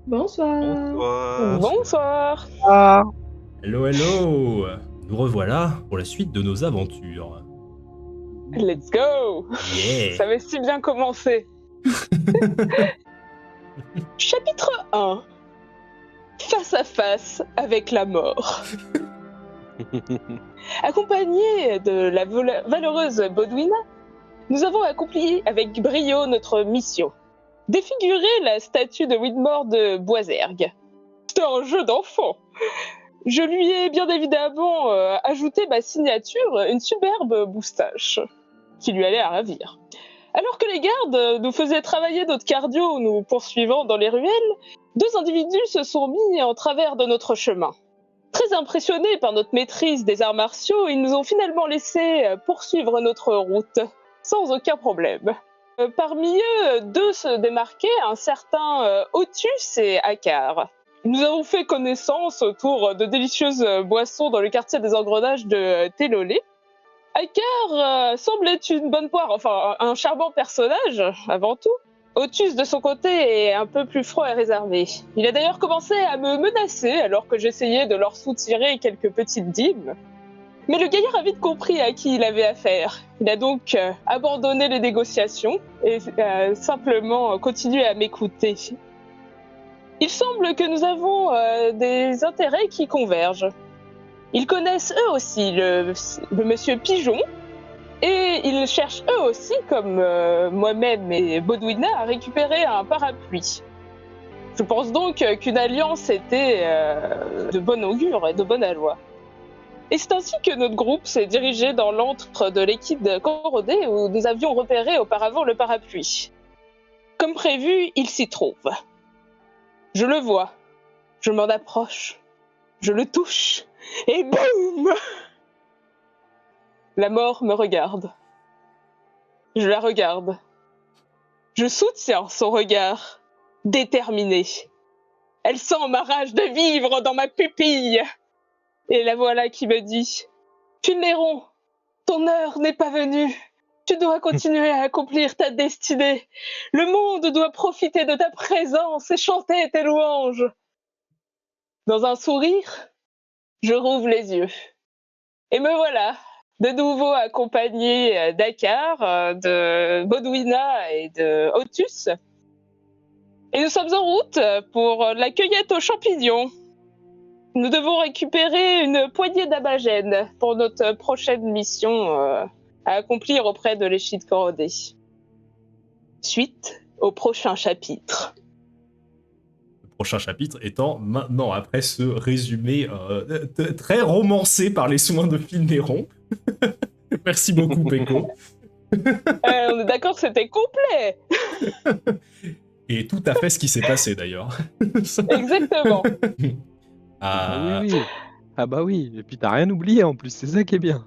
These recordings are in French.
Bonsoir. Bonsoir. Ah, Hello, hello. Nous revoilà pour la suite de nos aventures. Let's go. Yeah. Ça avait si bien commencé. Chapitre 1. Face à face avec la mort. Accompagnés de la valeureuse Bodwina, nous avons accompli avec brio notre mission. Défigurer la statue de Widmore de Boisergue. C'était un jeu d'enfant. Je lui ai bien évidemment ajouté ma signature, une superbe moustache, qui lui allait à ravir. Alors que les gardes nous faisaient travailler notre cardio, nous poursuivant dans les ruelles, deux individus se sont mis en travers de notre chemin. Très impressionnés par notre maîtrise des arts martiaux, ils nous ont finalement laissé poursuivre notre route, sans aucun problème. Parmi eux, deux se démarquaient, un certain Otus et Akar. Nous avons fait connaissance autour de délicieuses boissons dans le quartier des engrenages de Télolé. Akar semble être une bonne poire, enfin un charmant personnage, avant tout. Otus, de son côté, est un peu plus froid et réservé. Il a d'ailleurs commencé à me menacer alors que j'essayais de leur soutirer quelques petites dîmes. Mais le gaillard a vite compris à qui il avait affaire. Il a donc abandonné les négociations et simplement continué à m'écouter. Il semble que nous avons des intérêts qui convergent. Ils connaissent eux aussi le monsieur Pigeon, et ils cherchent eux aussi, comme moi-même et Bodwina, à récupérer un parapluie. Je pense donc qu'une alliance était de bon augure et de bonne aloi. Et c'est ainsi que notre groupe s'est dirigé dans l'antre de l'équipe de Corodé où nous avions repéré auparavant le parapluie. Comme prévu, il s'y trouve. Je le vois, je m'en approche, je le touche, et boum! La mort me regarde. Je la regarde. Je soutiens son regard, déterminé. Elle sent ma rage de vivre dans ma pupille. Et la voilà qui me dit « Fulnéron, ton heure n'est pas venue. Tu dois continuer à accomplir ta destinée. Le monde doit profiter de ta présence et chanter tes louanges. » Dans un sourire, je rouvre les yeux. Et me voilà, de nouveau accompagné d'Akar, de Bodwina et de Otus. Et nous sommes en route pour la cueillette aux champignons. Nous devons récupérer une poignée d'abagènes pour notre prochaine mission à accomplir auprès de l'Échide Corodé. Suite au prochain chapitre. Le prochain chapitre étant maintenant, après ce résumé très romancé par les soins de Fulnéron. Merci beaucoup, Peko. On est d'accord que c'était complet. Et tout à fait ce qui s'est passé, d'ailleurs. Exactement. ah oui, oui. Ah bah oui, et puis t'as rien oublié en plus, c'est ça qui est bien.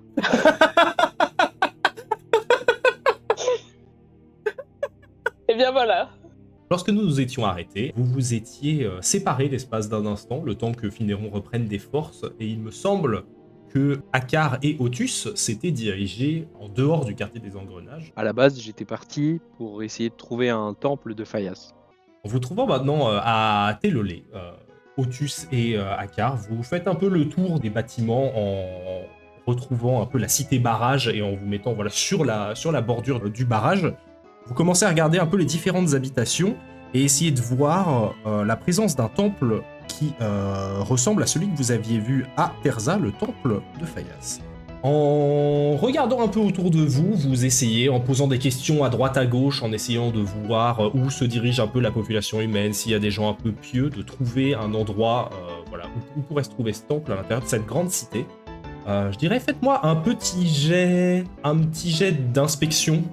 Et bien voilà. Lorsque nous nous étions arrêtés, vous vous étiez séparés l'espace d'un instant, le temps que Fulnéron reprenne des forces, et il me semble que Akar et Otus s'étaient dirigés en dehors du quartier des engrenages. À la base, j'étais parti pour essayer de trouver un temple de Fayas. En vous trouvant maintenant à Télolé, Otus et Akar, vous faites un peu le tour des bâtiments en retrouvant un peu la cité barrage et en vous mettant voilà, sur la bordure du barrage. Vous commencez à regarder un peu les différentes habitations et essayer de voir la présence d'un temple qui ressemble à celui que vous aviez vu à Terza, le temple de Fayas. En regardant un peu autour de vous, vous essayez, en posant des questions à droite à gauche, en essayant de voir où se dirige un peu la population humaine, s'il y a des gens un peu pieux, de trouver un endroit voilà, où pourrait se trouver ce temple à l'intérieur de cette grande cité. Je dirais, faites-moi un petit jet d'inspection,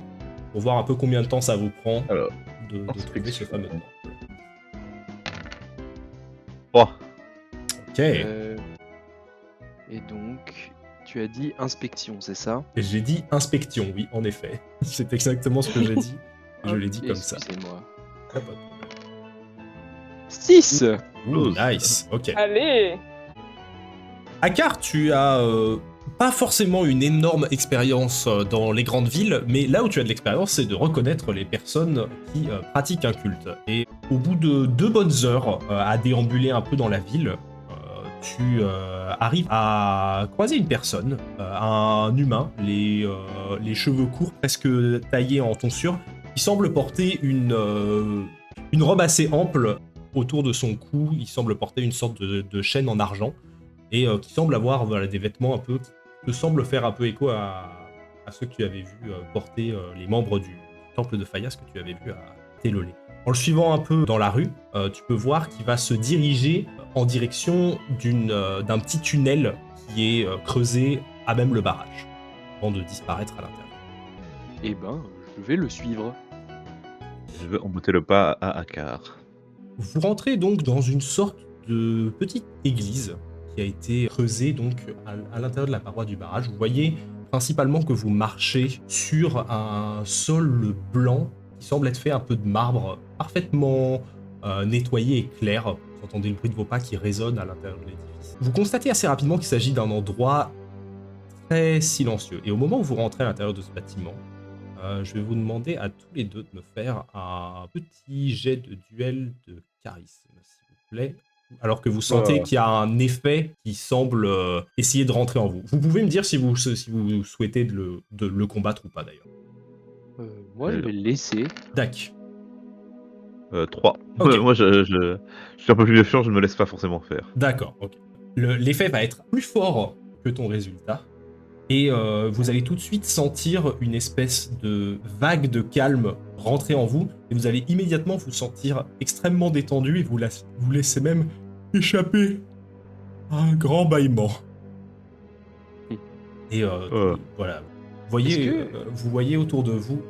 pour voir un peu combien de temps ça vous prend Alors, de trouver ce fameux temple. 3. Ok, Et donc, tu as dit inspection, c'est ça? j'ai dit inspection, oui, en effet. C'est exactement ce que j'ai dit. Je l'ai dit comme ça. Excusez-moi. Ah, pas de problème. 6. Ouh, nice, ok. Allez. Akar, tu as pas forcément une énorme expérience dans les grandes villes, mais là où tu as de l'expérience, c'est de reconnaître les personnes qui pratiquent un culte. Et au bout de 2 bonnes heures à déambuler un peu dans la ville, tu arrives à croiser une personne, un humain, les cheveux courts, presque taillés en tonsure, qui semble porter une robe assez ample autour de son cou. Il semble porter une sorte de chaîne en argent, et qui semble avoir des vêtements un peu qui te semblent faire un peu écho à ceux que tu avais vu porter les membres du temple de Fayas que tu avais vu à Télolé. En le suivant un peu dans la rue, tu peux voir qu'il va se diriger en direction d'un petit tunnel qui est creusé à même le barrage, avant de disparaître à l'intérieur. Eh ben, je vais le suivre. Je veux emboîter le pas à Akar. Vous rentrez donc dans une sorte de petite église qui a été creusée donc à l'intérieur de la paroi du barrage. Vous voyez principalement que vous marchez sur un sol blanc qui semble être fait un peu de marbre, parfaitement nettoyé et clair. Vous entendez le bruit de vos pas qui résonne à l'intérieur de l'édifice. Vous constatez assez rapidement qu'il s'agit d'un endroit très silencieux. Et au moment où vous rentrez à l'intérieur de ce bâtiment, je vais vous demander à tous les deux de me faire un petit jet de duel de charisme, s'il vous plaît. Alors que vous sentez qu'il y a un effet qui semble essayer de rentrer en vous. Vous pouvez me dire si vous souhaitez de le combattre ou pas, d'ailleurs. Moi, je vais le laisser. Dac. 3. Ok. Moi, je suis un peu plus méfiant, je ne me laisse pas forcément faire. D'accord, ok. L'effet va être plus fort que ton résultat. Et vous allez tout de suite sentir une espèce de vague de calme rentrer en vous. Et vous allez immédiatement vous sentir extrêmement détendu et vous laissez même échapper un grand bâillement. Et voilà. Vous voyez autour de vous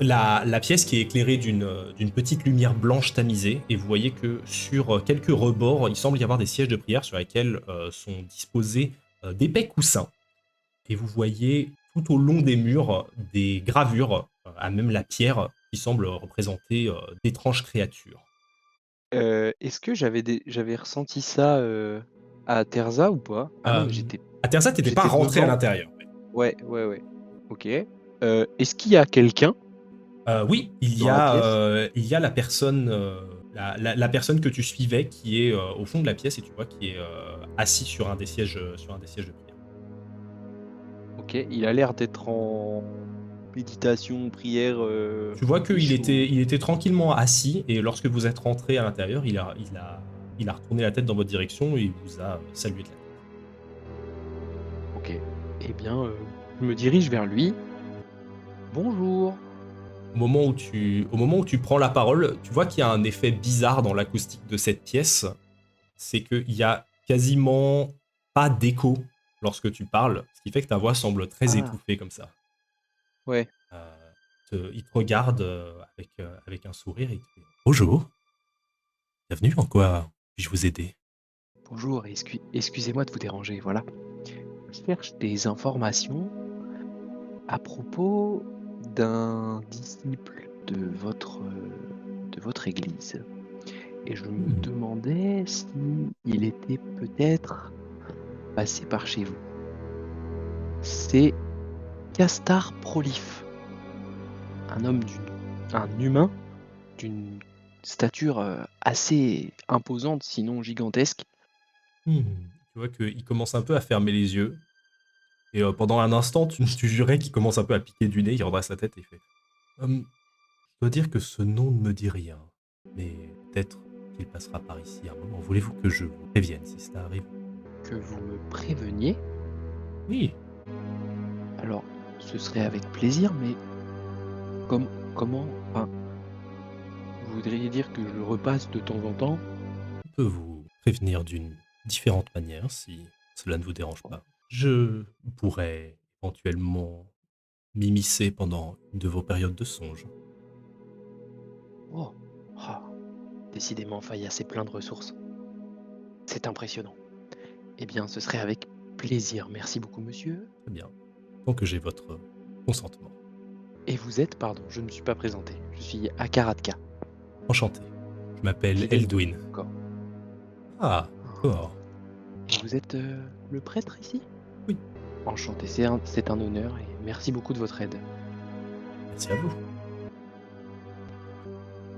la pièce qui est éclairée d'une petite lumière blanche tamisée. Et vous voyez que sur quelques rebords, il semble y avoir des sièges de prière sur lesquels sont disposés d'épais coussins. Et vous voyez tout au long des murs des gravures, à même la pierre, qui semblent représenter d'étranges créatures. Est-ce que j'avais ressenti ça à Terza ou pas? Ah non, mais j'étais... À Terza, t'étais pas j'étais rentré à devant. l'intérieur. Ouais. Ok. Est-ce qu'il y a quelqu'un Oui, il y dans a la personne, la personne que tu suivais qui est au fond de la pièce et tu vois qui est assis sur un des sièges de prière. Ok, il a l'air d'être en méditation, prière. Tu vois qu'il chaud. était tranquillement assis et lorsque vous êtes rentré à l'intérieur, il a retourné la tête dans votre direction et il vous a salué de la tête. Ok. Eh bien, je me dirige vers lui. Bonjour. Au moment où tu prends la parole, tu vois qu'il y a un effet bizarre dans l'acoustique de cette pièce. C'est qu'il y a quasiment pas d'écho lorsque tu parles, ce qui fait que ta voix semble très étouffée comme ça. Ouais. Il te regarde avec un sourire et il te dit « Bonjour, bienvenue, en quoi puis-je vous aider ?» Bonjour, excusez-moi de vous déranger, voilà. Je cherche des informations à propos d'un disciple de votre église. Et je me demandais s'il était peut-être passé par chez vous. C'est Castar Prolif, un humain d'une stature assez imposante, sinon gigantesque. Tu vois qu'il commence un peu à fermer les yeux. Et pendant un instant, tu jurais qu'il commence un peu à piquer du nez, il redresse sa tête et il fait je dois dire que ce nom ne me dit rien, mais peut-être qu'il passera par ici un moment. Voulez-vous que je vous prévienne si cela arrive ? Que vous me préveniez? Oui. Alors, ce serait avec plaisir, mais comment... Enfin, vous voudriez dire que je le repasse de temps en temps? Je peux vous prévenir d'une différente manière si cela ne vous dérange pas. Je pourrais éventuellement m'immiscer pendant une de vos périodes de songe. Oh, décidément, Faya, c'est plein de ressources. C'est impressionnant. Eh bien, ce serait avec plaisir. Merci beaucoup, monsieur. Très bien. Tant que j'ai votre consentement. Et vous êtes, pardon, je ne me suis pas présenté. Je suis Akaratka. Enchanté. Je m'appelle Eldwin. D'accord. Ah, d'accord. Et vous êtes le prêtre ici? Oui. Enchanté, c'est un honneur et merci beaucoup de votre aide. Merci à vous.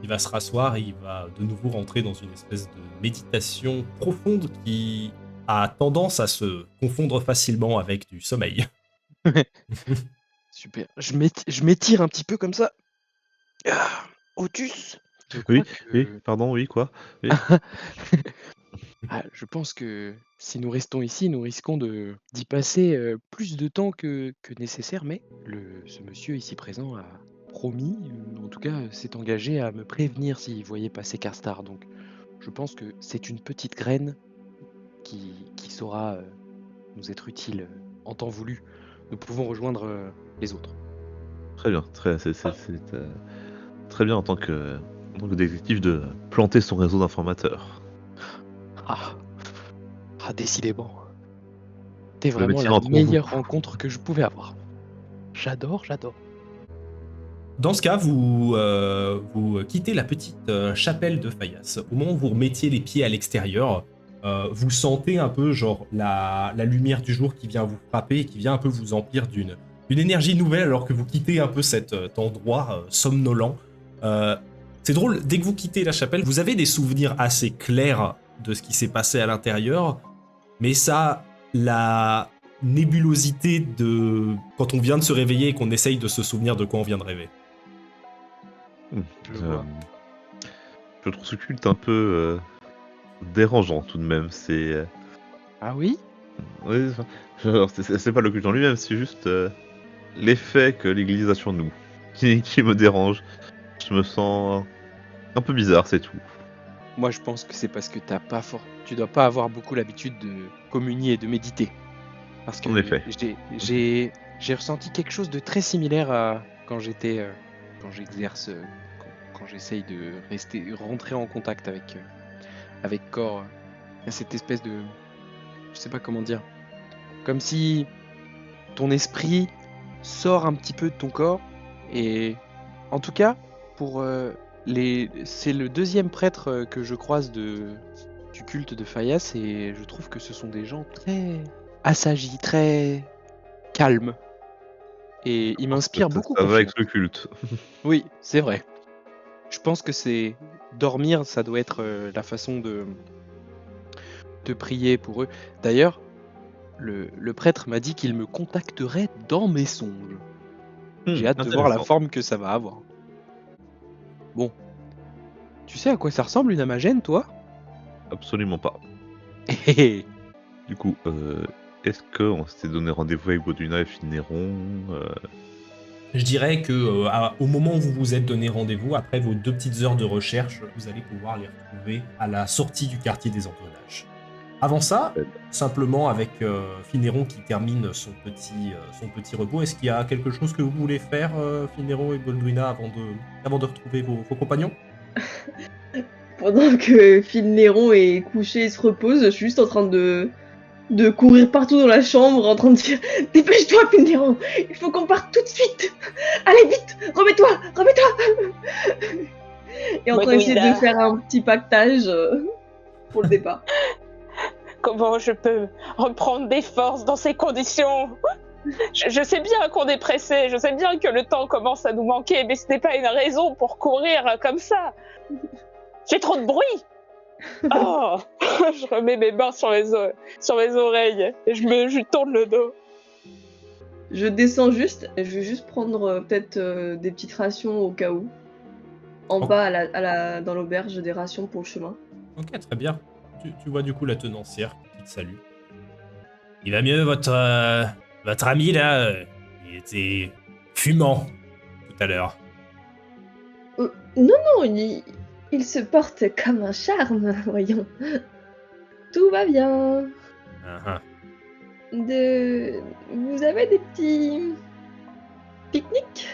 Il va se rasseoir et il va de nouveau rentrer dans une espèce de méditation profonde qui a tendance à se confondre facilement avec du sommeil. Super. Je m'étire un petit peu comme ça. Otus, je Oui, crois oui, que... pardon, oui, quoi? Oui. Je pense que si nous restons ici, nous risquons d'y passer plus de temps que nécessaire, mais ce monsieur ici présent a promis, en tout cas s'est engagé à me prévenir s'il voyait passer Karstar. Donc je pense que c'est une petite graine qui saura nous être utile en temps voulu. Nous pouvons rejoindre les autres. Très bien, très bien en tant que détective de planter son réseau d'informateurs. Ah, décidément. C'était Le vraiment métier la entre vous. meilleure rencontre que je pouvais avoir. J'adore. Dans ce cas, vous quittez la petite chapelle de Fayas. Au moment où vous remettiez les pieds à l'extérieur, vous sentez un peu genre la lumière du jour qui vient vous frapper et qui vient un peu vous emplir d'une énergie nouvelle alors que vous quittez un peu cet endroit somnolent. C'est drôle, dès que vous quittez la chapelle, vous avez des souvenirs assez clairs de ce qui s'est passé à l'intérieur, mais ça, la nébulosité de quand on vient de se réveiller et qu'on essaye de se souvenir de quoi on vient de rêver. Je vois. Je trouve ce culte un peu dérangeant tout de même. Ah oui? Oui, enfin, genre, c'est pas le culte en lui-même, c'est juste l'effet que l'Église a sur nous qui me dérange. Je me sens un peu bizarre, c'est tout. Moi, je pense que c'est parce que tu dois pas avoir beaucoup l'habitude de communier et de méditer. Parce que En effet. j'ai ressenti quelque chose de très similaire à quand quand j'exerce, quand j'essaye de rentrer en contact avec corps. Il y a cette espèce de, je sais pas comment dire, comme si ton esprit sort un petit peu de ton corps. Et en tout cas, c'est le deuxième prêtre que je croise du culte de Fayas et je trouve que ce sont des gens très assagis, très calmes. Et ils m'inspirent beaucoup Ça va avec confiance. le culte. Oui, c'est vrai. Je pense que c'est dormir, ça doit être la façon de prier pour eux. D'ailleurs, le prêtre m'a dit qu'il me contacterait dans mes songes. J'ai hâte de voir la Intéressant. forme que ça va avoir. Bon. Tu sais à quoi ça ressemble une amagène, toi? Absolument pas. Hé hé. Du coup, est-ce qu'on s'était donné rendez-vous avec Baudouina et Finéron Je dirais que au moment où vous vous êtes donné rendez-vous, après vos 2 petites heures de recherche, vous allez pouvoir les retrouver à la sortie du quartier des engrenages. Avant ça, simplement avec Finéron qui termine son petit repos, est-ce qu'il y a quelque chose que vous voulez faire, Finéron et Baldwina, avant de retrouver vos compagnons? Pendant que Phil Néron est couché et se repose, je suis juste en train de courir partout dans la chambre, en train de dire « Dépêche-toi, Phil Néron, il faut qu'on parte tout de suite. Allez, vite, remets-toi !» Et en train d'essayer de faire un petit pactage pour le départ. Comment je peux reprendre des forces dans ces conditions? Je sais bien qu'on est pressé, je sais bien que le temps commence à nous manquer, mais ce n'est pas une raison pour courir comme ça. J'ai trop de bruit. Oh, je remets mes mains sur mes oreilles et je lui tourne le dos. Je descends juste, je vais juste prendre peut-être des petites rations au cas où. En bas, dans l'auberge, des rations pour le chemin. Ok, très bien. Tu vois du coup la tenancière qui te salue. Il va mieux, votre ami là? Il était fumant tout à l'heure. Non, il se porte comme un charme, voyons. Tout va bien. Vous avez des petits pique-niques?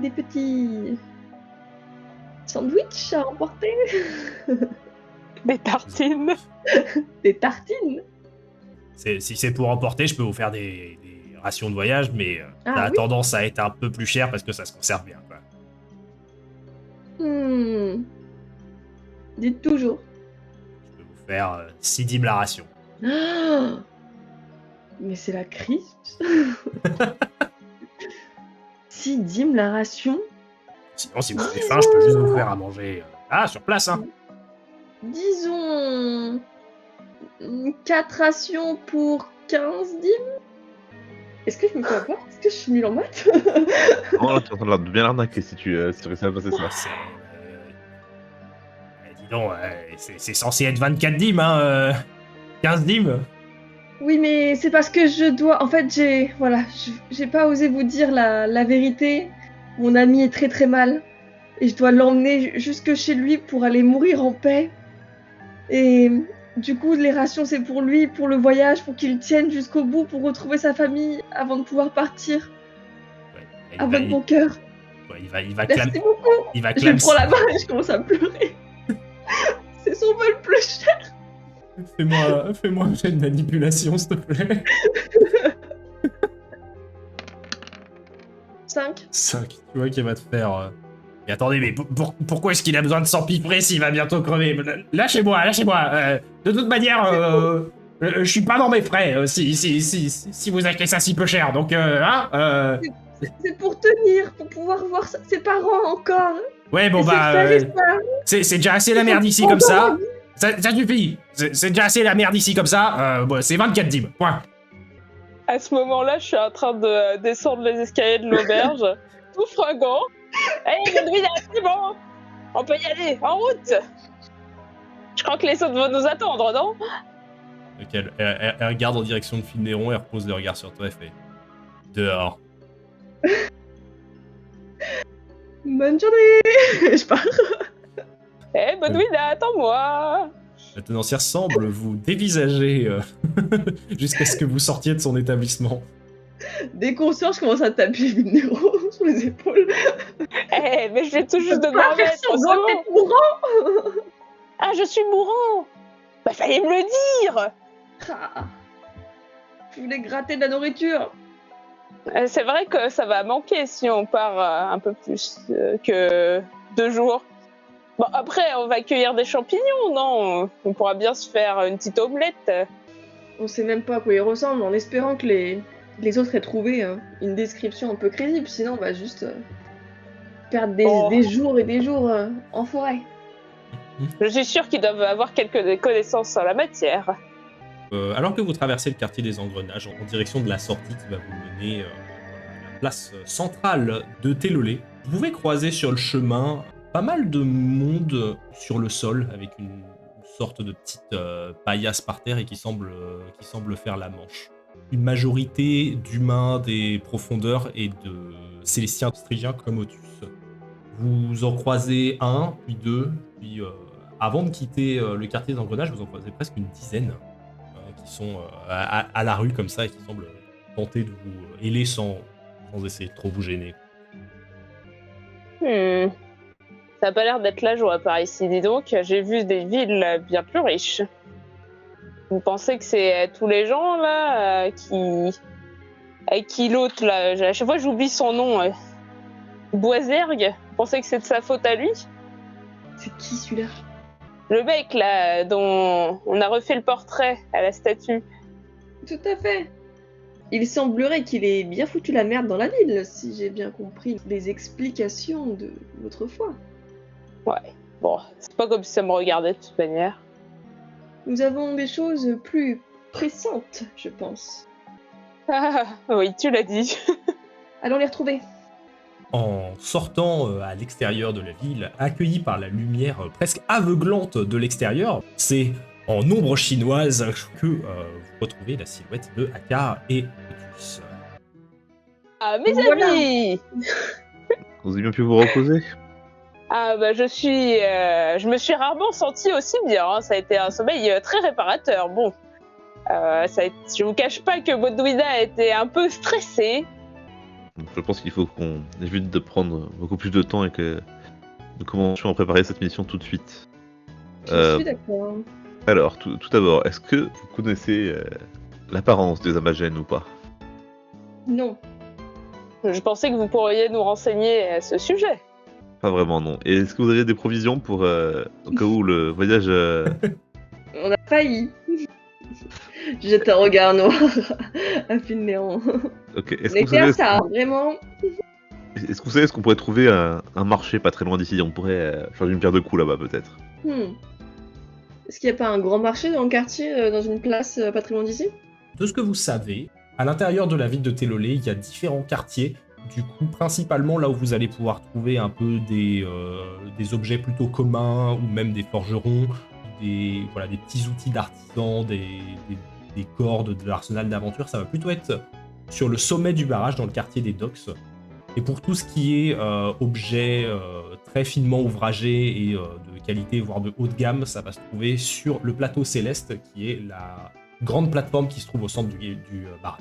Des petits sandwichs à emporter? Des tartines. Des tartines? Si c'est pour emporter, je peux vous faire des rations de voyage, mais ça a oui. tendance à être un peu plus cher parce que ça se conserve bien, quoi. Dites toujours. Je peux vous faire 6 dîmes la ration. Mais c'est la crise. 6 dîmes la ration. Sinon, si vous avez faim, je peux juste vous faire à manger. Sur place, hein. Disons 4 rations pour 15 dîmes. Est-ce que je me fais avoir? Est-ce que je suis nulle en maths? Oh là, tu es en train de bien l'arnaquer si tu réussis à passer ça. Dis donc, c'est censé être 24 dîmes, hein. 15 dîmes. Oui, mais c'est parce que je dois... En fait, j'ai pas osé vous dire la vérité. Mon ami est très très mal. Et je dois l'emmener jusque chez lui pour aller mourir en paix. Et du coup, les rations, c'est pour lui, pour le voyage, pour qu'il tienne jusqu'au bout, pour retrouver sa famille avant de pouvoir partir. Ouais, À votre bon cœur. Il va Merci beaucoup. Il va Je le prends la main et je commence à pleurer. C'est son vol plus cher. Fais-moi un jet de manipulation, s'il te plaît. 5. 5, tu vois qu'il va te faire... Mais attendez, mais pourquoi est-ce qu'il a besoin de s'empiffrer s'il va bientôt crever? Lâchez-moi. De toute manière, je suis pas dans mes frais si vous achetez ça si peu cher. Donc, C'est pour tenir, pour pouvoir voir ses parents encore. Ouais, bon Et ses frères et sœurs. c'est déjà assez la merde ici comme ça. Ça suffit. C'est déjà assez la merde ici comme ça. C'est 24 dîmes. Point. À ce moment-là, je suis en train de descendre les escaliers de l'auberge, tout fringant. Hey, Godwin, c'est bon, on peut y aller, en route. Je crois que les autres vont nous attendre, non? Donc elle regarde en direction de Finéron, elle repose le regard sur toi et fait dehors. Bonne journée. Je pars. Hey, Godwin, attends-moi. La tenancière semble vous dévisager jusqu'à ce que vous sortiez de son établissement. Dès qu'on sort, je commence à taper Vinero sur les épaules. Eh, mais je viens tout juste de Pas m'en faire mettre, semblant c'est d'être mourant. Ah, je suis mourant. Bah, fallait me le dire. Ah. Je voulais gratter de la nourriture. C'est vrai que ça va manquer si on part un peu plus que 2 jours. Bon, après, on va cueillir des champignons, non? On pourra bien se faire une petite omelette. On sait même pas à quoi ils ressemblent, en espérant que les autres aient trouvé une description un peu crédible, sinon on va juste perdre des jours et des jours en forêt. Je suis sûre qu'ils doivent avoir quelques connaissances en la matière. Alors que vous traversez le quartier des Engrenages en direction de la sortie qui va vous mener à la place centrale de Télolé, vous pouvez croiser sur le chemin pas mal de monde sur le sol avec une sorte de petite paillasse par terre et qui semble faire la manche. Une majorité d'humains des profondeurs et de célestiens strigiens comme Otus. Vous en croisez un, puis deux, puis avant de quitter le quartier des Engrenages, vous en croisez presque une dizaine qui sont à la rue comme ça et qui semblent tenter de vous héler sans essayer de trop vous gêner. Ça n'a pas l'air d'être la joie par ici, dis donc. J'ai vu des villes bien plus riches. Vous pensez que c'est tous les gens là avec qui l'autre là, à chaque fois j'oublie son nom, Boisergue, vous pensez que c'est de sa faute à lui? C'est qui celui-là? Le mec là dont on a refait le portrait à la statue. Tout à fait. Il semblerait qu'il ait bien foutu la merde dans la ville, si j'ai bien compris les explications de l'autre fois. Ouais, bon, c'est pas comme si ça me regardait de toute manière. Nous avons des choses plus pressantes, je pense. Ah, oui, tu l'as dit. Allons les retrouver. En sortant à l'extérieur de la ville, accueilli par la lumière presque aveuglante de l'extérieur, c'est en ombre chinoise que vous retrouvez la silhouette de Hakar et Otus. Ah, mes Voilà. amis! Vous avez bien pu vous reposer? Ah bah je me suis rarement sentie aussi bien, hein. Ça a été un sommeil très réparateur. Bon, je vous cache pas que Bodwina a été un peu stressée. Je pense qu'il faut qu'on évite de prendre beaucoup plus de temps et que nous commencions à préparer cette mission tout de suite. Je suis d'accord. Alors, tout d'abord, est-ce que vous connaissez l'apparence des Amagènes ou pas? Non. Je pensais que vous pourriez nous renseigner à ce sujet. Pas vraiment, non. Et est-ce que vous avez des provisions pour, au cas où le voyage... On a failli. Jette un regard noir à Finléon. Ok, est-ce Mais que vous savez, faire ça, vraiment. est-ce que vous savez, est-ce qu'on pourrait trouver un marché pas très loin d'ici? On pourrait faire une pierre de coups là-bas, peut-être. Est-ce qu'il n'y a pas un grand marché dans le quartier, dans une place pas très loin d'ici? De ce que vous savez, à l'intérieur de la ville de Télolé, il y a différents quartiers. Du coup, principalement là où vous allez pouvoir trouver un peu des objets plutôt communs ou même des forgerons, des petits outils d'artisans, des cordes, de l'arsenal d'aventure, ça va plutôt être sur le sommet du barrage dans le quartier des docks. Et pour tout ce qui est objets très finement ouvragés et de qualité, voire de haut de gamme, ça va se trouver sur le plateau céleste, qui est la grande plateforme qui se trouve au centre du barrage.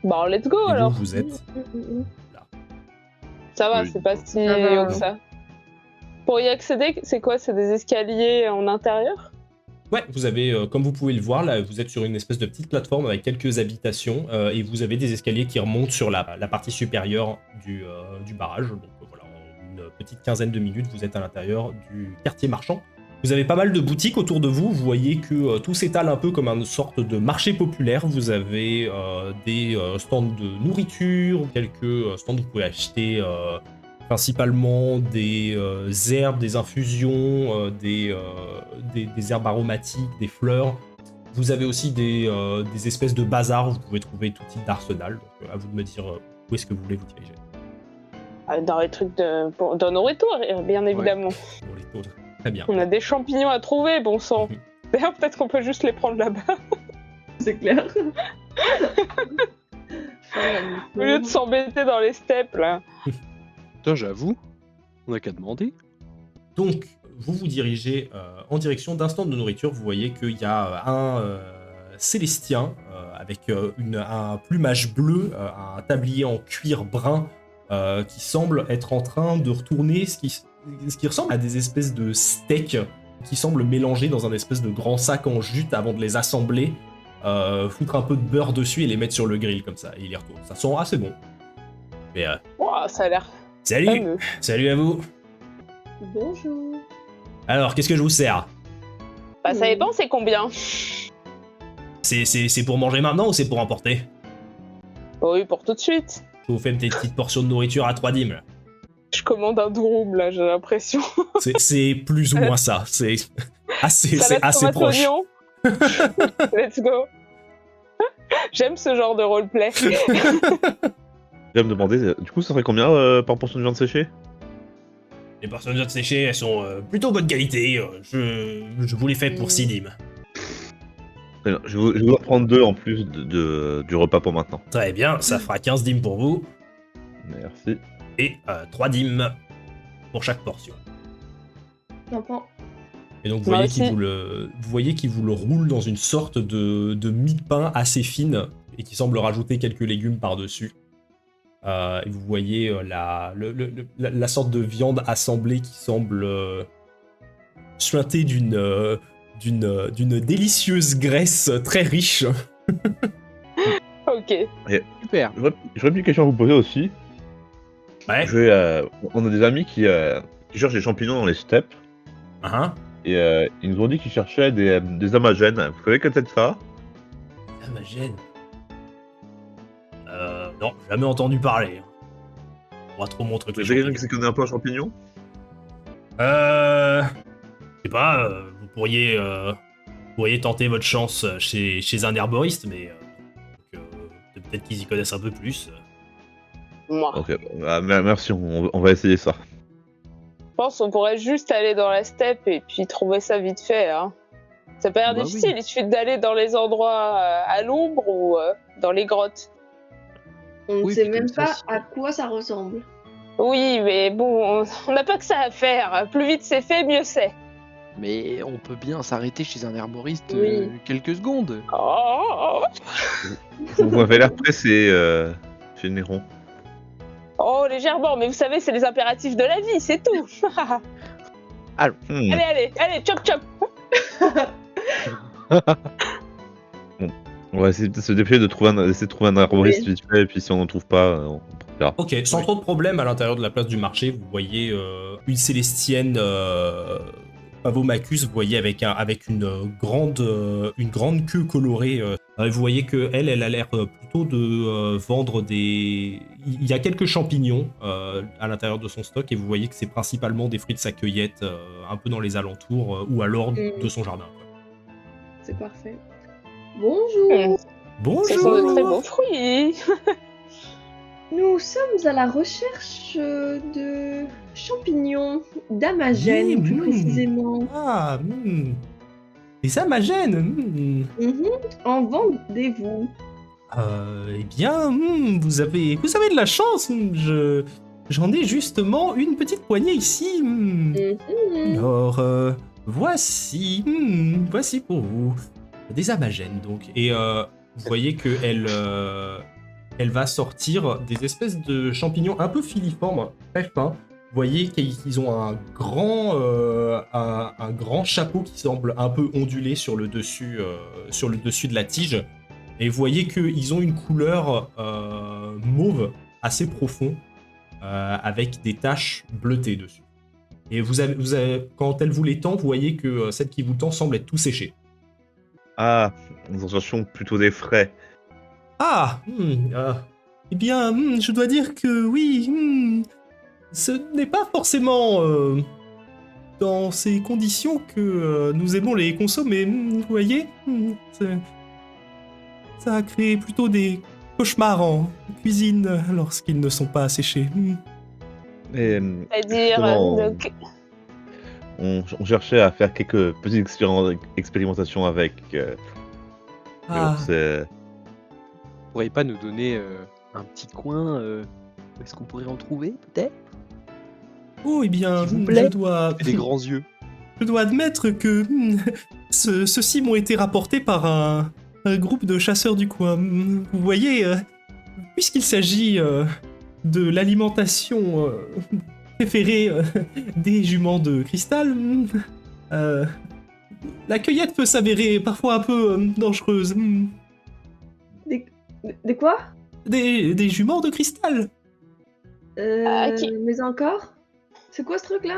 Bon, let's go Et alors. vous êtes là. Ça va, Oui, c'est pas si va. haut que ça. Pour y accéder, c'est quoi? C'est des escaliers en intérieur? Ouais, vous avez, comme vous pouvez le voir, là, vous êtes sur une espèce de petite plateforme avec quelques habitations et vous avez des escaliers qui remontent sur la partie supérieure du barrage. Donc voilà, en une petite quinzaine de minutes, vous êtes à l'intérieur du quartier marchand. Vous avez pas mal de boutiques autour de vous. Vous voyez que tout s'étale un peu comme une sorte de marché populaire. Vous avez des stands de nourriture, quelques stands où vous pouvez acheter principalement des herbes, des infusions, des herbes aromatiques, des fleurs. Vous avez aussi des espèces de bazars où vous pouvez trouver tout type d'arsenal. Donc à vous de me dire où est-ce que vous voulez vous diriger. Dans les trucs de nourriture, bien évidemment. Pour les taux. Très bien. On a des champignons à trouver, bon sang. D'ailleurs, peut-être qu'on peut juste les prendre là-bas. C'est clair. Au lieu de s'embêter dans les steppes, là. Putain, j'avoue, on n'a qu'à demander. Donc, vous vous dirigez en direction d'un stand de nourriture. Vous voyez qu'il y a un Célestien avec un plumage bleu, un tablier en cuir brun qui semble être en train de retourner ce qui ressemble à des espèces de steaks qui semblent mélangés dans un espèce de grand sac en jute avant de les assembler, foutre un peu de beurre dessus et les mettre sur le grill comme ça, et il les retourne. Ça sent assez bon. Mais Wow, ça a l'air salut, fameux. salut à vous. Bonjour. Alors, qu'est-ce que je vous sers? Bah, ça dépend, c'est combien? C'est pour manger maintenant ou c'est pour emporter? Oui, pour tout de suite. Je vous fais une petite portion de nourriture à 3 dîmes. Là. Je commande un durum, là, j'ai l'impression. C'est plus ou moins ça. C'est assez Salade, tomate, proche. oignon. Let's go. J'aime ce genre de roleplay. Je vais me demander, du coup, ça serait combien par portion de viande séchée? Les portions de viande séchée, elles sont plutôt bonne qualité. Je vous les fais pour 6 dîmes. Très bien. Je vais vous en prendre 2 en plus du repas pour maintenant. Très bien, ça fera 15 dîmes pour vous. Merci. Et 3 dîmes pour chaque portion. J'en prends. Et donc vous Moi voyez qu'il vous le roule dans une sorte de mie de pain assez fine et qui semble rajouter quelques légumes par-dessus. Et vous voyez la sorte de viande assemblée qui semble suintée d'une délicieuse graisse très riche. Ok. Super. J'aurais une question à vous poser aussi. Ouais. On a des amis qui cherchent des champignons dans les steppes. Et ils nous ont dit qu'ils cherchaient des amagènes. Vous savez que c'est ça? Amagène. Non, jamais entendu parler. On va trop mon truc. Vous avez quelqu'un qui s'y connaît un peu en champignons? Je sais pas, vous pourriez tenter votre chance chez un herboriste, mais peut-être qu'ils y connaissent un peu plus. Moi. Ok, bah, merci, on va essayer ça. Je pense qu'on pourrait juste aller dans la steppe et puis trouver ça vite fait. Hein. Ça peut l'air Bah difficile, oui. il suffit d'aller dans les endroits à l'ombre ou dans les grottes. On ne Oui, sait puis même comme ça, pas si- à quoi ça ressemble. Oui, mais bon, on n'a pas que ça à faire. Plus vite c'est fait, mieux c'est. Mais on peut bien s'arrêter chez un herboriste Oui. quelques secondes. Oh, Vous m'avez l'air pressé, chez Néron. oh, légèrement, mais vous savez, c'est les impératifs de la vie, c'est tout. Allez, chop chop. On va essayer de se dépêcher d'essayer de trouver un arboriste Oui. vite fait, et puis si on n'en trouve pas, on verra. Ok, sans trop de problème, à l'intérieur de la place du marché, vous voyez une Célestienne Pavomachus, vous voyez avec une grande queue colorée. Vous voyez que elle a l'air plutôt de vendre des. Il y a quelques champignons à l'intérieur de son stock et vous voyez que c'est principalement des fruits de sa cueillette un peu dans les alentours ou alors de son jardin. C'est parfait. Bonjour. Bonjour. Ce sont de très beaux fruits. Nous sommes à la recherche de champignons, d'amagènes plus précisément. Ah, des amagènes. En vendez-vous? Eh bien, vous avez de la chance. J'en ai justement une petite poignée ici. Alors, voici pour vous des amagènes donc. Et vous voyez que elle va sortir des espèces de champignons un peu filiformes, très fins. Vous voyez qu'ils ont un grand chapeau qui semble un peu ondulé sur le dessus de la tige. Et vous voyez qu'ils ont une couleur mauve assez profond, avec des taches bleutées dessus. Et vous avez, quand elle vous les tend, vous voyez que celle qui vous tend semble être tout séchée. Ah, nous en cherchons plutôt des frais. Ah, eh bien, je dois dire que oui, ce n'est pas forcément dans ces conditions que nous aimons les consommer. Vous voyez, ça a créé plutôt des cauchemars en cuisine lorsqu'ils ne sont pas séchés. Et, C'est-à-dire, justement, donc, on cherchait à faire quelques petites expérimentations avec. Mais bon, c'est. Vous pourriez pas nous donner un petit coin où est-ce qu'on pourrait en trouver, peut-être? Oh, eh bien, S'il vous plaît. je Des grands yeux. dois admettre que ceux-ci m'ont été rapportés par un groupe de chasseurs du coin. Vous voyez, puisqu'il s'agit de l'alimentation préférée des juments de cristal, la cueillette peut s'avérer parfois un peu dangereuse. Des quoi? Des juments de cristal. Mais encore? C'est quoi ce truc-là?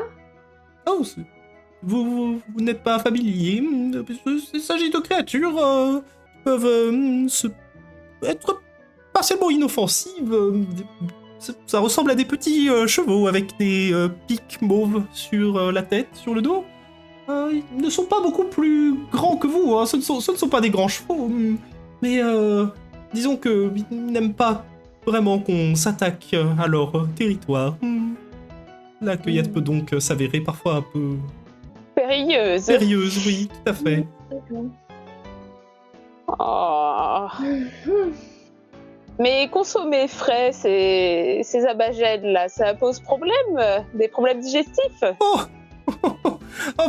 Oh, vous n'êtes pas familier. Il s'agit de créatures qui peuvent être partiellement inoffensives. Ça ressemble à des petits chevaux avec des pics mauves sur la tête, sur le dos. Ils ne sont pas beaucoup plus grands que vous. Hein. Ce ne sont pas des grands chevaux. Mais disons qu'ils n'aiment pas vraiment qu'on s'attaque à leur territoire. La cueillette peut donc s'avérer parfois un peu périlleuse. périlleuse, oui, tout à fait. D'accord. Oh. Mais consommer frais, ces abagènes-là, ça pose problème? Des problèmes digestifs? Oh,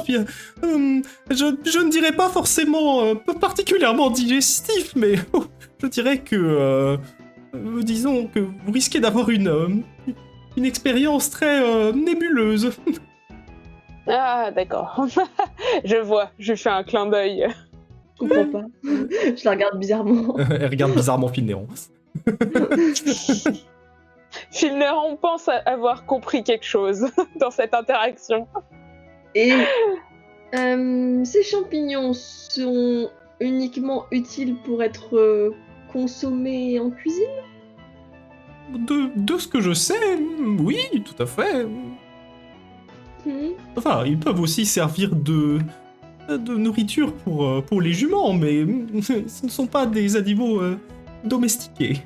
bien, je ne dirais pas forcément particulièrement digestif, mais je dirais que, disons que vous risquez d'avoir une expérience très nébuleuse. Ah, d'accord. Je vois, je fais un clin d'œil. Je comprends pas. Je la regarde bizarrement. Elle regarde bizarrement Filnéron. Filner, on pense avoir compris quelque chose dans cette interaction. Et ces champignons sont uniquement utiles pour être consommés en cuisine? De ce que je sais, oui, tout à fait. Enfin, ils peuvent aussi servir de nourriture pour les juments, mais ce ne sont pas des animaux domestiqués.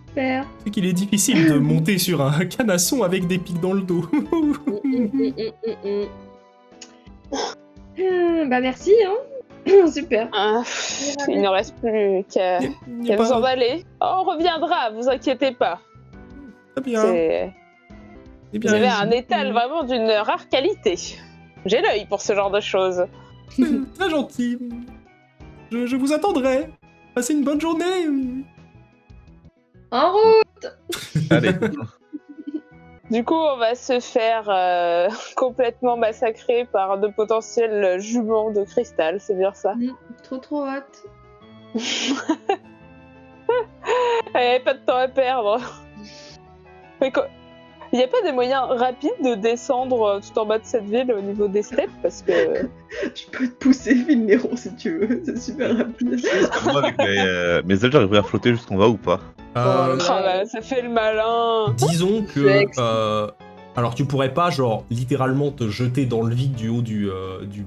Super. C'est qu'il est difficile de monter sur un canasson avec des pics dans le dos. Bah merci, hein. Super. Il ne reste plus qu'à vous en aller. On reviendra, vous inquiétez pas. Très bien. Eh bien, Vous avez un étal vraiment d'une rare qualité. J'ai l'œil pour ce genre de choses. C'est très gentil. Je vous attendrai. Passez une bonne journée. En route. Allez. Du coup, on va se faire complètement massacrer par de potentiels juments de cristal, c'est bien ça? Trop hâte. Allez, pas de temps à perdre. Mais Il n'y a pas des moyens rapides de descendre tout en bas de cette ville au niveau des steppes parce que... Je peux te pousser, Vilnéron, si tu veux. C'est super rapide. Moi, avec mes ailes, j'arriverai à flotter jusqu'en bas ou pas? Ah bah, ça fait le malin. Disons C'est que... extra. alors tu pourrais pas genre littéralement te jeter dans le vide du haut du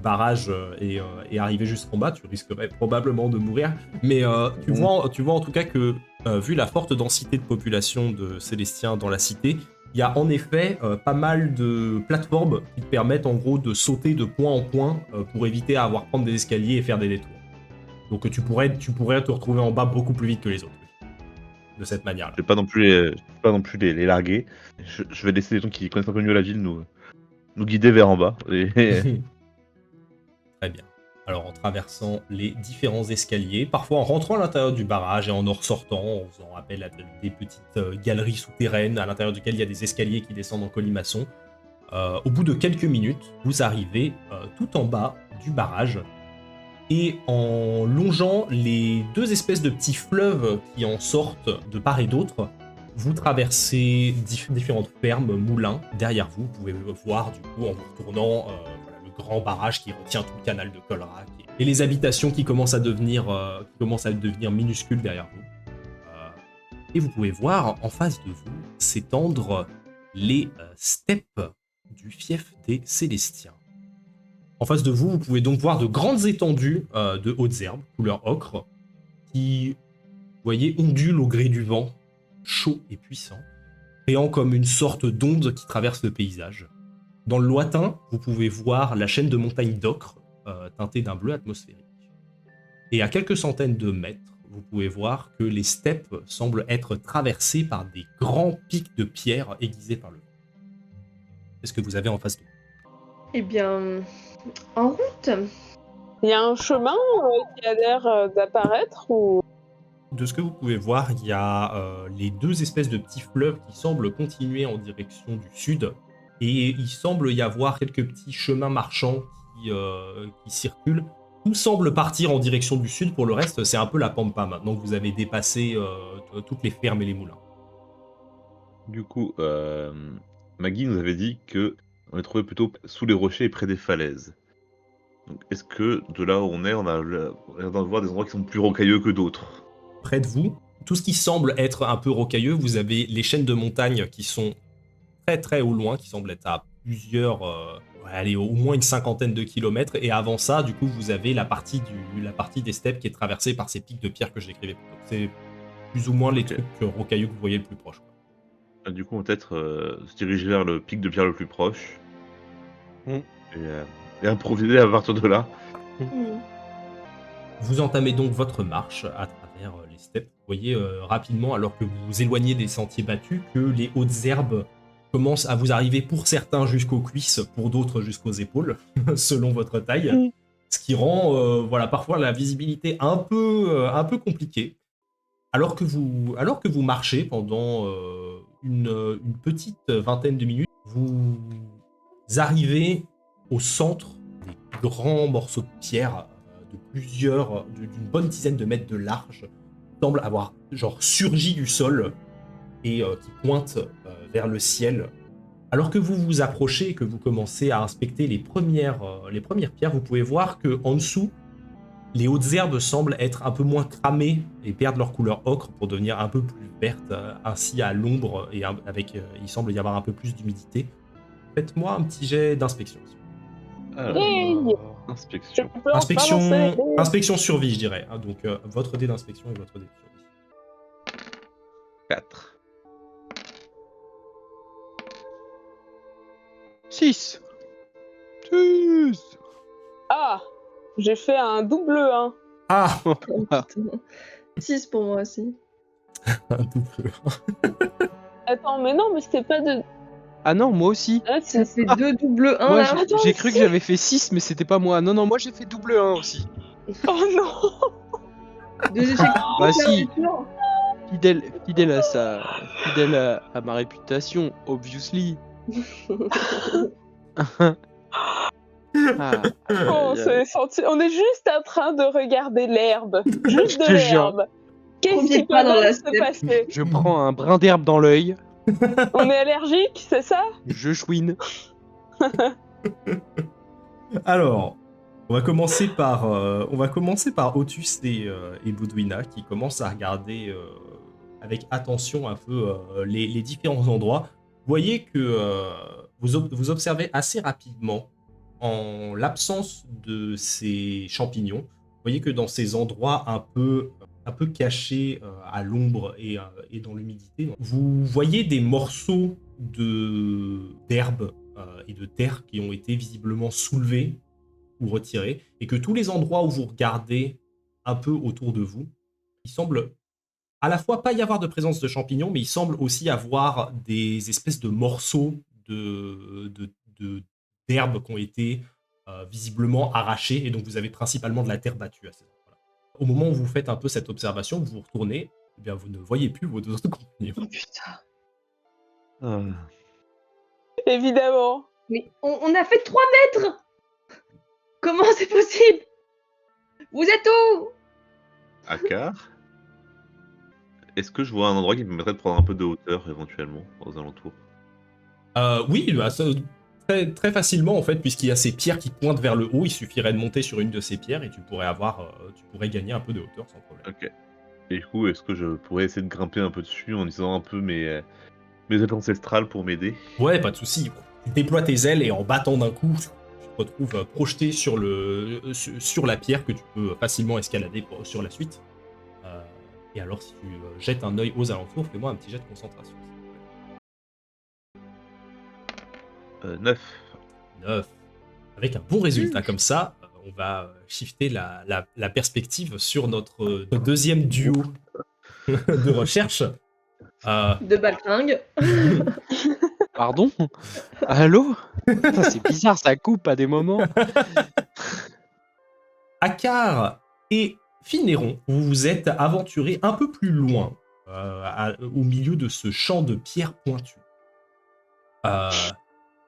barrage et arriver jusqu'en bas, tu risquerais probablement de mourir. Mais tu vois en tout cas que vu la forte densité de population de Célestiens dans la cité, il y a en effet pas mal de plateformes qui te permettent en gros de sauter de point en point pour éviter à avoir prendre des escaliers et faire des détours. Donc tu pourrais te retrouver en bas beaucoup plus vite que les autres. De cette manière-là. Je vais pas non plus les larguer. Je vais laisser les gens qui connaissent un peu mieux la ville nous guider vers en bas. Et... Très bien. Alors en traversant les différents escaliers, parfois en rentrant à l'intérieur du barrage et en ressortant, en faisant appel à des petites galeries souterraines à l'intérieur duquel il y a des escaliers qui descendent en colimaçon, au bout de quelques minutes, vous arrivez tout en bas du barrage. Et en longeant les deux espèces de petits fleuves qui en sortent de part et d'autre, vous traversez différentes fermes, moulins. Derrière vous, vous pouvez voir du coup en vous retournant le grand barrage qui retient tout le canal de Colrac et les habitations qui commencent à devenir minuscules derrière vous. Et vous pouvez voir en face de vous s'étendre les steppes du fief des Célestiens. En face de vous, vous pouvez donc voir de grandes étendues de hautes herbes, couleur ocre, qui, vous voyez, ondulent au gré du vent, chaud et puissant, créant comme une sorte d'onde qui traverse le paysage. Dans le lointain, vous pouvez voir la chaîne de montagnes d'ocre, teintée d'un bleu atmosphérique. Et à quelques centaines de mètres, vous pouvez voir que les steppes semblent être traversées par des grands pics de pierre aiguisés par le vent. Qu'est-ce que vous avez en face de vous? Eh bien, en route. Il y a un chemin qui a l'air d'apparaître ou... De ce que vous pouvez voir, il y a les deux espèces de petits fleuves qui semblent continuer en direction du sud. Et il semble y avoir quelques petits chemins marchands qui circulent. Tout semble partir en direction du sud. Pour le reste, c'est un peu la pampa maintenant que vous avez dépassé toutes les fermes et les moulins. Du coup, Maggie nous avait dit que on est trouvé plutôt sous les rochers et près des falaises. Donc, est-ce que de là où on est, on a l'air de voir des endroits qui sont plus rocailleux que d'autres? Près de vous, tout ce qui semble être un peu rocailleux, vous avez les chaînes de montagnes qui sont très très au loin, qui semblent être à plusieurs, au moins une cinquantaine de kilomètres. Et avant ça, du coup, vous avez la partie des steppes qui est traversée par ces pics de pierre que je décrivais plus tôt. C'est plus ou moins les trucs rocailleux que vous voyez le plus proche. Du coup, peut-être se diriger vers le pic de pierre le plus proche. Et improviser à partir de là. Vous entamez donc votre marche à travers les steppes. Vous voyez rapidement, alors que vous vous éloignez des sentiers battus, que les hautes herbes commencent à vous arriver pour certains jusqu'aux cuisses, pour d'autres jusqu'aux épaules, selon votre taille. Ce qui rend parfois la visibilité un peu compliquée. Alors que vous marchez pendant une petite vingtaine de minutes, vous arrivez au centre des grands morceaux de pierre d'une bonne dizaine de mètres de large, qui semblent avoir surgi du sol et qui pointent vers le ciel. Alors que vous vous approchez et que vous commencez à inspecter les premières pierres, vous pouvez voir que en dessous, les hautes herbes semblent être un peu moins cramées et perdre leur couleur ocre pour devenir un peu plus vertes, ainsi à l'ombre et il semble y avoir un peu plus d'humidité. Faites-moi un petit jet d'inspection. Inspection. Inspection survie, je dirais. Hein, donc votre dé d'inspection et votre dé de survie. 4. 6. Ah, j'ai fait un double 1. Ah, 6 pour moi aussi. un double. Attends, mais non, mais c'était pas de... Ah non, moi aussi. Ah, Ça fait 2 double 1 Moi, là. Attends, j'ai cru que si. j'avais fait 6, mais c'était pas moi. Non, moi j'ai fait double 1 aussi. Oh non. 2 échecs. Bah si, fidèle à ma réputation, obviously. On est juste en train de regarder l'herbe. Juste de Je te jure. l'herbe. Qu'est-ce Premier qui pas peut dans la se steppe. passer? Je prends un brin d'herbe dans l'œil, On est allergique, c'est ça? Je chouine. Alors, on va commencer par Otus et Baudouina qui commencent à regarder avec attention un peu les différents endroits. Vous voyez que vous observez assez rapidement, en l'absence de ces champignons, vous voyez que dans ces endroits un peu cachés à l'ombre et dans l'humidité, vous voyez des morceaux d'herbe et de terre qui ont été visiblement soulevés ou retirés, et que tous les endroits où vous regardez un peu autour de vous, il semble à la fois pas y avoir de présence de champignons, mais il semble aussi avoir des espèces de morceaux d'herbe qui ont été visiblement arrachés, et donc vous avez principalement de la terre battue à ces endroits-là. Au moment où vous faites un peu cette observation, vous vous retournez, eh bien vous ne voyez plus vos deux autres compagnons. Oh putain. Ah. Évidemment. Mais on a fait 3 mètres. Comment c'est possible? Vous êtes où? Akar, est-ce que je vois un endroit qui me permettrait de prendre un peu de hauteur éventuellement aux alentours? Oui, bah, très, très facilement en fait, puisqu'il y a ces pierres qui pointent vers le haut, il suffirait de monter sur une de ces pierres et tu pourrais gagner un peu de hauteur sans problème. Ok. Et du coup, est-ce que je pourrais essayer de grimper un peu dessus en utilisant un peu mes ailes ancestrales pour m'aider? Ouais, pas de souci. Tu déploies tes ailes et en battant d'un coup, tu te retrouves projeté sur la pierre que tu peux facilement escalader sur la suite. Et alors, si tu jettes un œil aux alentours, fais-moi un petit jet de concentration. 9. 9. Avec un bon résultat comme ça, on va shifter la perspective sur notre deuxième duo de recherche. De baltringue. Pardon? Allô? Putain, c'est bizarre, ça coupe à des moments. Akar et Finéron, vous vous êtes aventurés un peu plus loin, au milieu de ce champ de pierres pointues.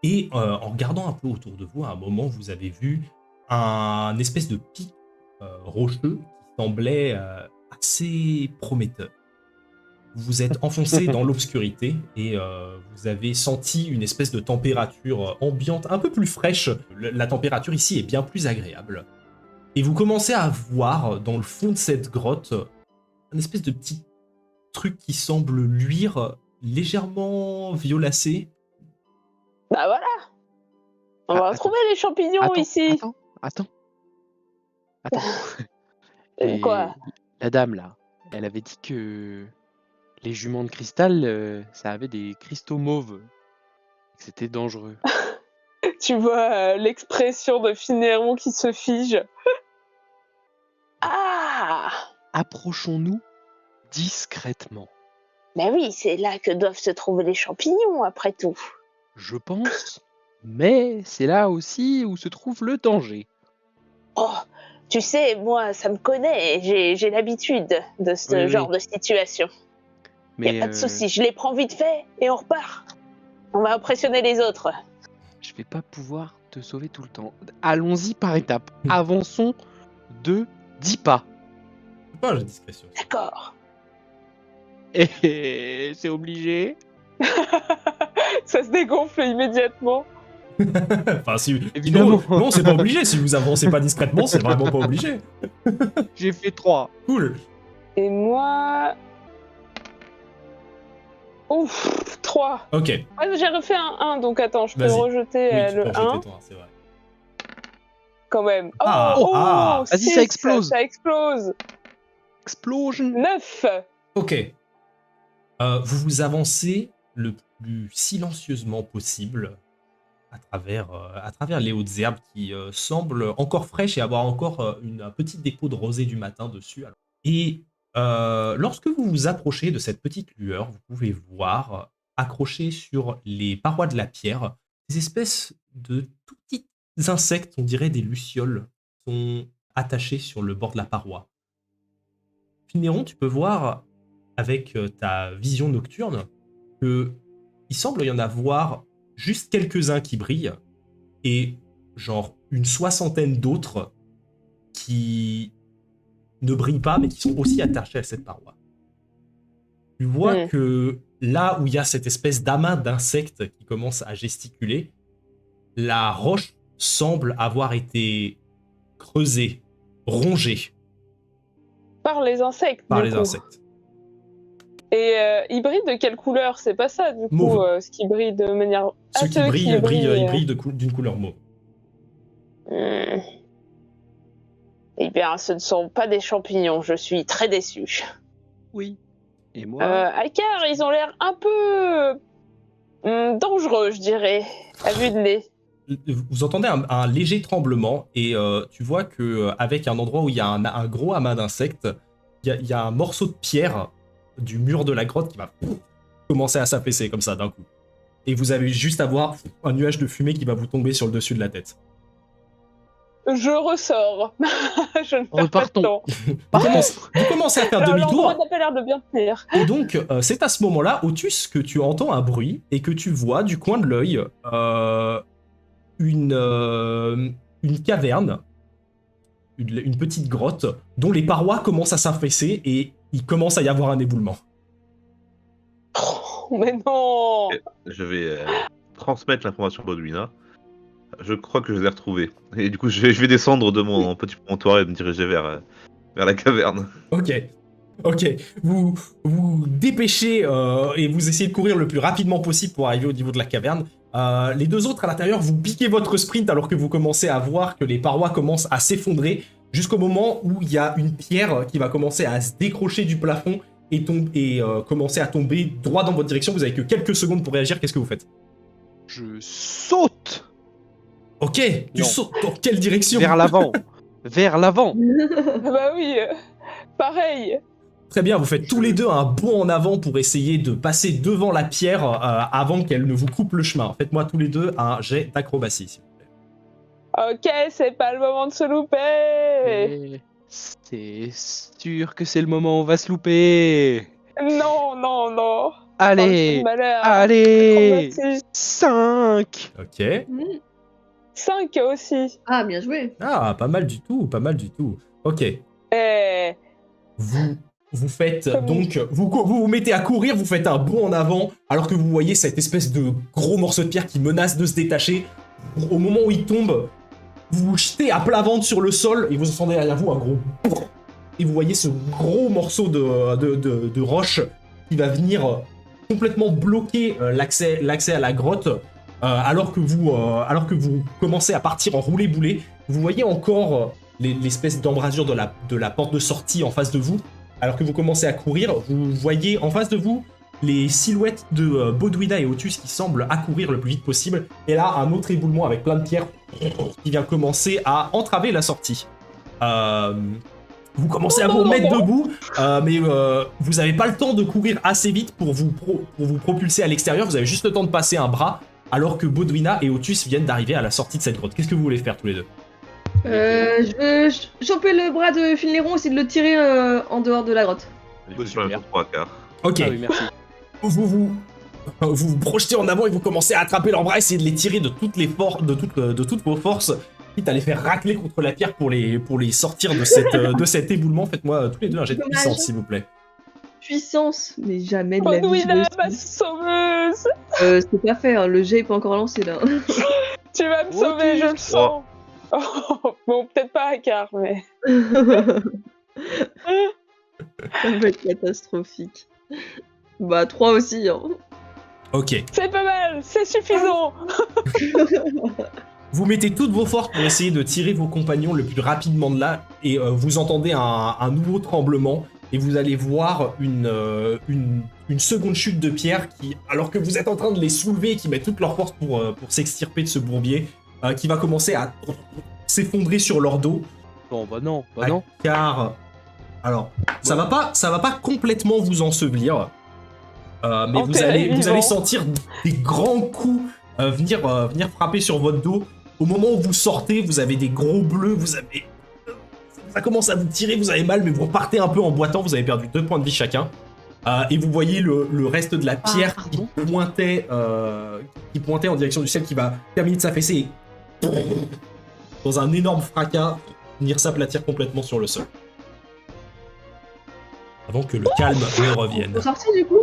Et en regardant un peu autour de vous, à un moment, vous avez vu un espèce de pic rocheux qui semblait assez prometteur. Vous vous êtes enfoncé dans l'obscurité et vous avez senti une espèce de température ambiante un peu plus fraîche. La température ici est bien plus agréable. Et vous commencez à voir dans le fond de cette grotte un espèce de petit truc qui semble luire légèrement violacé. Bah voilà. On va retrouver les champignons ici. Attends. Quoi? La dame, là, elle avait dit que les juments de cristal, ça avait des cristaux mauves. Que c'était dangereux. Tu vois l'expression de Finéron qui se fige. Ah! Approchons-nous discrètement. Mais oui, c'est là que doivent se trouver les champignons, après tout. Je pense, mais c'est là aussi où se trouve le danger. Oh, tu sais, moi, ça me connaît, j'ai l'habitude de ce genre de situation. Mais y a pas de souci, je les prends vite fait et on repart. On va impressionner les autres. Je vais pas pouvoir te sauver tout le temps. Allons-y par étapes. Avançons de 10 pas. Pas la discrétion. D'accord. Et c'est obligé. Ça se dégonfle immédiatement. Enfin, Évidemment. Non, c'est pas obligé. Si vous avancez pas discrètement, c'est vraiment pas obligé. J'ai fait 3. Cool. Et moi... Ouf, 3. Ok. Ah, j'ai refait un 1, donc attends, je peux Vas-y. rejeter Oui, tu peux le rejeter 1. ton 1, c'est vrai. Quand même. Vas-y, ça 6, explose. Ça explose. Explosion. 9. Ok. Vous vous avancez le plus silencieusement possible à travers les hautes herbes qui semblent encore fraîches et avoir encore un petit dépôt de rosée du matin dessus. Et lorsque vous vous approchez de cette petite lueur, vous pouvez voir accrochés sur les parois de la pierre des espèces de tout petits insectes, on dirait des lucioles, sont attachés sur le bord de la paroi. Finéron, tu peux voir avec ta vision nocturne que il semble y en avoir juste quelques-uns qui brillent et genre une soixantaine d'autres qui ne brillent pas mais qui sont aussi attachés à cette paroi. Tu vois que là où il y a cette espèce d'amas d'insectes qui commence à gesticuler, la roche semble avoir été creusée, rongée Par les insectes. par du les coup. insectes. Et il brille de quelle couleur? C'est pas ça, du coup, Mauve. ce qui brille de manière. Ceux Ah, qui brillent, qui brillent d'une couleur mauve. Hmm. Eh bien, ce ne sont pas des champignons, je suis très déçu. Oui. Et moi Alcar, ils ont l'air un peu dangereux, je dirais, à vue de nez. Vous entendez un léger tremblement et tu vois que avec un endroit où il y a un gros amas d'insectes, il y a un morceau de pierre du mur de la grotte qui va commencer à s'affaisser comme ça d'un coup. Et vous avez juste à voir un nuage de fumée qui va vous tomber sur le dessus de la tête. Je ressors. Je ne perds pas de Repartons. temps. Vous commencez à faire demi-tour. L'endroit n'a pas l'air de bien tenir. Et donc, c'est à ce moment-là, Otus, que tu entends un bruit et que tu vois du coin de l'œil une caverne, une petite grotte, dont les parois commencent à s'affaisser et il commence à y avoir un éboulement. Oh, mais non. Je vais transmettre l'information à Bodwina. Je crois que je les ai retrouvés. Et du coup, je vais descendre de mon petit promontoire et me diriger vers la caverne. Ok. Vous dépêchez et vous essayez de courir le plus rapidement possible pour arriver au niveau de la caverne. Les deux autres à l'intérieur, vous piquez votre sprint alors que vous commencez à voir que les parois commencent à s'effondrer jusqu'au moment où il y a une pierre qui va commencer à se décrocher du plafond et commencer à tomber droit dans votre direction. Vous avez que quelques secondes pour réagir. Qu'est-ce que vous faites? Je saute Ok, tu Non. sautes dans quelle direction? vers l'avant. Vers l'avant. Ah bah oui, pareil. Très bien, vous faites tous les deux un bond en avant pour essayer de passer devant la pierre avant qu'elle ne vous coupe le chemin. Faites-moi tous les deux un jet d'acrobatie, s'il vous plaît. Ok, c'est pas le moment de se louper. Et c'est sûr que c'est le moment où on va se louper. Non, non, non. Allez, Malheur. allez. Acrobatie. 5. Ok. 5 aussi. Ah, bien joué. Ah, pas mal du tout, pas mal du tout. Ok. Eh, Vous faites Comme- donc, vous mettez à courir, vous faites un bond en avant, alors que vous voyez cette espèce de gros morceau de pierre qui menace de se détacher. Au moment où il tombe, vous vous jetez à plat ventre sur le sol et vous entendez derrière vous un gros... Et vous voyez ce gros morceau de roche qui va venir complètement bloquer l'accès à la grotte, alors que vous commencez à partir en roulé-boulé. Vous voyez encore l'espèce d'embrasure de la porte de sortie en face de vous. Alors que vous commencez à courir, vous voyez en face de vous les silhouettes de Bodwina et Otus qui semblent accourir le plus vite possible. Et là, un autre éboulement avec plein de pierres qui vient commencer à entraver la sortie. Vous commencez à vous remettre debout, mais vous n'avez pas le temps de courir assez vite pour vous propulser à l'extérieur. Vous avez juste le temps de passer un bras, alors que Bodwina et Otus viennent d'arriver à la sortie de cette grotte. Qu'est-ce que vous voulez faire tous les deux? Je veux choper le bras de Finleron et essayer de le tirer en dehors de la grotte. Je fais un super. tour 3 quarts. Ok, Ah oui, merci. vous projetez en avant et vous commencez à attraper leurs bras, essayer de les tirer de toutes vos forces, quitte à les faire racler contre la pierre pour les sortir de cet éboulement. Faites-moi tous les deux un jet de Dommage. puissance, s'il vous plaît. Puissance, mais jamais de la vie. Bodwina, je ma réussis. sauveuse. C'est pas fait, hein, le jet est pas encore lancé là. Tu vas me Oh, sauver, tu- je le sens. Oh, bon, peut-être pas à quart, mais... Ça va être catastrophique. Bah 3 aussi, hein. Ok. C'est pas mal, c'est suffisant. Vous mettez toutes vos forces pour essayer de tirer vos compagnons le plus rapidement de là, et vous entendez un nouveau tremblement, et vous allez voir une seconde chute de pierre qui, alors que vous êtes en train de les soulever, qui mettent toute leur force pour s'extirper de ce bourbier, qui va commencer à s'effondrer sur leur dos. Bon, bah non, bah non. Car, alors, ça va pas complètement vous ensevelir, mais vous Enterré allez vivant. sentir des grands coups venir frapper sur votre dos. Au moment où vous sortez, vous avez des gros bleus, ça commence à vous tirer, vous avez mal, mais vous repartez un peu en boitant, vous avez perdu 2 points de vie chacun. Et vous voyez le reste de la pierre qui pointait en direction du ciel, qui va terminer de s'affaisser et dans un énorme fracas, venir s'aplatir complètement sur le sol. Avant que le calme ne revienne. Ils sont sortis du coup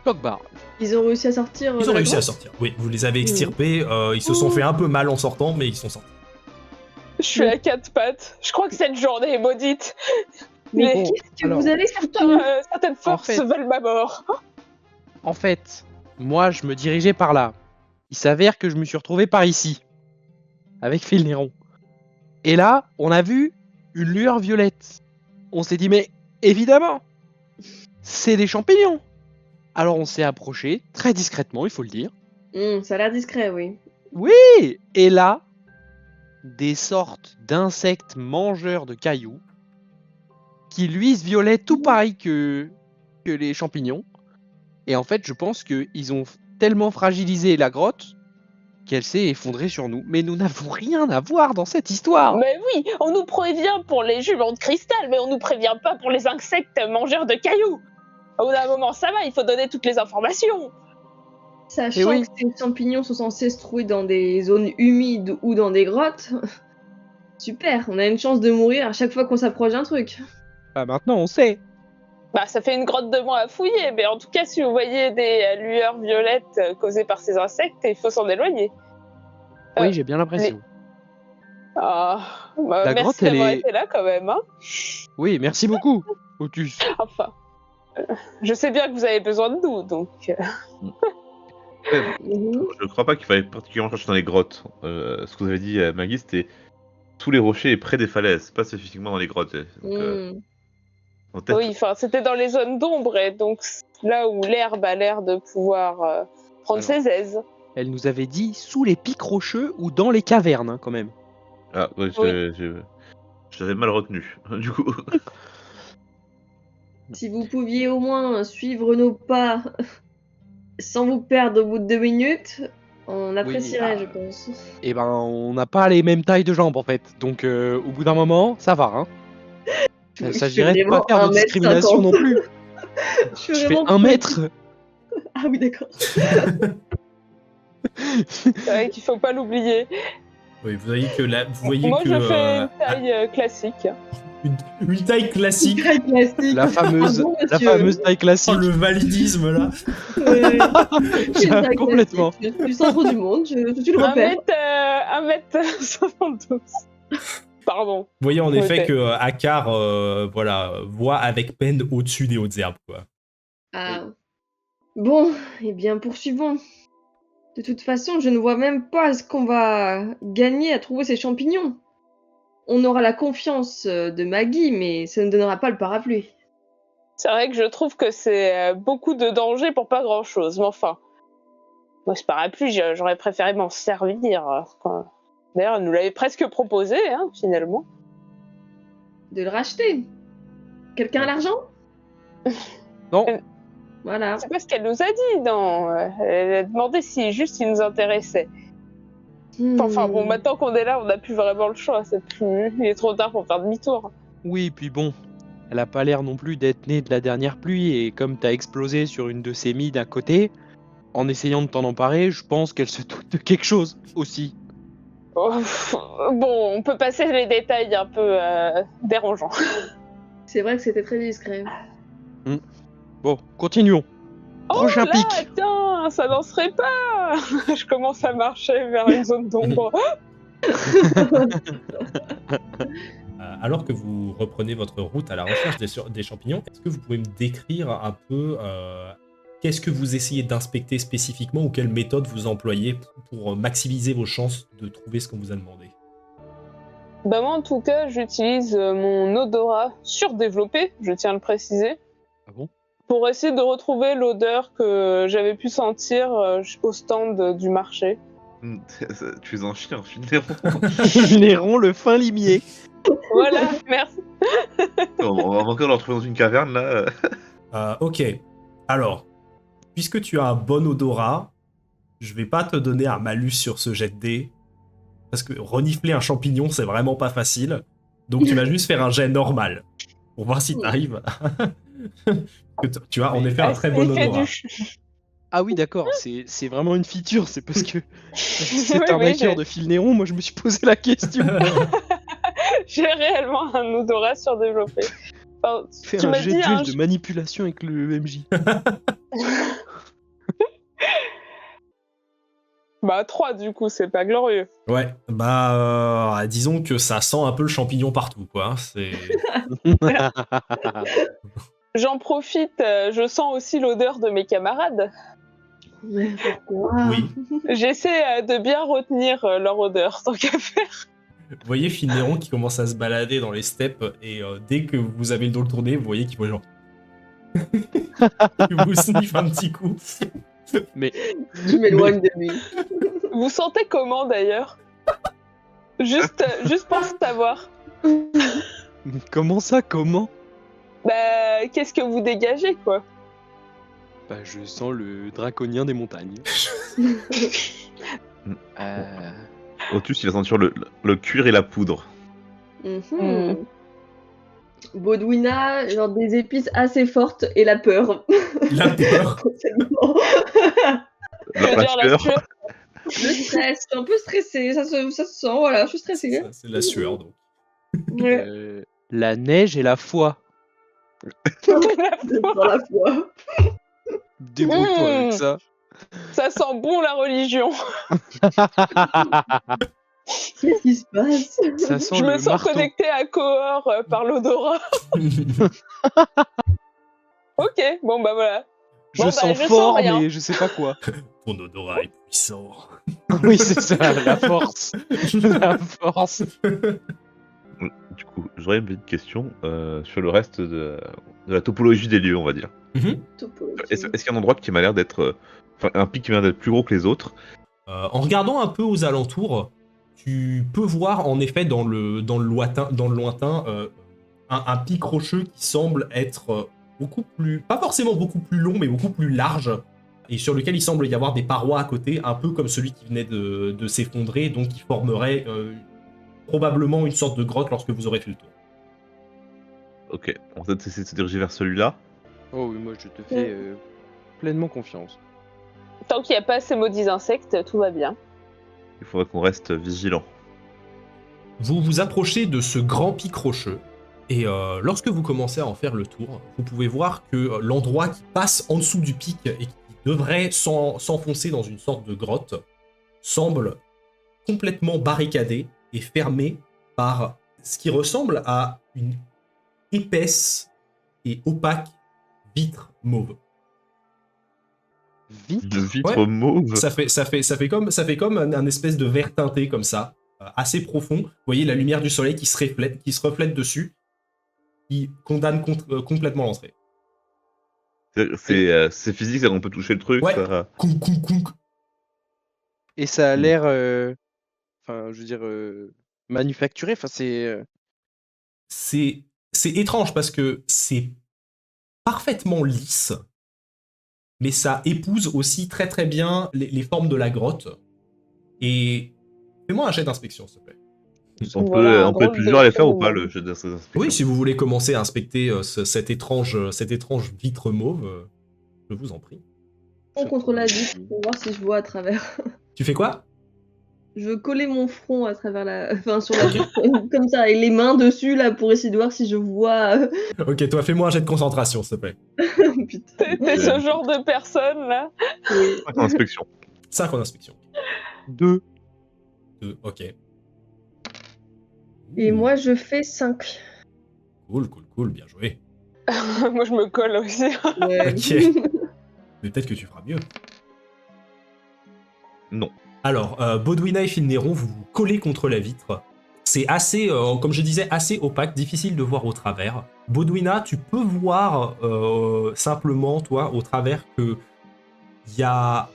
Coq-barre. Ils ont réussi à sortir. Ils de ont la réussi à grotte sortir. Oui, vous les avez extirpés. Ils se sont fait un peu mal en sortant, mais ils sont sortis. Je suis à quatre pattes. Je crois que cette journée est maudite. Mais Mais qu'est-ce que alors, vous avez surtout certaines forces fait- veulent ma mort. En fait, moi, je me dirigeais par là. Il s'avère que je me suis retrouvé par ici, avec Phil Néron. Et là, on a vu une lueur violette. On s'est dit, mais évidemment, c'est des champignons. Alors on s'est approché, très discrètement, il faut le dire. Ça a l'air discret, oui. Et là, des sortes d'insectes mangeurs de cailloux qui luisent violet tout pareil que les champignons. Et en fait, je pense qu'ils ont tellement fragilisé la grotte qu'elle s'est effondrée sur nous. Mais nous n'avons rien à voir dans cette histoire. Mais oui, on nous prévient pour les juments de cristal, mais on nous prévient pas pour les insectes mangeurs de cailloux. Au bout d'un moment, ça va, il faut donner toutes les informations. Sachant Eh oui. que ces champignons sont censés se trouver dans des zones humides ou dans des grottes. Super, on a une chance de mourir à chaque fois qu'on s'approche d'un truc. Bah, maintenant, on sait. Bah, ça fait une grotte de moins à fouiller, mais en tout cas, si vous voyez des lueurs violettes causées par ces insectes, il faut s'en éloigner. Oui, j'ai bien l'impression. Ah, bah, La merci grotte, elle d'avoir est- été là quand même. Hein. Oui, merci beaucoup, Otus. Enfin, je sais bien que vous avez besoin de nous, donc. Je crois pas qu'il fallait particulièrement chercher dans les grottes. Ce que vous avez dit, Maggie, c'était sous les rochers et près des falaises, pas spécifiquement dans les grottes. Donc, peut-être- Oui, enfin, c'était dans les zones d'ombre, et donc là où l'herbe a l'air de pouvoir prendre Alors. ses aises. Elle nous avait dit sous les pics rocheux ou dans les cavernes, hein, quand même. Ah, ouais, je l'avais mal retenu, du coup. Si vous pouviez au moins suivre nos pas sans vous perdre au bout de 2 minutes, on apprécierait, je pense. Eh ben, on n'a pas les mêmes tailles de jambes, en fait. Donc, au bout d'un moment, ça va, hein. Il Je s'agirait fais de pas vraiment faire de 1m50. discrimination non plus. Je Je fais vraiment 1 petit. mètre. Ah oui, d'accord. C'est vrai qu'il faut pas l'oublier. Oui, vous voyez que là, vous voyez Moi, que je fais une taille classique. une taille classique. Très classique. La fameuse, Ah bon, la monsieur. fameuse taille Oh, classique. le validisme là. Ouais. C'est une taille Complètement. classique. Du centre du monde, tu le repères. 1m72. Pardon. Vous voyez en effet Ok. que Akar voilà, voit avec peine au-dessus des hautes herbes. Quoi. Ah. Bon, eh bien, poursuivons. De toute façon, je ne vois même pas ce qu'on va gagner à trouver ces champignons. On aura la confiance de Maggie, mais ça ne donnera pas le parapluie. C'est vrai que je trouve que c'est beaucoup de danger pour pas grand-chose, mais enfin. Moi, ce parapluie, j'aurais préféré m'en servir. Quoi. D'ailleurs, elle nous l'avait presque proposé, hein, finalement. De le racheter. Quelqu'un a l'argent? Non. Voilà. C'est pas ce qu'elle nous a dit, non. Elle a demandé si juste il nous intéressait. Enfin bon, maintenant qu'on est là, on n'a plus vraiment le choix. Il est trop tard pour faire demi-tour. Oui, puis bon, elle a pas l'air non plus d'être née de la dernière pluie, et comme t'as explosé sur une de ses milles d'un côté, en essayant de t'en emparer, je pense qu'elle se doute de quelque chose aussi. Oh, bon, on peut passer les détails un peu dérangeants. C'est vrai que c'était très discret. Bon, continuons. Prochain là, pic. tiens, ça danserait pas. Je commence à marcher vers une zone d'ombre. Alors que vous reprenez votre route à la recherche des champignons, est-ce que vous pouvez me décrire un peu qu'est-ce que vous essayez d'inspecter spécifiquement ou quelle méthode vous employez pour maximiser vos chances de trouver ce qu'on vous a demandé? Bah moi, en tout cas, j'utilise mon odorat surdéveloppé, je tiens à le préciser. Ah bon? Pour essayer de retrouver l'odeur que j'avais pu sentir au stand du marché. Tu es en chien, finalement. Néron, le fin limier. Voilà, merci. On va encore le retrouver dans une caverne, là. Ok, alors, puisque tu as un bon odorat, je vais pas te donner un malus sur ce jet de dés, parce que renifler un champignon, c'est vraiment pas facile, donc tu vas juste faire un jet normal, pour voir si t'arrives. Tu as en effet un très bon Il fait odorat. Ah oui, d'accord, c'est vraiment une feature, c'est parce que c'est Oui, un oui, hacker de Phil Néron, moi je me suis posé la question. J'ai réellement un odorat surdéveloppé. Enfin, Faire tu un m'as jet dit de un... de manipulation avec le MJ. Bah 3 du coup, c'est pas glorieux. Ouais, disons que ça sent un peu le champignon partout, quoi. C'est... J'en profite, je sens aussi l'odeur de mes camarades. Mais pourquoi? Oui. J'essaie de bien retenir leur odeur, tant qu'à faire. Vous voyez Finneron qui commence à se balader dans les steppes et dès que vous avez le dos tourné, vous voyez qu'il voit genre... il vous sniffe un petit coup. Je m'éloigne de lui. Vous sentez comment d'ailleurs juste pour savoir. Comment ça, comment? Bah, qu'est-ce que vous dégagez, quoi? Bah, je sens le draconien des montagnes. Otus, il a senti le cuir et la poudre. Mm. Bodwina, genre des épices assez fortes et la peur. La peur. Potentiellement. Je veux dire, la sueur. sueur. Le stress, je suis un peu stressée, ça se sent, voilà, je suis stressée. Ça, c'est la sueur, donc. Ouais, La neige et la foi. dans la foi. Débrouille-toi avec ça. Ça sent bon la religion. Qu'est-ce qui se passe? Ça sent Je le me sens marteau. connectée à Cohor par l'odorat. Ok, bon bah voilà. Je Bon, sens je sens fort, rien. mais je sais pas quoi. Ton odorat est puissant. Oui, c'est ça, la force. La force. Du coup, j'aurais une petite question sur le reste de la topologie des lieux, on va dire. Est-ce qu'il y a un endroit qui m'a l'air d'être... Enfin, un pic qui m'a l'air d'être plus gros que les autres? En regardant un peu aux alentours, tu peux voir en effet dans le lointain un pic rocheux qui semble être beaucoup plus, pas forcément beaucoup plus long, mais beaucoup plus large, et sur lequel il semble y avoir des parois à côté, un peu comme celui qui venait de s'effondrer, donc qui formerait probablement une sorte de grotte lorsque vous aurez fait le tour. Ok, on va peut-être essayer de se diriger vers celui-là. Oh oui, moi je te fais pleinement confiance. Tant qu'il n'y a pas ces maudits insectes, tout va bien. Il faudrait qu'on reste vigilant. Vous vous approchez de ce grand pic rocheux, et lorsque vous commencez à en faire le tour, vous pouvez voir que l'endroit qui passe en dessous du pic et qui devrait s'enfoncer dans une sorte de grotte semble complètement barricadé et fermé par ce qui ressemble à une épaisse et opaque vitre mauve. Vite. De vitre Ouais. mauve. Ça fait comme un espèce de vert teinté comme ça, assez profond. Vous voyez la lumière du soleil qui se reflète dessus, qui condamne complètement l'entrée. C'est physique, on peut toucher le truc. Ouais. Ça... Kounk, kounk, kounk. Et ça a l'air, enfin, je veux dire, manufacturé. Enfin, c'est. C'est étrange parce que c'est parfaitement lisse, mais ça épouse aussi très très bien les formes de la grotte. Et fais-moi un jet d'inspection, s'il te plaît. On Voilà, un peut être drôle plusieurs à les de faire ou fond, pas, hein. le jeu d'inspection? Oui, si vous voulez commencer à inspecter cette étrange vitre mauve, je vous en prie. On contre la vitre pour voir si je vois à travers. Tu fais quoi? Je veux coller mon front à travers sur la vitre, comme ça, et les mains dessus, là, pour essayer de voir si je vois. Ok, toi, fais-moi un jet de concentration, s'il te plaît. Putain. T'es ce genre de personne là. Oui. Inspection. 5 en inspection. 2. 2, ok. Et moi, je fais 5. Cool, bien joué. Moi je me colle aussi. Ouais. Ok. Mais peut-être que tu feras mieux. Non. Alors, Bodwina et Finneron, vous vous collez contre la vitre. C'est assez, comme je disais, assez opaque, difficile de voir au travers. Bodwina, tu peux voir simplement, toi, au travers, que il y a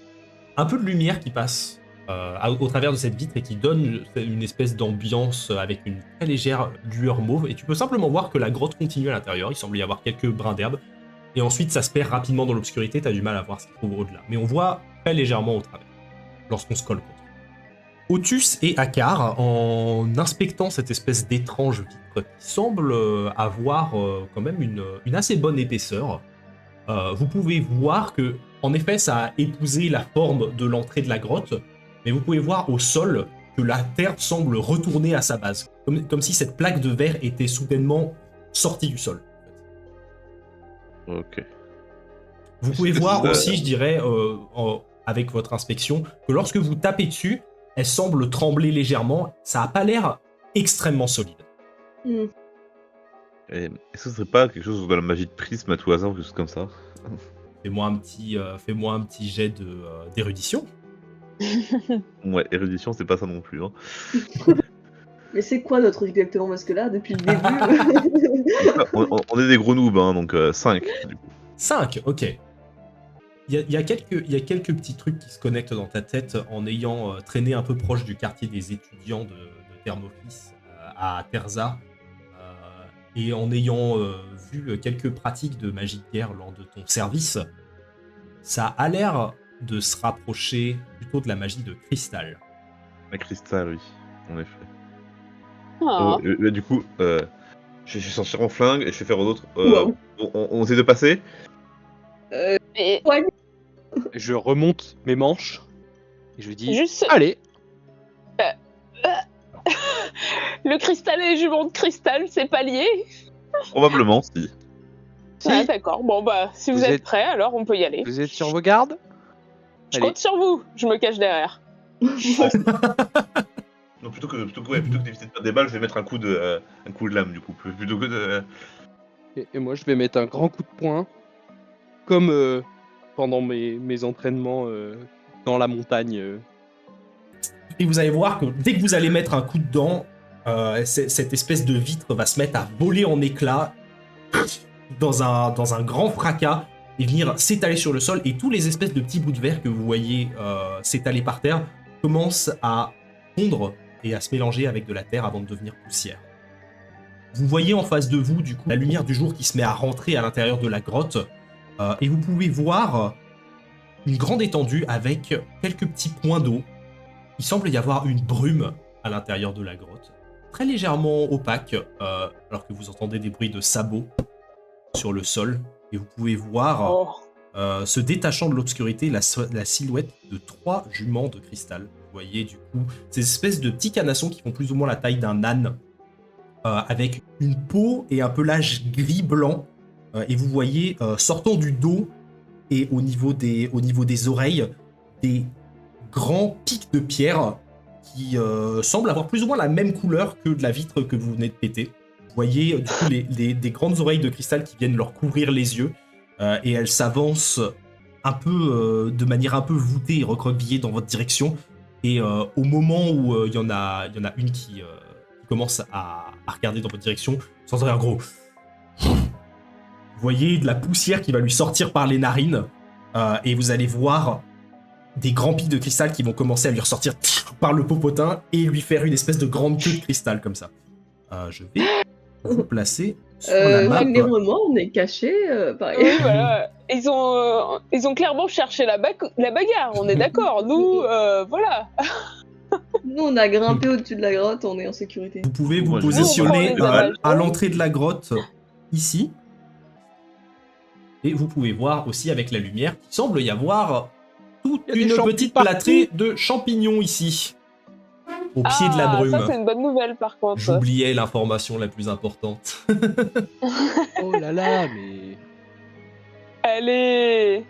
un peu de lumière qui passe au travers de cette vitre et qui donne une espèce d'ambiance avec une très légère lueur mauve. Et tu peux simplement voir que la grotte continue à l'intérieur. Il semble y avoir quelques brins d'herbe. Et ensuite, ça se perd rapidement dans l'obscurité. T'as du mal à voir ce qu'il trouve au-delà. Mais on voit très légèrement au travers lorsqu'on se colle contre. Otus et Akar, en inspectant cette espèce d'étrange vitre qui semble avoir quand même une assez bonne épaisseur, vous pouvez voir que, en effet, ça a épousé la forme de l'entrée de la grotte, mais vous pouvez voir au sol que la terre semble retourner à sa base, comme si cette plaque de verre était soudainement sortie du sol. Ok. Vous pouvez voir aussi, je dirais, avec votre inspection que lorsque vous tapez dessus, elle semble trembler légèrement. Ça n'a pas l'air extrêmement solide. Hmm. Et est-ce que ce serait pas quelque chose de la magie de prisme à tout hasard ou quelque chose comme ça? Fais-moi un petit jet d'érudition. Ouais, érudition, c'est pas ça non plus. Hein. Mais c'est quoi notre truc exactement? Parce que là, depuis le début. On est des gros noobs, hein, donc 5. 5, ok. Il y a quelques petits trucs qui se connectent dans ta tête en ayant traîné un peu proche du quartier des étudiants de Thermofis à Terza et en ayant vu quelques pratiques de magie de guerre lors de ton service. Ça a l'air de se rapprocher plutôt de la magie de cristal. La cristal, oui, en effet. Ah. Du coup, je vais sortir mon flingue et je vais faire aux autres. Wow. On essaie de passer. Et Je remonte mes manches et je dis juste, allez. le cristal et les juments de cristal, c'est pas lié? Probablement, si. Si, Ah, d'accord. Bon, bah, si vous, Vous êtes êtes- prêts, alors on peut y aller. vous êtes sur vos gardes? Je Allez. compte sur vous. Je me cache derrière. Non, plutôt que d'éviter de faire des balles, je vais mettre un coup de lame, du coup. Plutôt que de. Et moi, je vais mettre un grand coup de poing, comme pendant mes entraînements dans la montagne. Et vous allez voir que dès que vous allez mettre un coup dedans, cette espèce de vitre va se mettre à voler en éclats dans un grand fracas et venir s'étaler sur le sol. Et tous les espèces de petits bouts de verre que vous voyez s'étaler par terre commencent à fondre et à se mélanger avec de la terre avant de devenir poussière. Vous voyez en face de vous, du coup, la lumière du jour qui se met à rentrer à l'intérieur de la grotte. Et vous pouvez voir une grande étendue avec quelques petits points d'eau. Il semble y avoir une brume à l'intérieur de la grotte, très légèrement opaque, alors que vous entendez des bruits de sabots sur le sol. Et vous pouvez voir, Oh. se détachant de l'obscurité, la silhouette de 3 juments de cristal. Vous voyez du coup ces espèces de petits canassons qui font plus ou moins la taille d'un âne, avec une peau et un pelage gris-blanc. Et vous voyez, sortant du dos et au niveau des oreilles, des grands pics de pierre qui semblent avoir plus ou moins la même couleur que de la vitre que vous venez de péter. Vous voyez du coup des grandes oreilles de cristal qui viennent leur couvrir les yeux et elles s'avancent un peu de manière un peu voûtée et recroquevillée dans votre direction. Et au moment où il y en a une qui commence à regarder dans votre direction, vous entendez un gros. Vous voyez de la poussière qui va lui sortir par les narines et vous allez voir des grands pics de cristal qui vont commencer à lui ressortir par le popotin et lui faire une espèce de grande queue de cristal comme ça. Je vais vous placer sur la map. Généralement, on est caché. Pareil. Oui, voilà. Ils ont clairement cherché la bagarre, on est d'accord. Nous, voilà. Nous, on a grimpé au-dessus de la grotte, on est en sécurité. Vous pouvez vous Moi, je- positionner Nous, on prend les à l'entrée de la grotte ici. Et vous pouvez voir aussi avec la lumière qu'il semble y avoir toute Il y a des une champignons petite partout. plâtrée de champignons ici, au pied de la brume. Ça, c'est une bonne nouvelle, par contre. J'oubliais l'information la plus importante. Oh là là, mais Allez.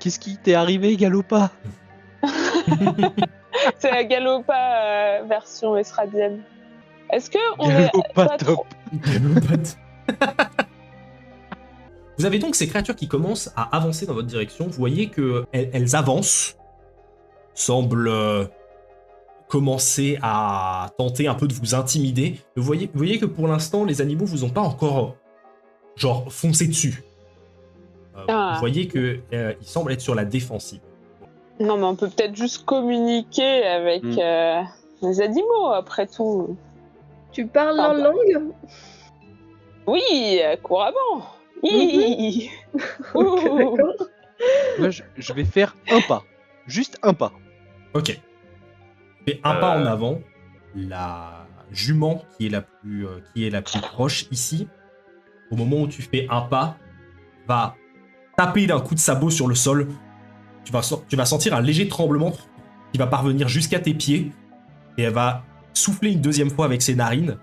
qu'est-ce qui t'est arrivé, Galopa? C'est la Galopa version estradienne. Est-ce que on est Galopa pas top. trop... Vous avez donc ces créatures qui commencent à avancer dans votre direction. Vous voyez qu'elles avancent, semblent commencer à tenter un peu de vous intimider. Vous voyez que pour l'instant, les animaux vous ont pas encore genre foncé dessus. Vous voyez qu'ils semblent être sur la défensive. Non, mais on peut peut-être juste communiquer avec les animaux, après tout. Tu parles leur langue? Oui, couramment. Hi. Ok, Ouh. d'accord. Moi, je vais faire un pas. Juste un pas. Ok. Fais un pas en avant. La jument qui est la plus proche ici, au moment où tu fais un pas, va taper d'un coup de sabot sur le sol. Tu vas sentir un léger tremblement qui va parvenir jusqu'à tes pieds et elle va souffler une deuxième fois avec ses narines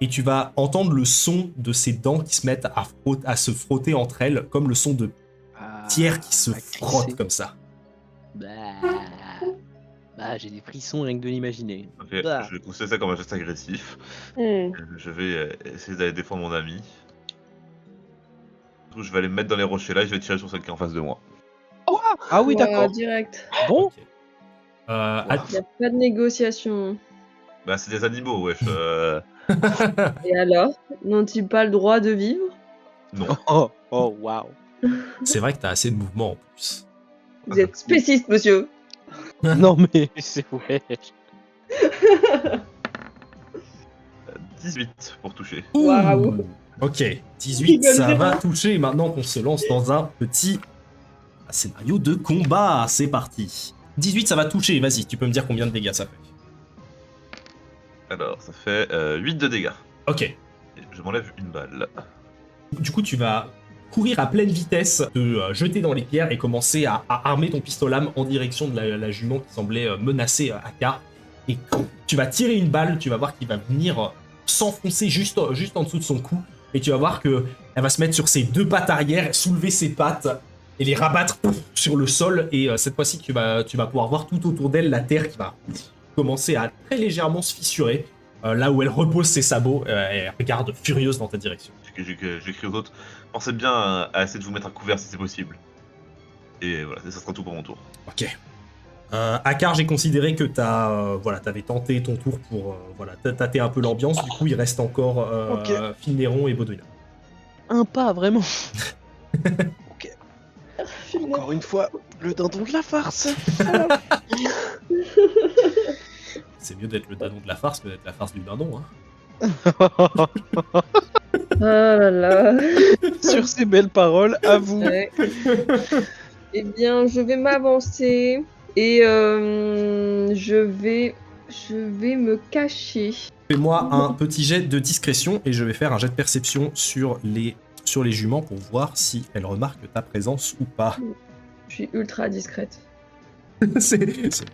et tu vas entendre le son de ses dents qui se mettent à se frotter entre elles comme le son de pierre qui se frotte comme ça. Bah, j'ai des frissons rien que de l'imaginer. Ok, Bah. je considère ça comme un geste agressif. Hmm. Je vais essayer d'aller défendre mon ami. Du coup, je vais aller me mettre dans les rochers là et je vais tirer sur celle qui est en face de moi. Ah oui, Voilà, d'accord. direct. Bon, Ok. Wow. Il n'y a pas de négociation. Bah, c'est des animaux, wesh. Et alors? N'ont-ils pas le droit de vivre? Non. oh, waouh. C'est vrai que t'as assez de mouvement en plus. Vous êtes spéciste, monsieur. Non mais c'est vrai. 18 pour toucher. Waouh. Ok, 18, Rigole ça zéro. va toucher. Maintenant qu'on se lance dans un petit scénario de combat. C'est parti. 18, ça va toucher. Vas-y, tu peux me dire combien de dégâts ça fait. Alors, ça fait 8 de dégâts. Ok. Et je m'enlève une balle. Du coup, tu vas courir à pleine vitesse, te jeter dans les pierres et commencer à armer ton pistolet à lame en direction de la jument qui semblait menacer Akar. Et quand tu vas tirer une balle, tu vas voir qu'il va venir s'enfoncer juste en dessous de son cou. Et tu vas voir que elle va se mettre sur ses deux pattes arrière, soulever ses pattes et les rabattre sur le sol. Et cette fois-ci, tu vas pouvoir voir tout autour d'elle la terre qui va commencer à très légèrement se fissurer. Là où elle repose ses sabots, elle regarde furieuse dans ta direction. J'écris aux autres. Pensez bien à essayer de vous mettre à couvert si c'est possible. Et voilà, ça sera tout pour mon tour. Ok. Akar, j'ai considéré que t'avais tenté ton tour pour tâter un peu l'ambiance. Du coup, il reste encore Ok. Finneron et Baudouin. Un pas, vraiment. Finneron. Encore une fois, le dindon de la farce. C'est mieux d'être le dindon de la farce que d'être la farce du dindon. Hein. Oh là là. Sur ces belles paroles, à vous. Ouais. Eh bien, je vais m'avancer et je vais me cacher. Fais-moi un petit jet de discrétion et je vais faire un jet de perception sur les juments pour voir si elles remarquent ta présence ou pas. Je suis ultra discrète. c'est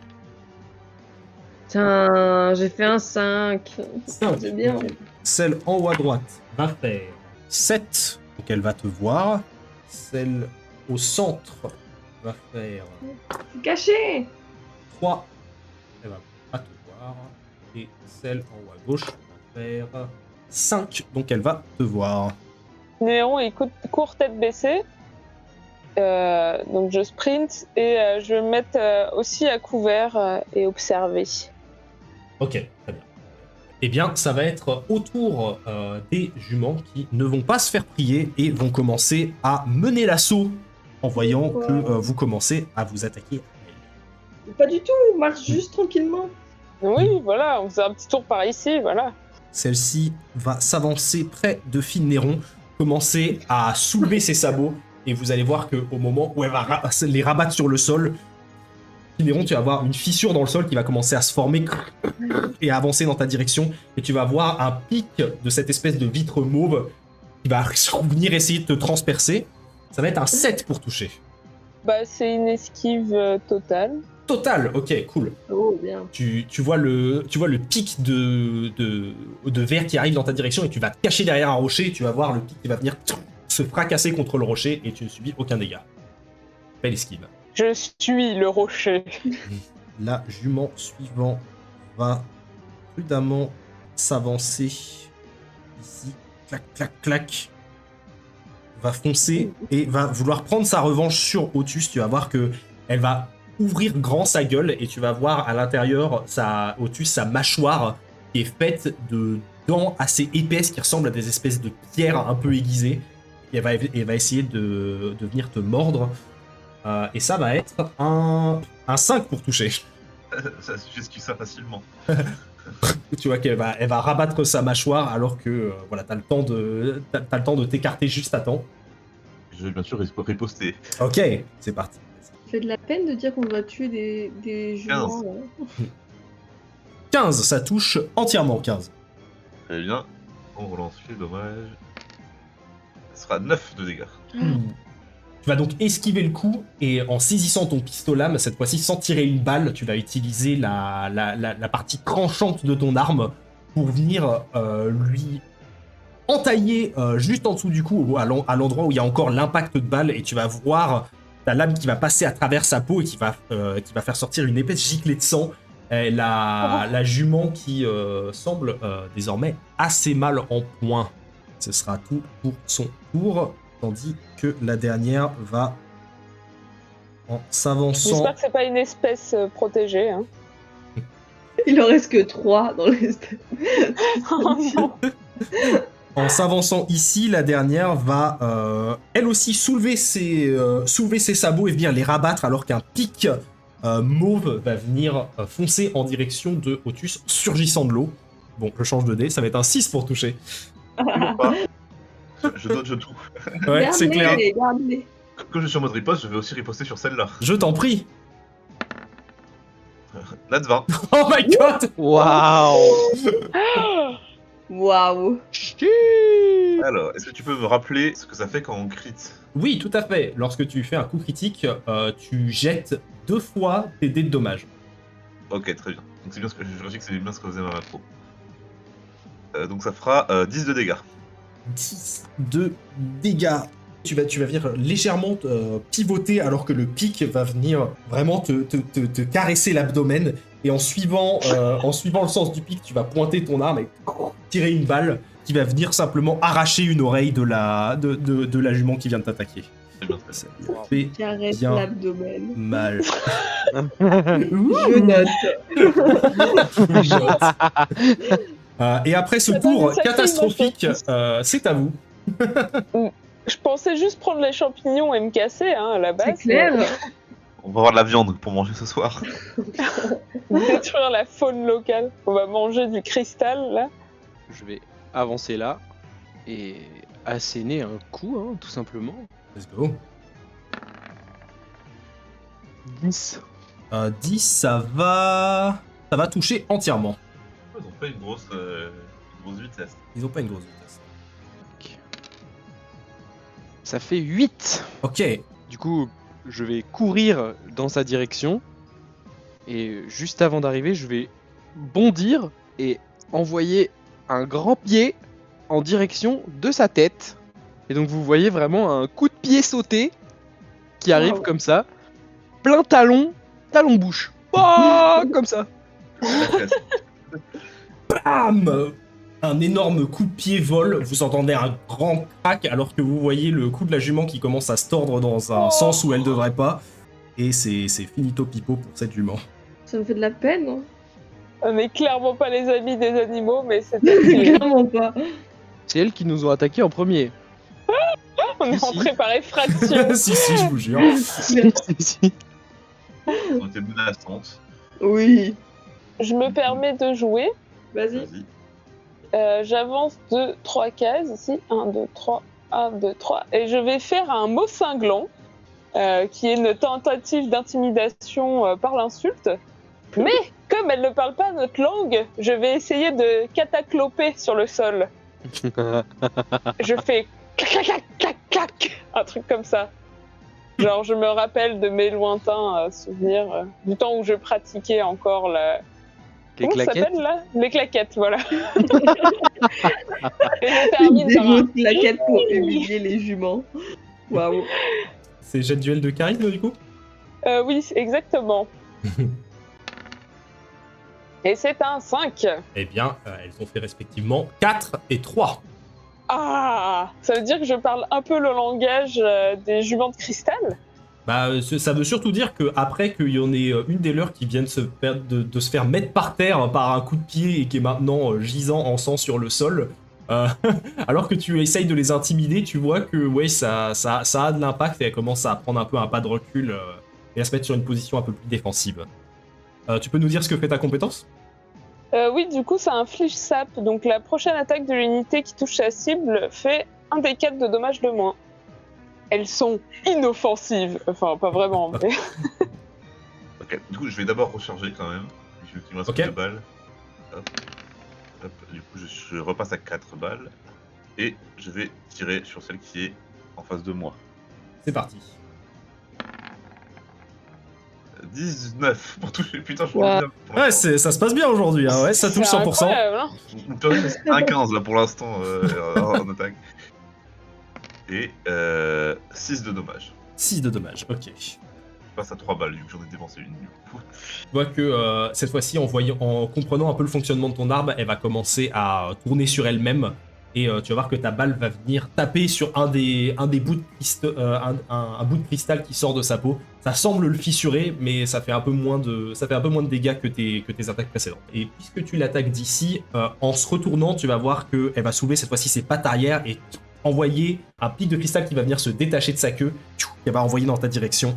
Tiens, j'ai fait un 5. cinq. C'est bien. Celle en haut à droite va faire 7, donc elle va te voir. Celle au centre va faire Je suis cachée. 3, elle va pas te voir. Et celle en haut à gauche va faire 5, donc elle va te voir. Néron, il court tête baissée. Donc je sprint et je vais me mettre aussi à couvert et observer. Ok, très bien. Eh bien, ça va être au tour des juments qui ne vont pas se faire prier et vont commencer à mener l'assaut en voyant que vous commencez à vous attaquer. Pas du tout, on marche juste tranquillement. Oui, voilà, on faisait un petit tour par ici, voilà. Celle-ci va s'avancer près de Finneron, commencer à soulever ses sabots, et vous allez voir qu'au moment où elle va les rabattre sur le sol, Finneron, tu vas voir une fissure dans le sol qui va commencer à se former et à avancer dans ta direction, et tu vas voir un pic de cette espèce de vitre mauve qui va venir essayer de te transpercer. Ça va être un 7 pour toucher. Bah, c'est une esquive totale. Total, ok, cool. Oh, bien. Tu vois le pic de verre qui arrive dans ta direction et tu vas te cacher derrière un rocher et tu vas voir le pic qui va venir se fracasser contre le rocher et tu ne subis aucun dégât. Belle esquive. Je suis le rocher. La jument suivant va prudemment s'avancer ici. Clac, clac, clac. Va foncer et va vouloir prendre sa revanche sur Otus. Tu vas voir que elle va ouvrir grand sa gueule et tu vas voir à l'intérieur Otus, sa mâchoire qui est faite de dents assez épaisses qui ressemblent à des espèces de pierres un peu aiguisées. Et elle va essayer de venir te mordre. Et ça va être un 5 pour toucher. J'esquive ça facilement. Tu vois qu'elle elle va rabattre sa mâchoire alors que voilà, t'as le temps de t'écarter juste à temps. Je vais bien sûr riposter. Ok, c'est parti. Ça fait de la peine de dire qu'on doit tuer des juments. 15. Là. 15, ça touche entièrement 15. Très bien. On relance, c'est dommage. Ce sera 9 de dégâts. Tu vas donc esquiver le coup et en saisissant ton pistolet lame, cette fois-ci sans tirer une balle, tu vas utiliser la partie tranchante de ton arme pour venir lui entailler juste en dessous du cou, à l'endroit où il y a encore l'impact de balle et tu vas voir ta lame qui va passer à travers sa peau et qui va faire sortir une épaisse giclée de sang. La jument qui semble désormais assez mal en point. Ce sera tout pour son tour, tandis que la dernière va en s'avançant. J'espère que c'est pas une espèce protégée. Hein. Il en reste que 3 dans les... Oh non. En s'avançant ici, la dernière va elle aussi soulever ses sabots et venir les rabattre alors qu'un pic mauve va venir foncer en direction de Otus, surgissant de l'eau. Bon, je change de dé, ça va être un 6 pour toucher. Toujours pas. Je dodge tout. Ouais, c'est clair. Garde-les. Comme je suis en mode riposte, je vais aussi riposter sur celle-là. Je t'en prie. Là de 20. Oh my god. Waouh. Waouh. Alors, est-ce que tu peux me rappeler ce que ça fait quand on crit? Oui, tout à fait. Lorsque tu fais un coup critique, tu jettes 2 fois tes dés de dommages. Ok, très bien. Donc c'est bien ce que je dis que c'est bien ce que faisait ma macro. Donc ça fera 10 de dégâts. 10 de dégâts. Tu vas venir légèrement pivoter alors que le pic va venir vraiment te caresser l'abdomen. Et en suivant le sens du pic, tu vas pointer ton arme et tirer une balle qui va venir simplement arracher une oreille de la jument qui vient de t'attaquer. C'est bien, Ça lui fait Caresse bien l'abdomen. mal. Je note. Et après ce Ça donne tour une sacrée catastrophique, émotion. c'est à vous. Je pensais juste prendre les champignons et me casser hein, à la base. C'est clair. On va avoir de la viande pour manger ce soir. Détruire la faune locale. On va manger du cristal là. Je vais avancer là et asséner un coup, hein, tout simplement. Let's go. 10. 10, ça va toucher entièrement. Ils ont pas une grosse vitesse. Ils ont pas une grosse vitesse. Ça fait 8. Ok. Du coup, je vais courir dans sa direction. Et juste avant d'arriver, je vais bondir et envoyer un grand pied en direction de sa tête. Et donc vous voyez vraiment un coup de pied sauté qui arrive Wow. comme ça. Plein talon bouche. Oh, comme ça. Bam! Un énorme coup de pied vole, vous entendez un grand crack alors que vous voyez le cou de la jument qui commence à se tordre dans un sens où elle devrait pas. Et c'est finito pipo pour cette jument. Ça me fait de la peine. Hein. On n'est clairement pas les amis des animaux, mais c'est assez. Clairement pas. C'est elles qui nous ont attaqués en premier. On est Si. rentré par effraction. si, je vous jure. On était menaçantes. Oui. Je me permets de jouer. Vas-y. Vas-y. J'avance de 3 cases ici. 1, 2, 3. 1, 2, 3. Et je vais faire un mot cinglant, qui est une tentative d'intimidation par l'insulte. Mais, comme elle ne parle pas notre langue, je vais essayer de catacloper sur le sol. Je fais clac, clac, clac, clac, clac, un truc comme ça. Genre, je me rappelle de mes lointains souvenirs, du temps où je pratiquais encore la... Les Comment ça claquettes. s'appelle là? Les claquettes, voilà. Et je termine par un... Démo de claquette pour humilier les juments. Waouh. C'est jet de duel de charisme du coup? Oui, exactement. Et c'est un 5. Eh bien, elles ont fait respectivement 4 et 3. Ah, ça veut dire que je parle un peu le langage des juments de cristal? Bah, ça veut surtout dire qu'après qu'il y en ait une des leurs qui vienne de se faire mettre par terre par un coup de pied et qui est maintenant gisant en sang sur le sol, alors que tu essayes de les intimider, tu vois que ouais, ça a de l'impact et elle commence à prendre un peu un pas de recul et à se mettre sur une position un peu plus défensive. Tu peux nous dire ce que fait ta compétence? Oui, du coup, c'est un flinch sap. Donc la prochaine attaque de l'unité qui touche sa cible fait 1 des 4 de dommages de moins. Elles sont inoffensives. Enfin, pas vraiment, mais... Ok, du coup je vais d'abord recharger quand même. Il me reste Ok. 2 balles. Hop. Hop. Du coup je repasse à 4 balles. Et je vais tirer sur celle qui est en face de moi. C'est parti. 19 pour toucher. Putain, je Wow. suis bien pour Ouais, l'instant. ça se passe bien aujourd'hui, hein, ouais, ça touche C'est 100%. incroyable, hein. On peut rester à 15 là pour l'instant en attaque. Et 6 de dommages. 6 de dommages, ok. Je passe à 3 balles, du coup j'en ai dépensé une. Du coup. Tu vois que cette fois-ci, en comprenant un peu le fonctionnement de ton arme, elle va commencer à tourner sur elle-même. Et tu vas voir que ta balle va venir taper sur un des bouts de un bout de cristal qui sort de sa peau. Ça semble le fissurer, mais ça fait un peu moins de dégâts que tes attaques précédentes. Et puisque tu l'attaques d'ici, en se retournant, tu vas voir qu'elle va soulever cette fois-ci ses pattes arrière et envoyer un pic de cristal qui va venir se détacher de sa queue, qu'elle va envoyer dans ta direction.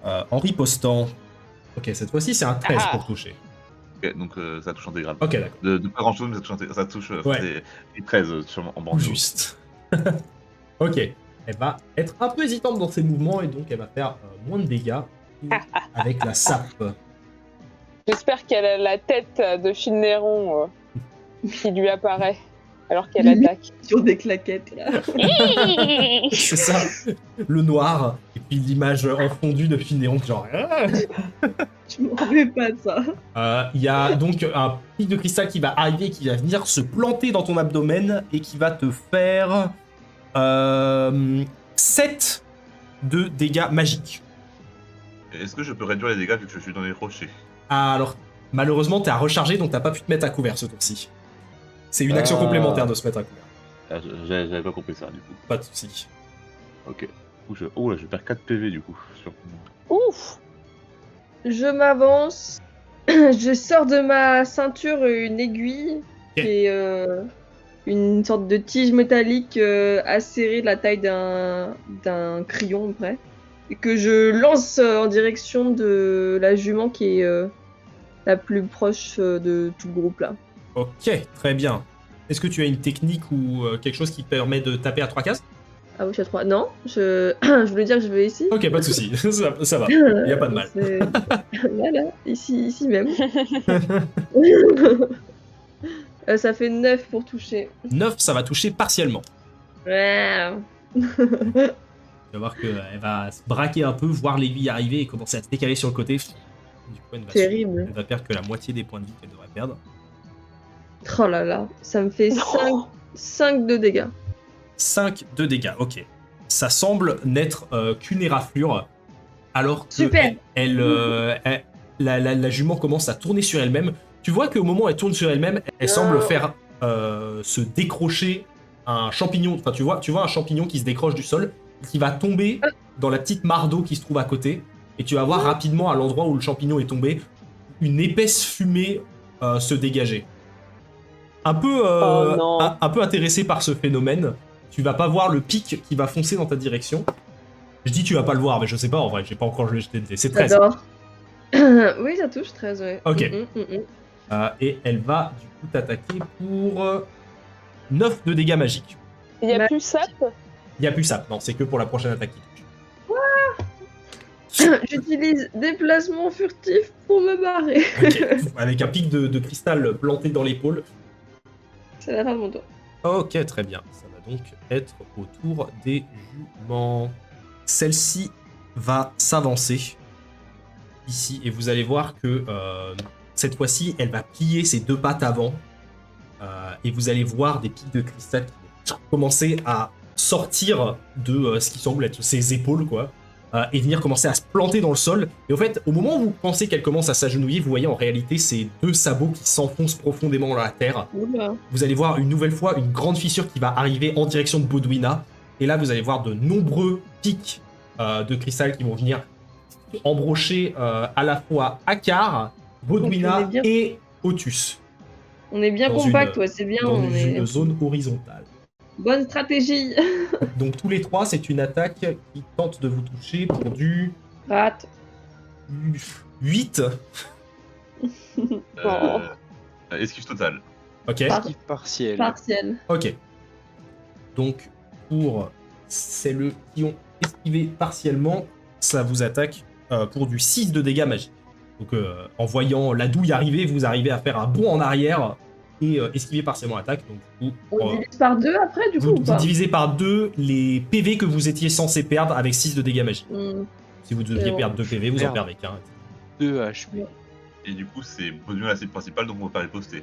En ripostant. Ok, cette fois-ci c'est un 13 pour toucher. Ok, donc ça touche intégral. Ok, d'accord. De pas grand chose, mais ça touche Ouais. des 13 en bandeau. Juste. Ok. Elle va être un peu hésitante dans ses mouvements et donc elle va faire moins de dégâts avec la sape. J'espère qu'elle a la tête de Finneron qui lui apparaît alors qu'elle attaque. Sur des claquettes, là. C'est ça, le noir, et puis l'image en fondu de Finneron, genre... Je m'en vais pas de ça. Il y a donc un pic de cristal qui va arriver, qui va venir se planter dans ton abdomen, et qui va te faire 7 de dégâts magiques. Est-ce que je peux réduire les dégâts vu que je suis dans les rochers? Alors, malheureusement, t'es à recharger, donc t'as pas pu te mettre à couvert ce tour-ci. C'est une action complémentaire de se mettre à couvert. Ah, j'avais pas compris ça du coup. Pas de soucis. Ok. Oh là, je perds 4 PV du coup. Ouf. Je m'avance. Je sors de ma ceinture une aiguille qui est une sorte de tige métallique acérée de la taille d'un crayon, près. Et que je lance en direction de la jument qui est la plus proche de tout le groupe là. Ok, très bien. Est-ce que tu as une technique ou quelque chose qui permet de taper à 3 cases? Ah oui, je suis à 3. Non, je voulais dire que je vais ici. Ok, pas de soucis, ça va, il n'y a pas de mal. Voilà, ici même. Ça fait 9 pour toucher. 9, ça va toucher partiellement. Ouais. Tu vas voir qu'elle va se braquer un peu, voir l'aiguille arriver et commencer à se décaler sur le côté. Du coup, Terrible. Elle va perdre que la moitié des points de vie qu'elle devrait perdre. Oh là là, ça me fait 5 de dégâts. 5 de dégâts, ok. Ça semble n'être qu'une éraflure, alors que Super. la jument commence à tourner sur elle-même. Tu vois qu'au moment où elle tourne sur elle-même, elle semble faire se décrocher un champignon. Enfin, tu vois un champignon qui se décroche du sol, qui va tomber dans la petite mare d'eau qui se trouve à côté. Et tu vas voir rapidement, à l'endroit où le champignon est tombé, une épaisse fumée se dégager. Un peu intéressé par ce phénomène, tu vas pas voir le pic qui va foncer dans ta direction. Je dis tu vas pas le voir, mais je sais pas en vrai, j'ai pas encore joué jeté de dés. C'est 13. J'adore. Oui, ça touche 13, ouais. Ok. Et elle va du coup t'attaquer pour 9 de dégâts magiques. Il y a plus sap. Il y a plus ça, non, c'est que pour la prochaine attaque qui touche. J'utilise déplacement furtif pour me barrer. Ok, avec un pic de cristal planté dans l'épaule. C'est la fin de mon tour. Ok, très bien. Ça va donc être au tour des juments. Celle-ci va s'avancer ici et vous allez voir que cette fois-ci, elle va plier ses 2 pattes avant et vous allez voir des pics de cristal qui vont commencer à sortir de ce qui semble être ses épaules, quoi. Et venir commencer à se planter dans le sol. Et au fait, au moment où vous pensez qu'elle commence à s'agenouiller, vous voyez en réalité ces 2 sabots qui s'enfoncent profondément dans la terre. Oula. Vous allez voir une nouvelle fois une grande fissure qui va arriver en direction de Bodwina. Et là, vous allez voir de nombreux pics de cristal qui vont venir embrocher à la fois Akar, Bodwina et Otus. On est bien Dans compact, une- ouais, c'est bien. Dans On est... une zone horizontale. Bonne stratégie. Donc tous les 3, c'est une attaque qui tente de vous toucher pour du Rate. 8. Esquive totale. Ok. Esquive partielle. Partiel. Ok. Donc, pour celles qui ont esquivé partiellement, ça vous attaque pour du 6 de dégâts magiques. Donc, en voyant la douille arriver, vous arrivez à faire un bond en arrière et esquiver partiellement l'attaque. Donc, du coup, On divise par 2 après, du coup, ou vous pas divisez par 2 les PV que vous étiez censé perdre avec 6 de dégâts magiques. Si vous deviez bon. perdre 2 PV, vous en Merde. perdez qu'un. 2 HP. Et du coup, c'est Bodwina la cible principale, donc on va pas riposter.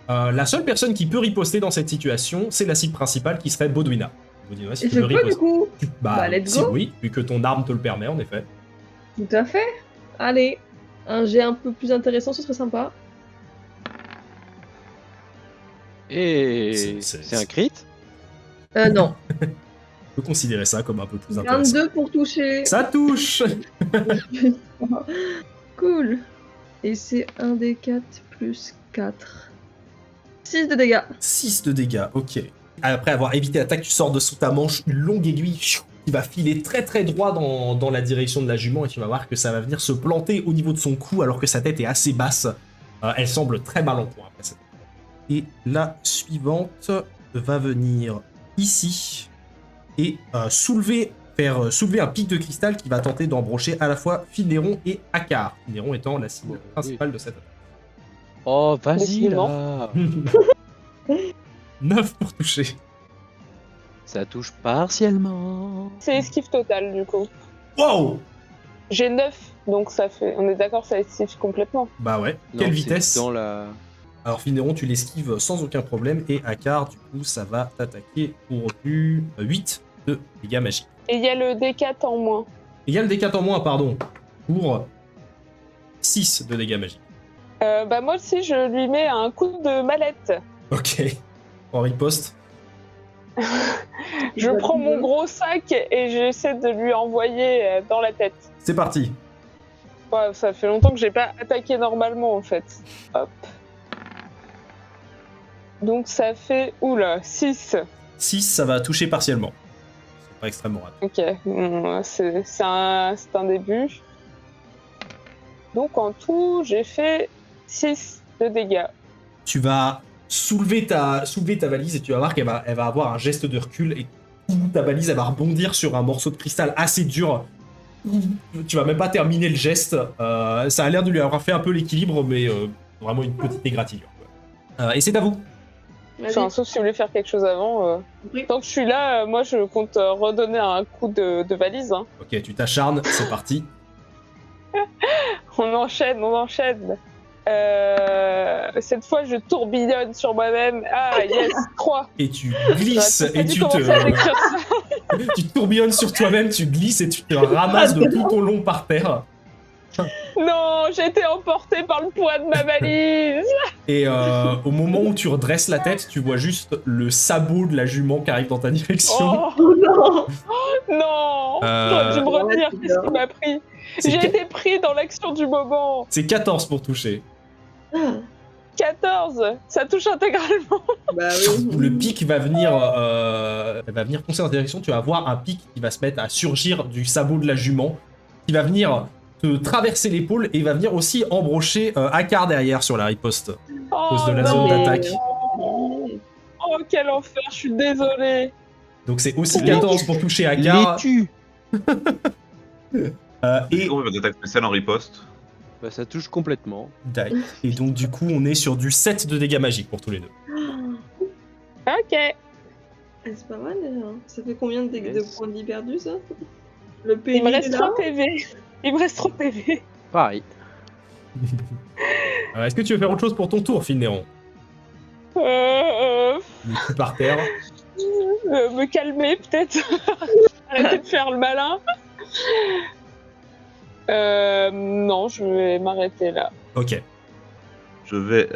La seule personne qui peut riposter dans cette situation, c'est la cible principale qui serait Bodwina. Bodwina, si Et tu je veux peux, riposter. du coup Bah, let's si, go. oui, vu que ton arme te le permet, en effet. Tout à fait. Allez, un jet un peu plus intéressant, ce serait sympa. Et C'est- c'est un crit. Non. On peut considérer ça comme un peu plus intéressant. 22 pour toucher. Ça touche. Cool. Et c'est 1 des 4 plus 4. 6 de dégâts. 6 de dégâts, ok. Après avoir évité l'attaque, tu sors de sous ta manche une longue aiguille qui va filer très très droit dans la direction de la jument et tu vas voir que ça va venir se planter au niveau de son cou alors que sa tête est assez basse. Elle semble très mal en point après cette. Et la suivante va venir ici et soulever un pic de cristal qui va tenter d'embrocher à la fois Finneron et Akar. Finneron étant la cible principale de cette attaque. Oh, vas-y Décidément. là. 9 pour toucher. Ça touche partiellement. C'est esquive totale du coup. Wow! J'ai 9, donc ça fait. On est d'accord, ça esquive complètement. Bah ouais. Non, Quelle c'est vitesse? dans la... Alors Finneron, tu l'esquives sans aucun problème. Et Akar, du coup, ça va t'attaquer pour du 8 de dégâts magiques. Et il y a le D4 en moins. Il y a le D4 en moins, pardon. Pour 6 de dégâts magiques. Bah moi aussi, je lui mets un coup de mallette. Ok. En riposte. Je prends mon gros sac et j'essaie de lui envoyer dans la tête. C'est parti. Ouais, ça fait longtemps que j'ai pas attaqué normalement en fait. Hop. Donc ça fait, oula, 6. 6, ça va toucher partiellement. C'est pas extrêmement rapide. Ok, c'est un début. Donc en tout, j'ai fait 6 de dégâts. Tu vas soulever ta valise et tu vas voir qu'elle va avoir un geste de recul et ta valise elle va rebondir sur un morceau de cristal assez dur. Tu vas même pas terminer le geste. Ça a l'air de lui avoir fait un peu l'équilibre, mais vraiment une petite égratignure. Et c'est à vous. Enfin, sauf si vous voulez faire quelque chose avant. Oui. Tant que je suis là, moi je compte redonner un coup de valise. Hein. Ok, tu t'acharnes, c'est parti. On enchaîne. Cette fois, je tourbillonne sur moi-même. Ah, yes, 3. Et tu glisses et tu te... tu tourbillonnes sur toi-même, tu glisses et tu te ramasses de tout ton long par terre. Non, j'ai été emportée par le poids de ma valise. Et au moment où tu redresses la tête, tu vois juste le sabot de la jument qui arrive dans ta direction. Oh Oh non. non, j'aurais dû me retenir. Ouais, Qu'est-ce qui m'a pris? J'ai été pris dans l'action du moment. C'est 14 pour toucher. 14, ça touche intégralement. Bah oui. Le pic va venir foncer dans ta direction. Tu vas voir un pic qui va se mettre à surgir du sabot de la jument, qui va venir te traverser l'épaule et va venir aussi embrocher Akar derrière sur la riposte. Oh, cause de la non. zone d'attaque. Oh, quel enfer, je suis désolée. Donc c'est aussi 14 pour toucher Akar. Les tue. Et On va d'attaque spéciale en riposte. Bah, ça touche complètement. Et donc du coup on est sur du 7 de dégâts magiques pour tous les deux. Ok. C'est pas mal déjà. Ça fait combien de Yes. points de vie perdus ça? Le PV Il me reste est 3 là. PV. Il me reste 3 PV. Pareil. Est-ce que tu veux faire autre chose pour ton tour, Finneron? Le coup par terre. Me calmer peut-être. Arrêter de faire le malin. Non, je vais m'arrêter là. Ok. Je vais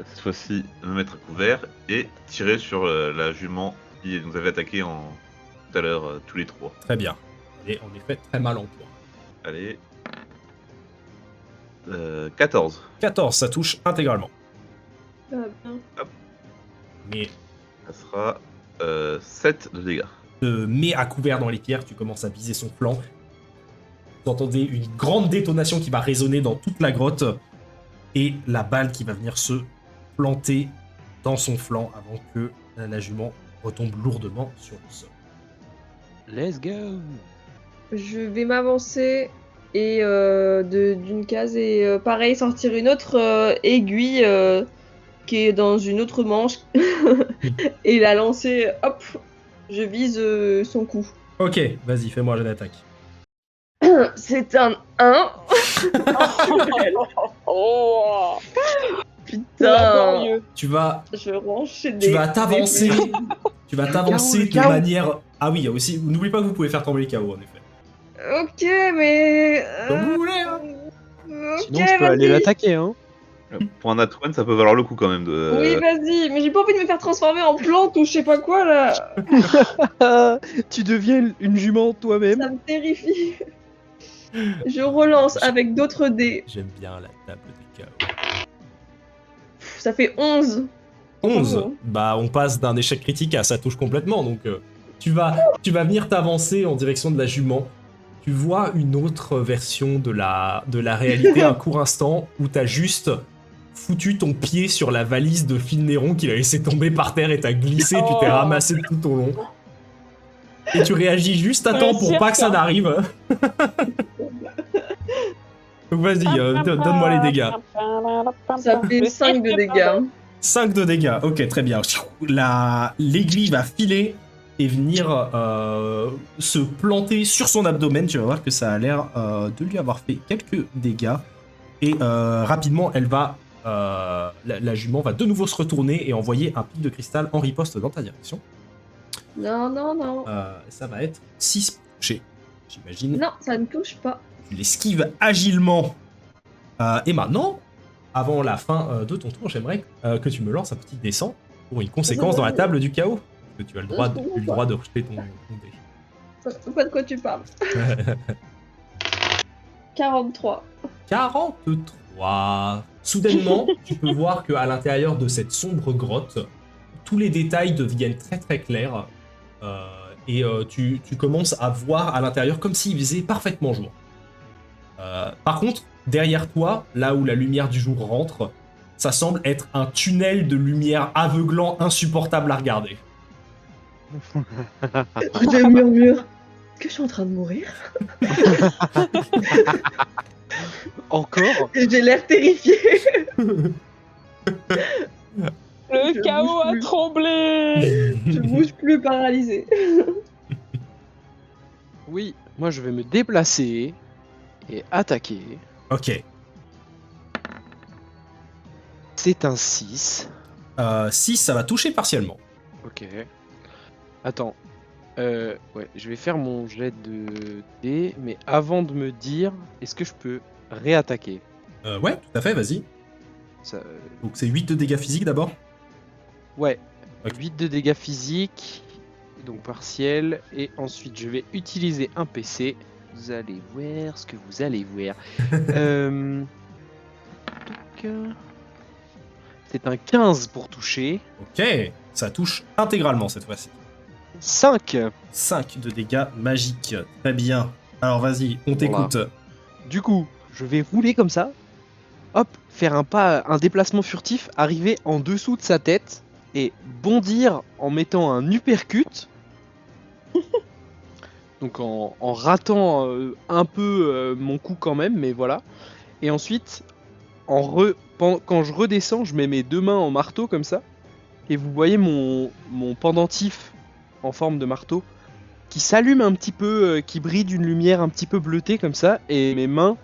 cette fois-ci me mettre à couvert et tirer sur la jument qui nous avait attaqué tout à l'heure, tous les trois. Très bien. Elle est en effet très mal en point. Allez. 14. 14, ça touche intégralement. Ah, bien. Mais Ça sera 7 de dégâts. te mets à couvert dans les pierres, tu commences à viser son flanc. Vous entendez une grande détonation qui va résonner dans toute la grotte et la balle qui va venir se planter dans son flanc avant que la jument retombe lourdement sur le sol. Let's go. Je vais m'avancer et d'une case et pareil sortir une autre aiguille qui est dans une autre manche et la lancer. Hop, je vise son cou. Ok, vas-y, fais-moi un jet d'attaque. C'est un 1. Oh, Putain. laborieux. Tu vas Je vais enchaîner. t'avancer. Tu vas t'avancer de manière Ah oui, il y a aussi. N'oubliez pas que vous pouvez faire tomber les KO en effet. Ok, mais. Comme vous voulez, hein. Ok, Sinon, je peux aller vas-y. l'attaquer, hein. Pour un Nat 1, ça peut valoir le coup quand même. Oui, vas-y, mais j'ai pas envie de me faire transformer en plante ou je sais pas quoi là. Tu deviens une jument toi-même. Ça me terrifie. Je relance avec d'autres dés. J'aime bien la table des KO. Ça fait 11. 11. Bravo. Bah, on passe d'un échec critique à ça touche complètement. Donc, tu vas venir t'avancer en direction de la jument. Tu vois une autre version de la réalité un court instant où t'as juste foutu ton pied sur la valise de Phil Néron qu'il a laissé tomber par terre et t'as glissé, tu t'es ramassé tout au long. Et tu réagis juste à temps pour pas que ça n'arrive. Donc vas-y, donne-moi les dégâts. Ça fait 5 de dégâts. 5 de dégâts, ok, très bien. L'aiguille va filer et venir se planter sur son abdomen. Tu vas voir que ça a l'air de lui avoir fait quelques dégâts. Et rapidement, elle va... la jument va de nouveau se retourner et envoyer un pic de cristal en riposte dans ta direction. Non, non, non. Ça va être 6 pour toucher, j'imagine. Non, ça ne touche pas. Tu l'esquives agilement. Et maintenant, avant la fin de ton tour, j'aimerais que tu me lances un petit dessin pour une conséquence dans la table du chaos. Parce que tu as le droit de rejeter ton dé. Je sais pas de quoi tu parles. 43. 43. Soudainement, tu peux voir qu'à l'intérieur de cette sombre grotte, tous les détails deviennent très très clairs. Et tu commences à voir à l'intérieur comme s'il faisait parfaitement jour. Par contre, derrière toi, là où la lumière du jour rentre, ça semble être un tunnel de lumière aveuglant insupportable à regarder. Je murmure. Est-ce que je suis en train de mourir? Encore? J'ai l'air terrifiée. Le chaos a tremblé. Je bouge plus paralysée. Oui, moi je vais me déplacer et attaquer. Ok. C'est un 6. 6, ça va toucher partiellement. Ok. Attends. Ouais, je vais faire mon jet de dés, mais avant de me dire, est-ce que je peux réattaquer? Ouais, tout à fait, vas-y. Ça, Donc c'est 8 de dégâts physiques d'abord. Ouais, Ok. 8 de dégâts physiques, donc partiel, et ensuite je vais utiliser un PC. Vous allez voir ce que vous allez voir. Donc, c'est un 15 pour toucher. Ok, ça touche intégralement cette fois-ci. 5. 5 de dégâts magiques. Très bien. Alors vas-y, on t'écoute. Du coup, je vais rouler comme ça. Hop, faire un déplacement furtif, arriver en dessous de sa tête et bondir en mettant un uppercut. Donc en ratant un peu mon coup quand même, mais voilà. Et ensuite, quand je redescends, je mets mes deux mains en marteau comme ça. Et vous voyez mon pendentif en forme de marteau qui s'allume un petit peu, qui brille d'une lumière un petit peu bleutée comme ça. Et mes mains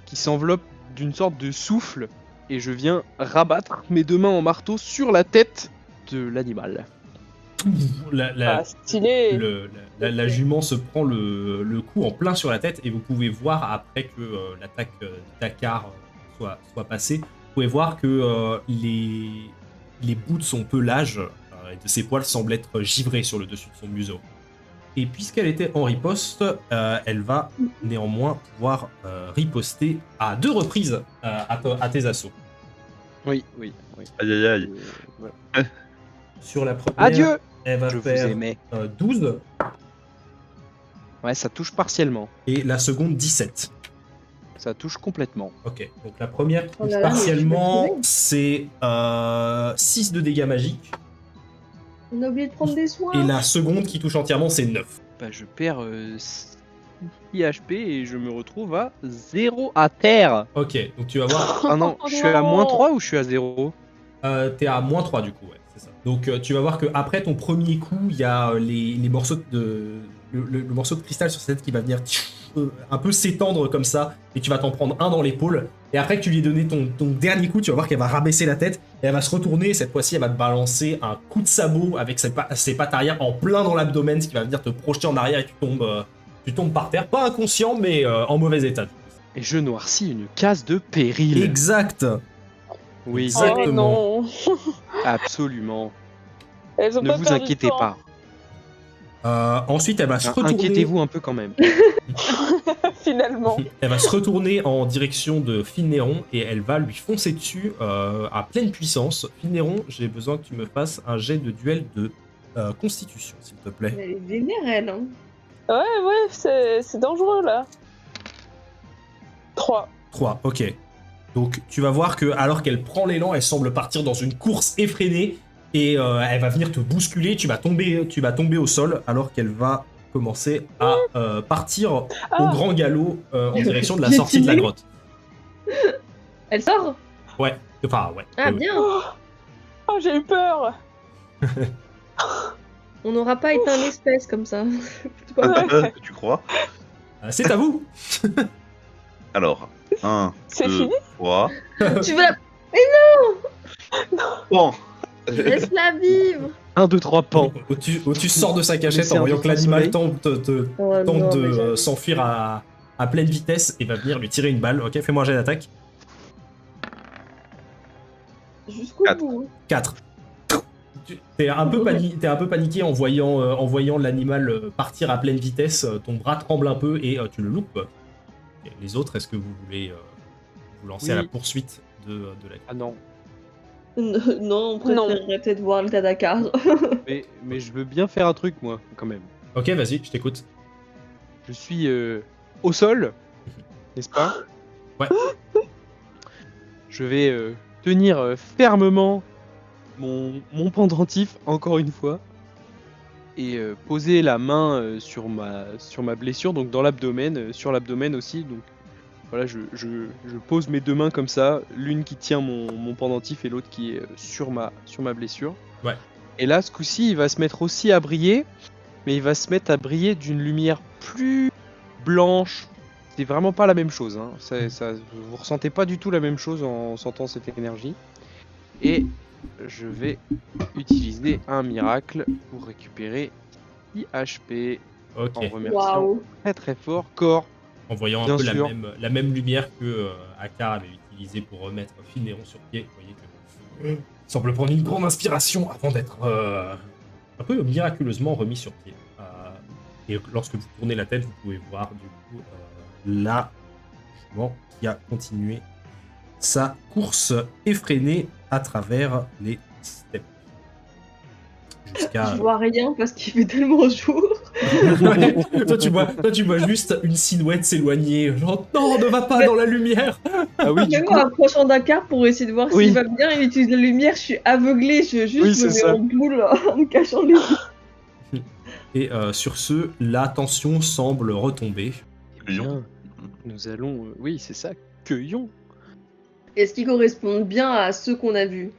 qui s'enveloppent d'une sorte de souffle. Et je viens rabattre mes deux mains en marteau sur la tête de l'animal. Ah, stylé. La jument se prend le coup en plein sur la tête et vous pouvez voir après que l'attaque d'Akar soit passée, vous pouvez voir que les bouts de son pelage et de ses poils semblent être givrés sur le dessus de son museau. Et puisqu'elle était en riposte, elle va néanmoins pouvoir riposter à 2 reprises à tes assauts. Oui. Aïe aïe aïe. Ouais. Sur la première, Adieu. elle va Je vous faire aimais. 12 Ouais, ça touche partiellement. et la seconde 17. Ça touche complètement. Ok, donc la première qui Oh touche là là, mais partiellement, je vais c'est 6 de dégâts magiques. On a oublié de prendre des soins. Et la seconde qui touche entièrement, c'est 9. Bah, je perds 6 HP et je me retrouve à 0 à terre. Ok, donc tu vas voir, Ah non, je suis à moins 3 ou je suis à 0? t'es à moins 3 du coup, ouais, c'est ça. Donc tu vas voir que après ton premier coup, il y a les morceaux de... Le morceau de cristal sur sa tête qui va venir un peu s'étendre comme ça, et tu vas t'en prendre un dans l'épaule. Et après que tu lui aies donné ton dernier coup, tu vas voir qu'elle va rabaisser la tête, Et elle va se retourner, cette fois-ci, elle va te balancer un coup de sabot avec ses pattes arrière en plein dans l'abdomen, ce qui va venir te projeter en arrière et tu tombes par terre. Pas inconscient, mais en mauvais état. Et je noircis une case de péril. Exact. Oui, Exactement. Oh non. absolument. Elles ont Ne pas vous perdu de inquiétez temps. pas. Ensuite, elle va se Enfin, retourner. inquiétez-vous un peu quand même. Finalement. Elle va se retourner en direction de Finneron et elle va lui foncer dessus à pleine puissance. Finneron, j'ai besoin que tu me fasses un jet de duel de constitution, s'il te plaît. Elle est vénère, elle. Hein. Ouais, c'est dangereux là. 3. 3, ok. Donc tu vas voir que alors qu'elle prend l'élan, elle semble partir dans une course effrénée et elle va venir te bousculer. Tu vas tomber au sol alors qu'elle va commencer à partir au grand galop en direction de la sortie de la grotte. Elle sort. Ouais. Enfin ouais. Ah, ouais. bien. Oh, j'ai eu peur. On n'aura pas éteint l'espèce comme ça. Tu crois? C'est à vous. Alors, 1, C'est 2, fini 3. Tu veux la... Bon. Laisse-la vivre. 1, 2, 3, pan. Otus sort de sa cachette Laissez en voyant que un petit l'animal soleil. Oh, tente non, de mais j'avoue. s'enfuir à pleine vitesse et va venir lui tirer une balle. Ok, fais-moi un jet d'attaque. Jusqu'au 4. bout. 4. T'es un peu paniqué en voyant l'animal partir à pleine vitesse. Ton bras tremble un peu et tu le loupes. Et les autres, est-ce que vous voulez vous lancer à la Oui. poursuite de la... Ah non. Non, on préférerait peut-être voir le Tadakar. Mais je veux bien faire un truc, moi, quand même. Ok, vas-y, je t'écoute. Je suis au sol, n'est-ce pas? Ouais. Je vais tenir fermement mon pendentif, encore une fois, et poser la main sur ma blessure, donc dans l'abdomen, sur l'abdomen aussi. Donc voilà, je pose mes deux mains comme ça, l'une qui tient mon pendentif et l'autre qui est sur ma blessure. Ouais. Et là, ce coup-ci, il va se mettre aussi à briller, mais il va se mettre à briller d'une lumière plus blanche. C'est vraiment pas la même chose. Hein. Vous ressentez pas du tout la même chose en sentant cette énergie. Et je vais utiliser un miracle pour récupérer 6 HP Ok. en remerciant Waouh. très très fort Cor. En voyant un Bien peu sûr. la même lumière que Aka avait utilisée pour remettre Finneron sur pied. Vous voyez que il semble prendre une grande inspiration avant d'être un peu miraculeusement remis sur pied. Et lorsque vous tournez la tête, vous pouvez voir du coup la jument qui a continué sa course effrénée à travers les steppes. Jusqu'à... Je vois rien parce qu'il fait tellement jour. Ouais. toi, tu vois juste une silhouette s'éloigner. Genre, non, ne va pas dans la lumière. Ah oui, du Même coup, en approchant Dakar pour essayer de voir Oui. s'il va bien, il utilise la lumière, je suis aveuglée, je juste Oui, me c'est mets ça. en boule en me cachant les yeux. Et sur ce, la tension semble retomber. bien, nous allons... oui, c'est ça, cueillons. Est-ce qu'ils correspondent bien à ceux qu'on a vus?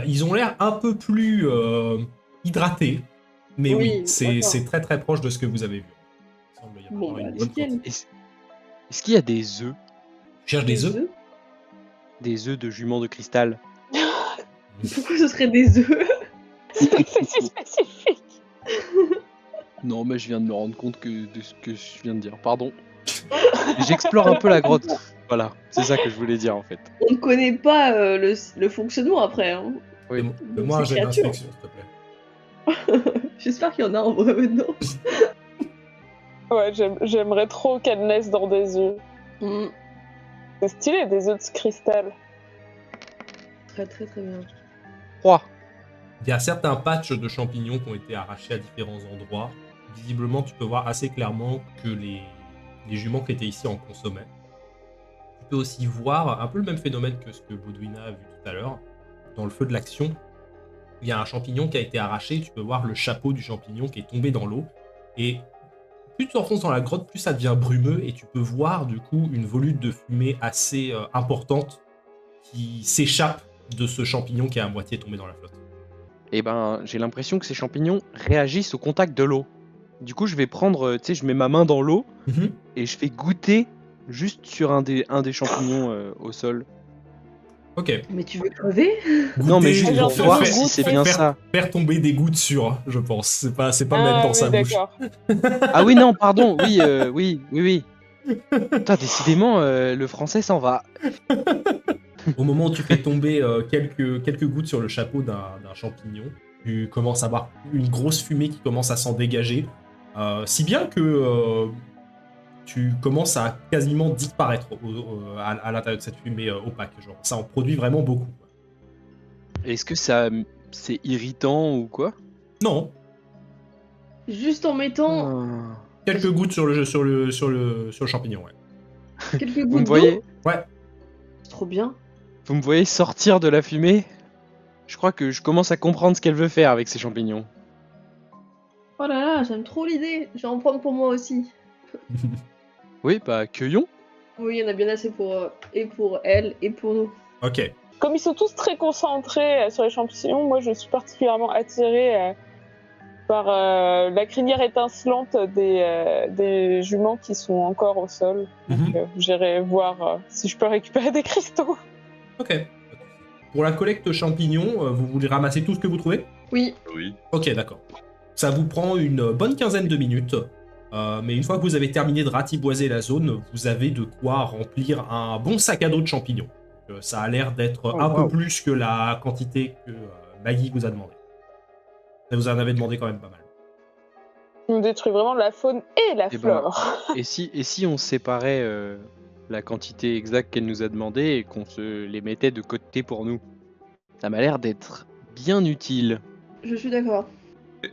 Ils ont l'air un peu plus hydratés. Mais oui, Oui, c'est d'accord. très très proche de ce que vous avez vu. Il semble y avoir Bon, bah, une bonne nickel. quantité. Est-ce qu'il y a des œufs? Tu cherches des œufs? Des œufs de juments de cristal? Pourquoi ce serait des œufs? C'est si spécifique. Non, mais je viens de me rendre compte de ce que je viens de dire, pardon. J'explore un peu la grotte. Voilà, c'est ça que je voulais dire en fait. On ne connaît pas le fonctionnement après. Hein. Oui. Fais-moi un ces jet créatures. d'inspection, s'il te plaît. J'espère qu'il y en a en vrai maintenant. Ouais, j'aimerais trop qu'elle naisse dans des œufs. Mm. C'est stylé, des œufs de cristal. Très très très bien. 3. Il y a certains patchs de champignons qui ont été arrachés à différents endroits. Visiblement, tu peux voir assez clairement que les juments qui étaient ici en consommaient. Tu peux aussi voir un peu le même phénomène que ce que Baudouina a vu tout à l'heure. Dans le feu de l'action, il y a un champignon qui a été arraché. Tu peux voir le chapeau du champignon qui est tombé dans l'eau. Et plus tu t'enfonces dans la grotte, plus ça devient brumeux. Et tu peux voir du coup une volute de fumée assez importante qui s'échappe de ce champignon qui est à moitié tombé dans la flotte. Et ben, j'ai l'impression que ces champignons réagissent au contact de l'eau. Du coup, je vais prendre, tu sais, je mets ma main dans l'eau et je fais goûter juste sur un des champignons au sol. Ok. Mais tu veux crever? Non, mais Goûter, juste pour pour voir faire- si c'est bien ça. Faire tomber des gouttes sur, je pense. C'est pas mettre Ah dans oui, sa bouche. d'accord. Ah oui, non, pardon, oui. Putain, décidément, le français s'en va. Au moment où tu fais tomber quelques gouttes sur le chapeau d'un champignon, tu commences à voir une grosse fumée qui commence à s'en dégager. Si bien que tu commences à quasiment disparaître à l'intérieur de cette fumée opaque. Genre, ça en produit vraiment beaucoup. Est-ce que ça, c'est irritant ou quoi? Non, Juste en mettant Ah. quelques gouttes sur le champignon, ouais. quelques Vous me gouttes d'eau. voyez, Ouais, C'est trop bien. vous me voyez sortir de la fumée? Je crois que je commence à comprendre ce qu'elle veut faire avec ces champignons. Oh là là, j'aime trop l'idée. Je vais en prendre pour moi aussi. Oui, bah cueillons. Oui, il y en a bien assez et pour elle et pour nous. ok. Comme ils sont tous très concentrés sur les champignons, moi je suis particulièrement attirée par la crinière étincelante des juments qui sont encore au sol. Donc j'irai voir si je peux récupérer des cristaux. Ok. Pour la collecte champignons, vous voulez ramasser tout ce que vous trouvez? Oui. Oui. Ok, d'accord. Ça vous prend une bonne quinzaine de minutes, mais une fois que vous avez terminé de ratiboiser la zone, vous avez de quoi remplir un bon sac à dos de champignons. Ça a l'air d'être un peu plus que la quantité que Maggie vous a demandé. Ça vous en avait demandé quand même pas mal. On détruit vraiment la faune et la Eh ben, flore. Et si on séparait la quantité exacte qu'elle nous a demandé et qu'on se les mettait de côté pour nous? Ça m'a l'air d'être bien utile. Je suis d'accord.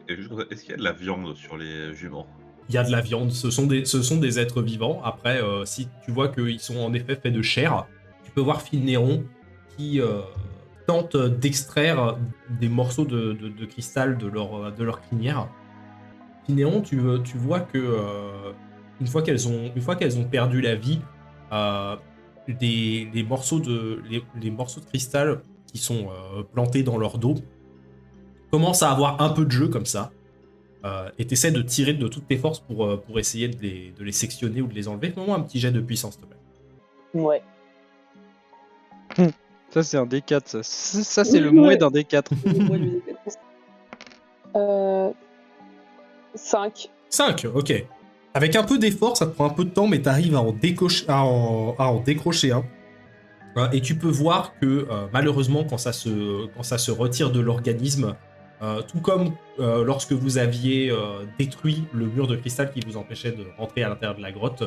Et juste comme ça, est-ce qu'il y a de la viande sur les juments? Il y a de la viande, ce sont des êtres vivants. Après, si tu vois qu'ils sont en effet faits de chair, tu peux voir Phil Néron qui tente d'extraire des morceaux de cristal de leur crinière. Phil Néron, tu vois que une fois qu'elles ont perdu la vie, les morceaux de cristal qui sont plantés dans leur dos commencent à avoir un peu de jeu comme ça. Et t'essaies de tirer de toutes tes forces pour essayer de les sectionner ou de les enlever. Fais-moi un petit jet de puissance, s'il te plaît. Ouais. Ça, c'est un D4, ça. Ça, c'est le Ouais. mouet d'un D4. Moi, je vais les 5. 5, ok. Avec un peu d'effort, ça te prend un peu de temps, mais t'arrives à en décrocher un. Et tu peux voir que malheureusement, quand ça se retire de l'organisme, tout comme lorsque vous aviez détruit le mur de cristal qui vous empêchait de rentrer à l'intérieur de la grotte,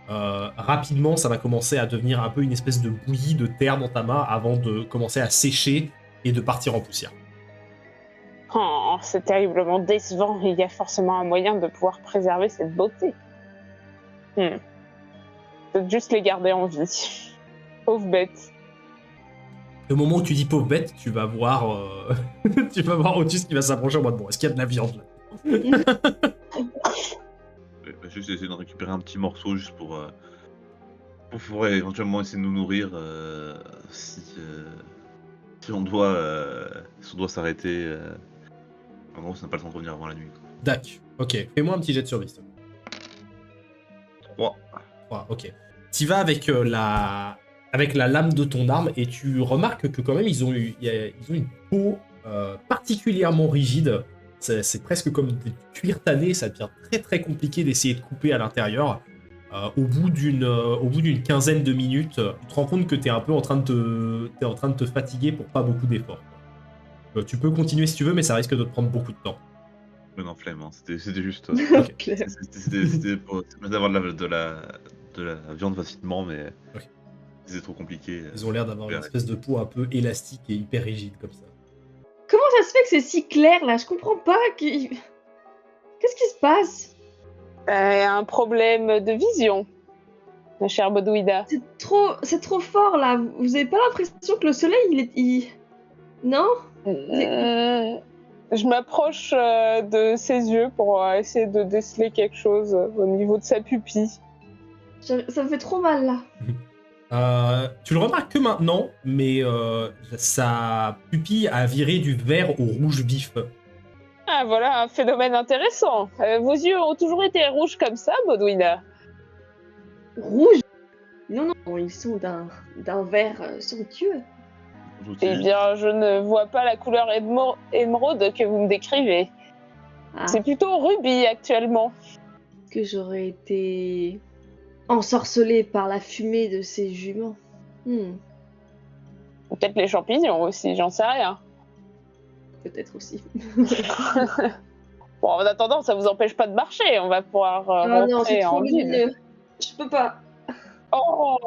rapidement ça va commencer à devenir un peu une espèce de bouillie de terre dans ta main avant de commencer à sécher et de partir en poussière. Oh, c'est terriblement décevant. Il y a forcément un moyen de pouvoir préserver cette beauté. Peut-être juste les garder en vie. Pauvre bête. Au moment où tu dis pauvre bête, tu vas voir Otus qui va s'approcher en mode bon, est-ce qu'il y a de la viande là? Juste essayer de récupérer un petit morceau juste pour pouvoir éventuellement essayer de nous nourrir si on doit s'arrêter. En gros, ça n'a pas le temps de revenir avant la nuit. Dac, ok. Fais-moi un petit jet de survie, s'il te plaît. 3. 3, ok. Tu vas avec la lame de ton arme et tu remarques que quand même ils ont une peau particulièrement rigide. C'est presque comme des cuir tanné, ça devient très très compliqué d'essayer de couper à l'intérieur. Au bout d'une quinzaine de minutes, tu te rends compte que t'es un peu en train de te fatiguer pour pas beaucoup d'efforts. Tu peux continuer si tu veux, mais ça risque de te prendre beaucoup de temps. Mais non, flemme, hein. C'était juste. Claire. C'était pour d'avoir de la viande facilement, mais Ok. c'est trop compliqué. Ils ont l'air d'avoir une espèce de peau un peu élastique et hyper rigide comme ça. Comment ça se fait que c'est si clair là? Je comprends pas. Qu'est-ce qui se passe? Un problème de vision, ma chère Bodouida. C'est trop fort là. Vous avez pas l'impression que le soleil Non? Je m'approche de ses yeux pour essayer de déceler quelque chose au niveau de sa pupille. Ça me fait trop mal là. Tu le remarques que maintenant, mais sa pupille a viré du vert au rouge vif. Ah, voilà un phénomène intéressant. Vos yeux ont toujours été rouges comme ça, Bodouina? Rouge? Non, ils sont d'un vert somptueux. Eh bien, je ne vois pas la couleur émeraude que vous me décrivez. Ah, C'est plutôt rubis actuellement. que j'aurais été ensorcelée par la fumée de ces juments. Peut-être les champignons aussi, j'en sais rien. Peut-être aussi. Bon, en attendant, ça vous empêche pas de marcher. On va pouvoir Ah non, c'est rentrer en trop ville. lumineux. Je peux pas. Oh,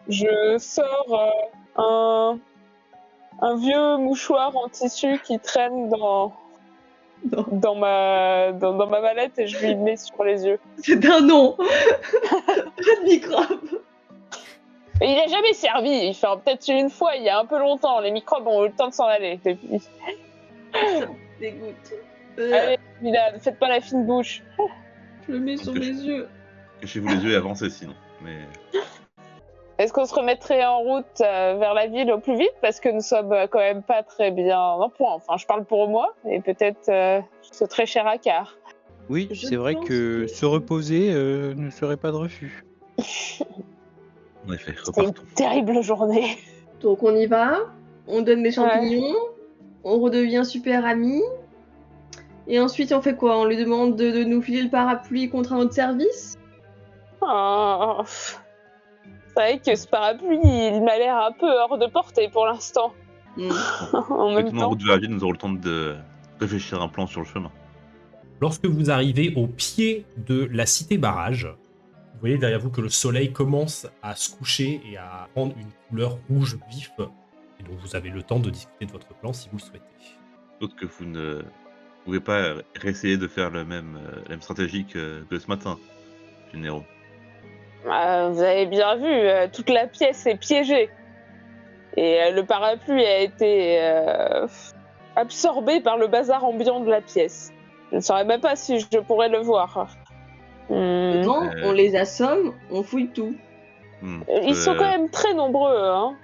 je sors un vieux mouchoir en tissu qui traîne Non. dans ma mallette et je lui mets sur les yeux. C'est un nom. Pas de microbe. Et il a jamais servi. Il fait peut-être une fois, il y a un peu longtemps. Les microbes ont eu le temps de s'en aller depuis. Ça me dégoûte. Allez, Milan, faites pas la fine bouche. Je le mets sur mes yeux. Cachez-vous les yeux et avancez sinon. Mais Est-ce qu'on se remettrait en route vers la ville au plus vite parce que nous sommes quand même pas très bien en point. Enfin, je parle pour moi et peut-être c'est très cher à quart. Oui, Je c'est vrai pense que que- se reposer ne serait pas de refus. en effet, C'est une repartons. terrible journée. Donc on y va, on donne des champignons, on redevient super amis. Et ensuite on fait quoi? On lui demande de nous filer le parapluie contre un autre service? Oh. C'est vrai que ce parapluie, il m'a l'air un peu hors de portée pour l'instant. En même Mettons en temps. route vers la ville, nous aurons le temps de réfléchir à un plan sur le chemin. Lorsque vous arrivez au pied de la cité barrage, vous voyez derrière vous que le soleil commence à se coucher et à prendre une couleur rouge vif. Et donc vous avez le temps de discuter de votre plan si vous le souhaitez. D'autre que vous ne pouvez pas réessayer de faire la même stratégie que ce matin, généraux. Vous avez bien vu, toute la pièce est piégée. Et le parapluie a été absorbé par le bazar ambiant de la pièce. Je ne saurais même pas si je pourrais le voir. Non, on les assomme, on fouille tout. Ils sont quand même très nombreux. Hein.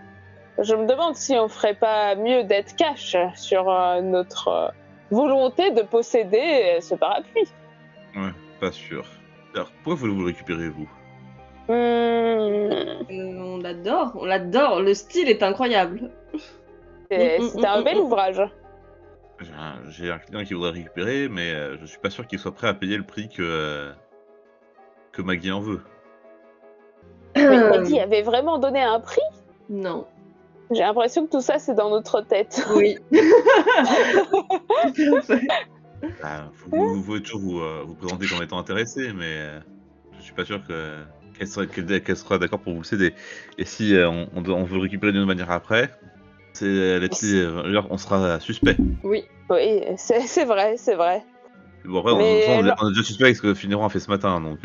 Je me demande si on ferait pas mieux d'être cash sur notre volonté de posséder ce parapluie. Ouais, pas sûr. Alors, pourquoi voulez-vous le récupérer, vous? On l'adore, le style est incroyable. C'était un bel ouvrage. J'ai un client qui voudrait récupérer, mais je suis pas sûr qu'il soit prêt à payer le prix que Maggie en veut. Mais Maggie avait vraiment donné un prix? Non. J'ai l'impression que tout ça, c'est dans notre tête. Oui. Tout à fait. Bah, vous pouvez toujours vous présenter comme étant intéressé, mais je suis pas sûr qu'elle sera d'accord pour vous le céder. Et si on veut le récupérer d'une manière après, on sera suspect. Oui. Oui, c'est vrai, c'est vrai. Bon, après, Mais on est déjà suspect avec ce que Fineron a fait ce matin, donc...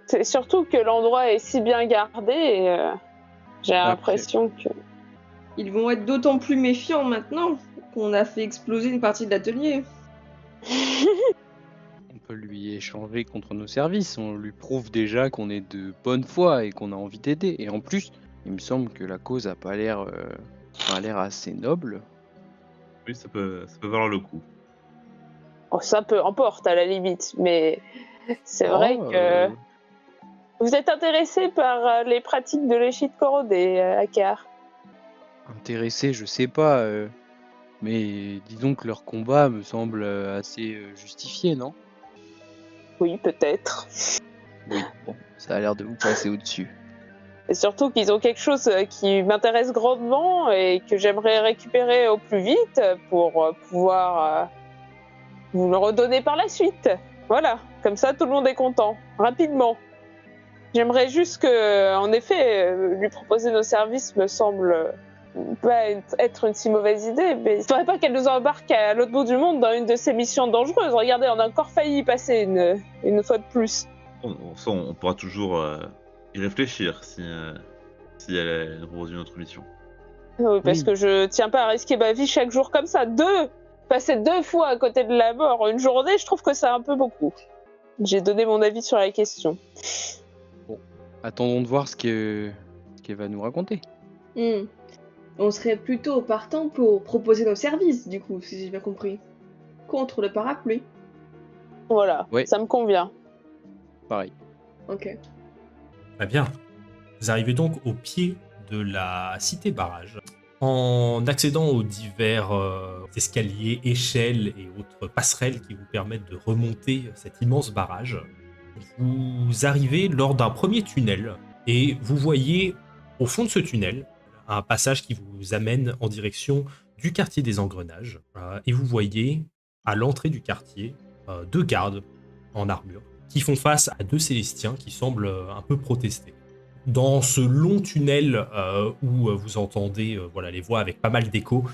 C'est surtout que l'endroit est si bien gardé et j'ai Après. l'impression que... Ils vont être d'autant plus méfiants maintenant qu'on a fait exploser une partie de l'atelier. On peut lui échanger contre nos services. On lui prouve déjà qu'on est de bonne foi et qu'on a envie d'aider. Et en plus, il me semble que la cause a pas l'air assez noble. Oui, ça peut valoir le coup. Oh, ça peu importe à la limite, mais c'est vrai Oh, que... Vous êtes intéressé par les pratiques de l'échite corrodée, Akar? Intéressé, je sais pas. Mais disons que leur combat me semble assez justifié, non? Oui, peut-être. Oui, bon, ça a l'air de vous passer au-dessus. Et surtout qu'ils ont quelque chose qui m'intéresse grandement et que j'aimerais récupérer au plus vite pour pouvoir vous le redonner par la suite. Voilà, comme ça tout le monde est content, rapidement. J'aimerais juste que, en effet, lui proposer nos services me semble pas être une si mauvaise idée, mais il ne faudrait pas qu'elle nous embarque à l'autre bout du monde dans une de ces missions dangereuses. Regardez, on a encore failli y passer une fois de plus. On pourra toujours y réfléchir si elle nous propose une autre mission. Oui, parce Oui. que je tiens pas à risquer ma vie chaque jour comme ça. Passer 2 fois à côté de la mort une journée, je trouve que c'est un peu beaucoup. J'ai donné mon avis sur la question. Attendons de voir ce qu'elle va nous raconter. On serait plutôt partant pour proposer nos services, du coup, si j'ai bien compris. Contre le parapluie. Voilà, Ouais. ça me convient. Pareil. Ok. Très bien. Vous arrivez donc au pied de la cité barrage. En accédant aux divers escaliers, échelles et autres passerelles qui vous permettent de remonter cet immense barrage, vous arrivez lors d'un premier tunnel et vous voyez au fond de ce tunnel un passage qui vous amène en direction du quartier des Engrenages. Et vous voyez à l'entrée du quartier 2 gardes en armure qui font face à 2 Célestiens qui semblent un peu protester. Dans ce long tunnel où vous entendez voilà, les voix avec pas mal d'écho,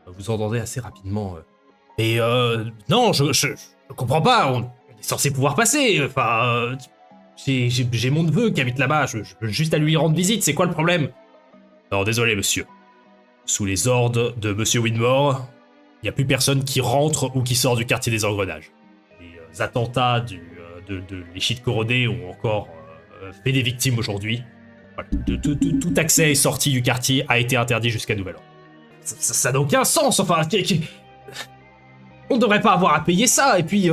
vous entendez assez rapidement mais non, je comprends pas, on est censé pouvoir passer, enfin... j'ai mon neveu qui habite là-bas, je peux juste aller lui rendre visite, c'est quoi le problème? Non, désolé monsieur. Sous les ordres de monsieur Widmore, il n'y a plus personne qui rentre ou qui sort du quartier des Engrenages. Les attentats de l'Échide Corodée ont encore fait des victimes aujourd'hui. Voilà. Tout accès et sortie du quartier a été interdit jusqu'à nouvel ordre. Ça n'a aucun sens, enfin... On ne devrait pas avoir à payer ça, et puis...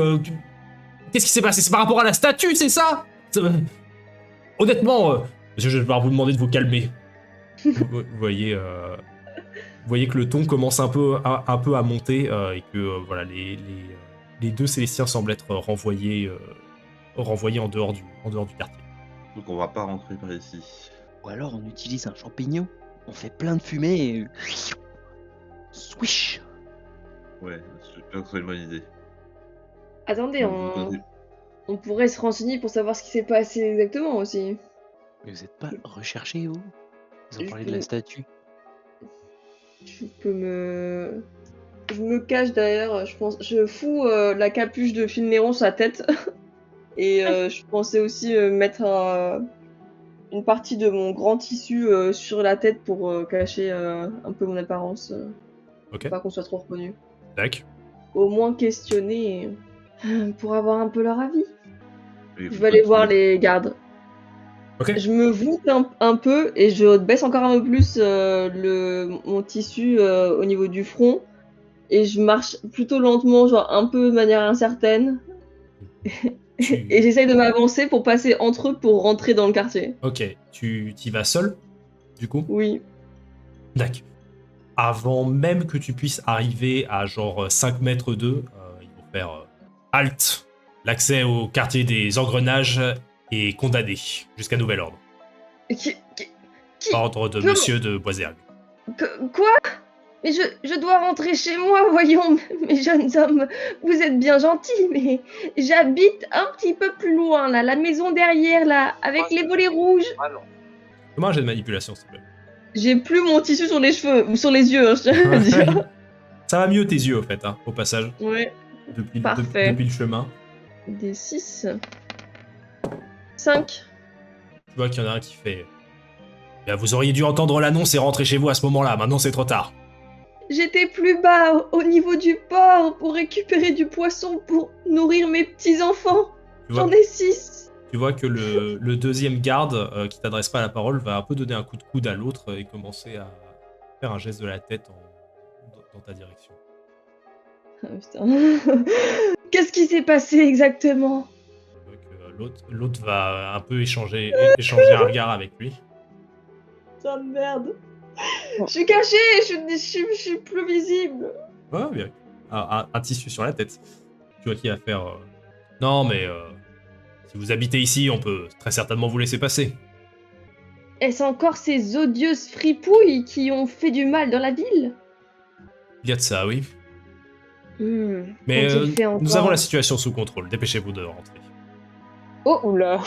Qu'est-ce qui s'est passé? C'est par rapport à la statue, c'est ça? Honnêtement, je vais devoir vous demander de vous calmer. Vous voyez que le ton commence un peu à monter et que voilà, les 2 Célestiens semblent être renvoyés en dehors du quartier. Donc on va pas rentrer par ici. Ou alors on utilise un champignon, on fait plein de fumée et... Swish. Ouais, je pense que ce serait une bonne idée. Attendez, Donc, on pourrait se renseigner pour savoir ce qui s'est passé exactement aussi. Mais vous êtes pas recherché, vous? Vous en parlez de Je- la statue? Je me cache derrière, je pense. Je fous la capuche de Phil Néron sur la tête. Et je pensais aussi mettre une partie de mon grand tissu sur la tête pour cacher un peu mon apparence. Ok. Pas qu'on soit trop reconnu. Tac. Au moins questionner pour avoir un peu leur avis. et Je vous vais aller voir continuez. les gardes. Ok. Je me voûte un peu et je baisse encore un peu plus mon tissu au niveau du front. Et je marche plutôt lentement, genre un peu de manière incertaine. Et j'essaye de m'avancer pour passer entre eux pour rentrer dans le quartier. Ok, tu t'y vas seul, du coup? Oui. D'accord. Avant même que tu puisses arriver à genre 5 mètres d'eux, ils vont faire halte. L'accès au quartier des Engrenages est condamné jusqu'à nouvel ordre. Qui- Ordre de Non. monsieur de Boisergue. Quoi? Mais je dois rentrer chez moi, voyons, mes jeunes hommes. Vous êtes bien gentils, mais j'habite un petit peu plus loin, là, la maison derrière, là, avec les volets rouges. Comment un jet de manipulation, s'il te plaît? J'ai plus mon tissu sur les cheveux, ou sur les yeux, hein, je tiens à dire. Ça va mieux tes yeux, au fait, hein, au passage, Ouais, depuis Parfait. le chemin. des 6. 5. Tu vois qu'il y en a un qui fait... Bien, vous auriez dû entendre l'annonce et rentrer chez vous à ce moment-là, maintenant c'est trop tard. J'étais plus bas, au niveau du port, pour récupérer du poisson pour nourrir mes petits-enfants. Tu vois, J'en ai 6. tu vois que le deuxième garde qui t'adresse pas la parole va un peu donner un coup de coude à l'autre et commencer à faire un geste de la tête dans ta direction. Ah, putain. Qu'est-ce qui s'est passé exactement? Tu vois que l'autre va un peu échanger un regard avec lui. Putain de merde. Je suis caché, je suis plus visible. Ouais, bien. Un tissu sur la tête. Tu vois qu'il va faire... Non, mais si vous habitez ici, on peut très certainement vous laisser passer. Est-ce encore ces odieuses fripouilles qui ont fait du mal dans la ville? Il y a de ça, oui. Mais Qu'ont-ils fait encore? nous avons la situation sous contrôle. Dépêchez-vous de rentrer. Oh, Oula.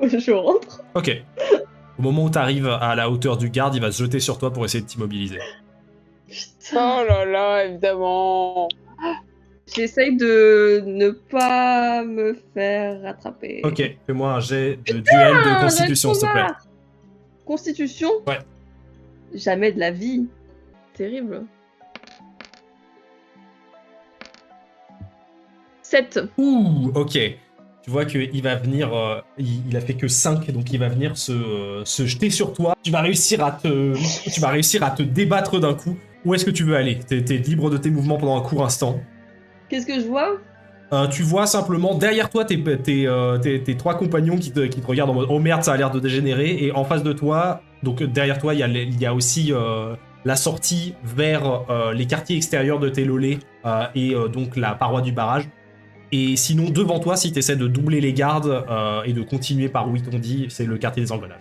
je rentre. Ok. Au moment où tu arrives à la hauteur du garde, il va se jeter sur toi pour essayer de t'immobiliser. Putain. Oh là là, évidemment. J'essaye de ne pas me faire rattraper. Ok, fais-moi un jet de duel de constitution, s'il te plaît. Constitution? Ouais. Jamais de la vie. Terrible. 7. Ouh, ok. Tu vois qu'il va venir, il a fait que 5, donc il va venir se jeter sur toi. Tu vas réussir à te débattre d'un coup. Où est-ce que tu veux aller? T'es libre de tes mouvements pendant un court instant. Qu'est-ce que je vois? Tu vois simplement derrière toi tes 3 compagnons qui te regardent en mode oh merde, ça a l'air de dégénérer. Et en face de toi, donc derrière toi, il y a aussi la sortie vers les quartiers extérieurs de Télolé et donc la paroi du barrage. Et sinon, devant toi, si tu essaies de doubler les gardes et de continuer par où ils t'ont dit, c'est le quartier des engrenages.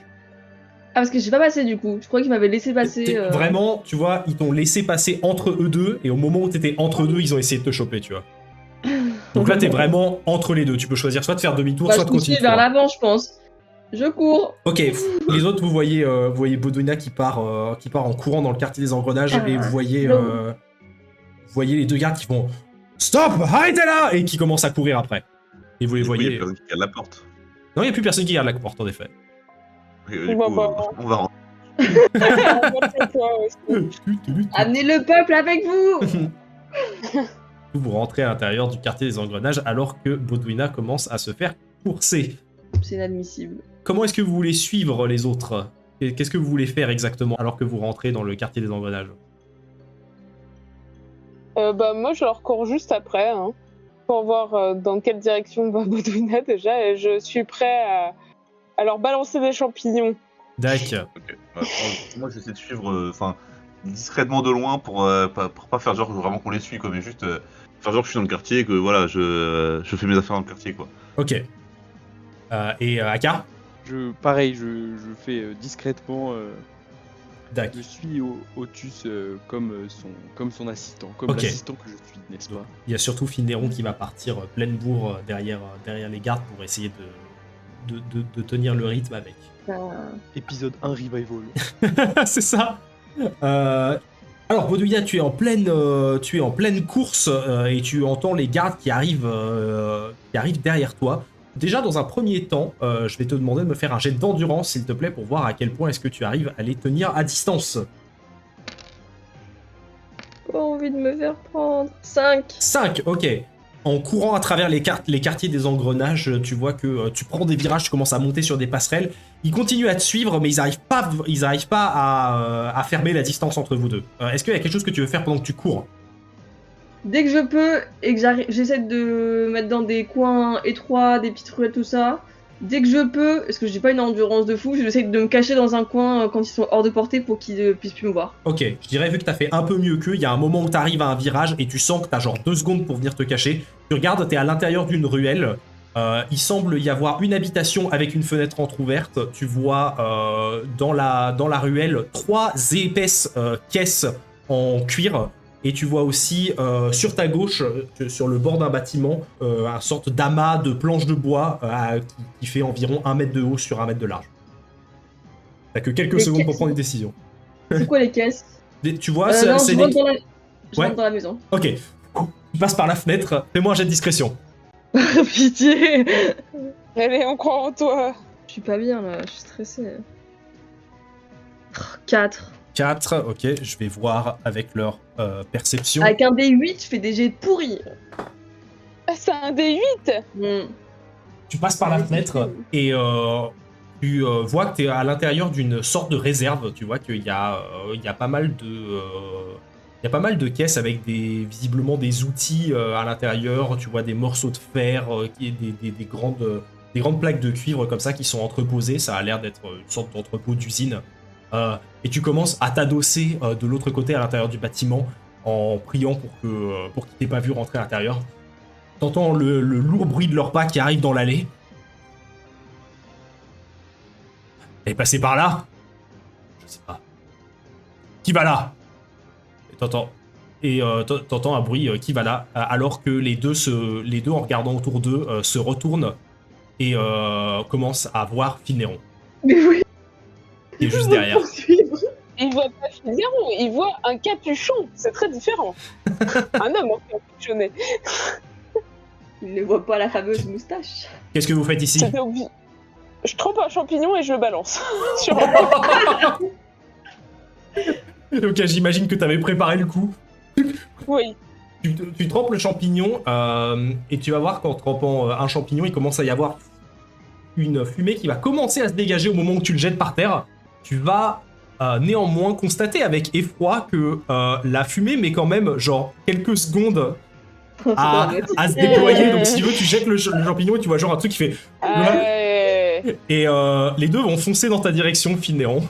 Ah, parce que j'ai pas passé du coup. Je croyais qu'ils m'avaient laissé passer. Vraiment, tu vois, ils t'ont laissé passer entre eux deux, et au moment où t'étais entre eux deux, ils ont essayé de te choper, tu vois. Donc là, t'es vraiment entre les deux. Tu peux choisir soit de faire demi-tour, soit de Je continuer. continue vers l'avant, je pense. Je cours. Ok, les autres, vous voyez Baudouina qui part en courant dans le quartier des engrenages, et vous voyez les deux gardes qui font « Stop, arrêtez là !» et qui commencent à courir après. Et vous les Du coup, voyez... il y a personne qui garde la porte. Non, il n'y a plus personne qui garde la porte, en effet. Et, du Bon, coup, bah. on va rentrer. Amenez le peuple avec vous. Vous rentrez à l'intérieur du quartier des engrenages alors que Baudouina commence à se faire courser. C'est inadmissible. Comment est-ce que vous voulez suivre les autres? Qu'est-ce que vous voulez faire exactement alors que vous rentrez dans le quartier des engrenages? Bah, moi, je leur cours juste après, hein, pour voir dans quelle direction va Baudouina déjà, et je suis prêt à leur balancer des champignons. D'accord. Ok. Moi, j'essaie de suivre, discrètement de loin pour pas faire genre vraiment qu'on les suit, quoi, mais juste faire genre que je suis dans le quartier et que voilà, je fais mes affaires dans le quartier, quoi. Ok. Et Aka? Pareil, je fais discrètement. D'accord. Je suis Otus comme son assistant, comme Ok. l'assistant que je suis, n'est-ce pas? Il y a surtout Finéron qui va partir pleine bourre derrière les gardes pour essayer de tenir le rythme avec. Épisode 1 Revival. C'est ça. Alors Baudouina, tu es en pleine course et tu entends les gardes qui arrivent derrière toi. Déjà, dans un premier temps, je vais te demander de me faire un jet d'endurance, s'il te plaît, pour voir à quel point est-ce que tu arrives à les tenir à distance. Pas envie de me faire prendre. 5. 5, ok. En courant à travers les quartiers des engrenages, tu vois que tu prends des virages, tu commences à monter sur des passerelles. Ils continuent à te suivre, mais ils arrivent pas à fermer la distance entre vous deux. Est-ce qu'il y a quelque chose que tu veux faire pendant que tu cours? Dès que je peux et que j'essaie de mettre dans des coins étroits, des petites ruelles, tout ça. Dès que je peux, parce que j'ai pas une endurance de fou, j'essaie de me cacher dans un coin quand ils sont hors de portée pour qu'ils ne puissent plus me voir. Ok, je dirais vu que t'as fait un peu mieux qu'eux, il y a un moment où t'arrives à un virage et tu sens que t'as genre 2 secondes pour venir te cacher. Tu regardes, t'es à l'intérieur d'une ruelle. Il semble y avoir une habitation avec une fenêtre entrouverte. Tu vois dans la ruelle 3 épaisses caisses en cuir. Et tu vois aussi sur ta gauche, sur le bord d'un bâtiment, une sorte d'amas de planches de bois qui fait environ 1 mètre de haut sur 1 mètre de large. T'as que quelques Les secondes pour caisses. prendre une décision. C'est quoi les caisses? Tu vois, Non, c'est je rentre dans la... Je Ouais. rentre dans la maison. Ok. Tu passes par la fenêtre. Fais-moi un jet de discrétion. Pitié. Allez, on croit en toi. Je suis pas bien là, je suis stressée. 4. 4, ok. Je vais voir avec leur perception. Avec un D8, je fais des jets pourris. Ah, c'est un D8. Tu passes par la fenêtre et tu vois que tu es à l'intérieur d'une sorte de réserve. Tu vois qu'il y a pas mal de caisses avec visiblement des outils à l'intérieur. Tu vois des morceaux de fer, des grandes plaques de cuivre comme ça qui sont entreposées. Ça a l'air d'être une sorte d'entrepôt d'usine. Et tu commences à t'adosser de l'autre côté à l'intérieur du bâtiment en priant pour qu'ils t'aient pas vu rentrer à l'intérieur. T'entends le lourd bruit de leurs pas qui arrive dans l'allée. Elle est passée par là? Je sais pas. Qui va là? Et t'entends un bruit qui va là, alors que les deux en regardant autour d'eux se retournent et commencent à voir Finéron, Mais oui. qui est juste derrière. Il voit pas Finéron, il voit un capuchon. C'est très différent. Un homme en capuchonné. Il ne voit pas la fameuse moustache. Qu'est-ce que vous faites ici? C'était obligé. Je trempe un champignon et je le balance. Sur Ok, j'imagine que t'avais préparé le coup. Oui. Tu trempes le champignon et tu vas voir qu'en trempant un champignon, il commence à y avoir une fumée qui va commencer à se dégager au moment où tu le jettes par terre. Tu vas néanmoins constater avec effroi que la fumée met quand même genre quelques secondes à se déployer. Donc si tu veux, tu jettes le champignon et tu vois genre un truc qui fait... Et les deux vont foncer dans ta direction, Finéron.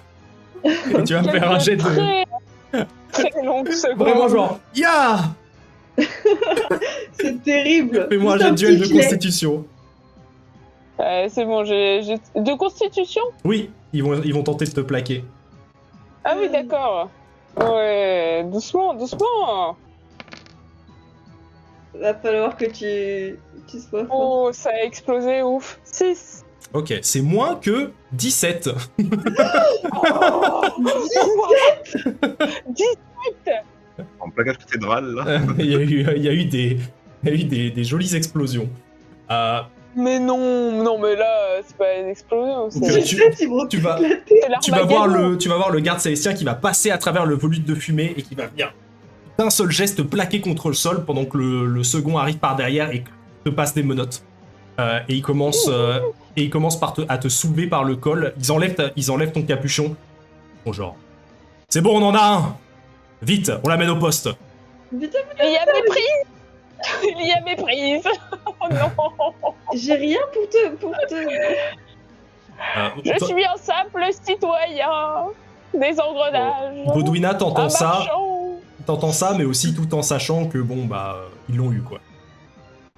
Et tu vas me faire un jet de... très longues secondes. Vraiment genre, ya C'est terrible. Fais-moi un C'est jet de duel de petit filet. constitution. C'est bon, j'ai de constitution. Oui, ils vont tenter de te plaquer. Ah oui, d'accord. Ouais, doucement, doucement. Va falloir que tu sois fort. Oh, ça a explosé, ouf. 6. Ok, c'est moins que 17. Oh, 17. En plaquage cathédrale, là. Il y a eu des jolies explosions. Mais non, mais là, c'est pas une explosion. Donc, C'est tu vas voir le garde célestien qui va passer à travers le volume de fumée et qui va venir d'un seul geste te plaquer contre le sol pendant que le second arrive par derrière et te passe des menottes. Et il commence à te soulever par le col. Ils enlèvent ton capuchon. Bon genre, c'est bon, on en a un. Vite, on l'amène au poste. Vite, Il y a méprise. Il y a méprise. Oh non. j'ai rien pour te... Je suis un simple citoyen. Des engrenages. Baudouina, Un t'entends ça, marchand. mais aussi tout en sachant que bon bah ils l'ont eu quoi.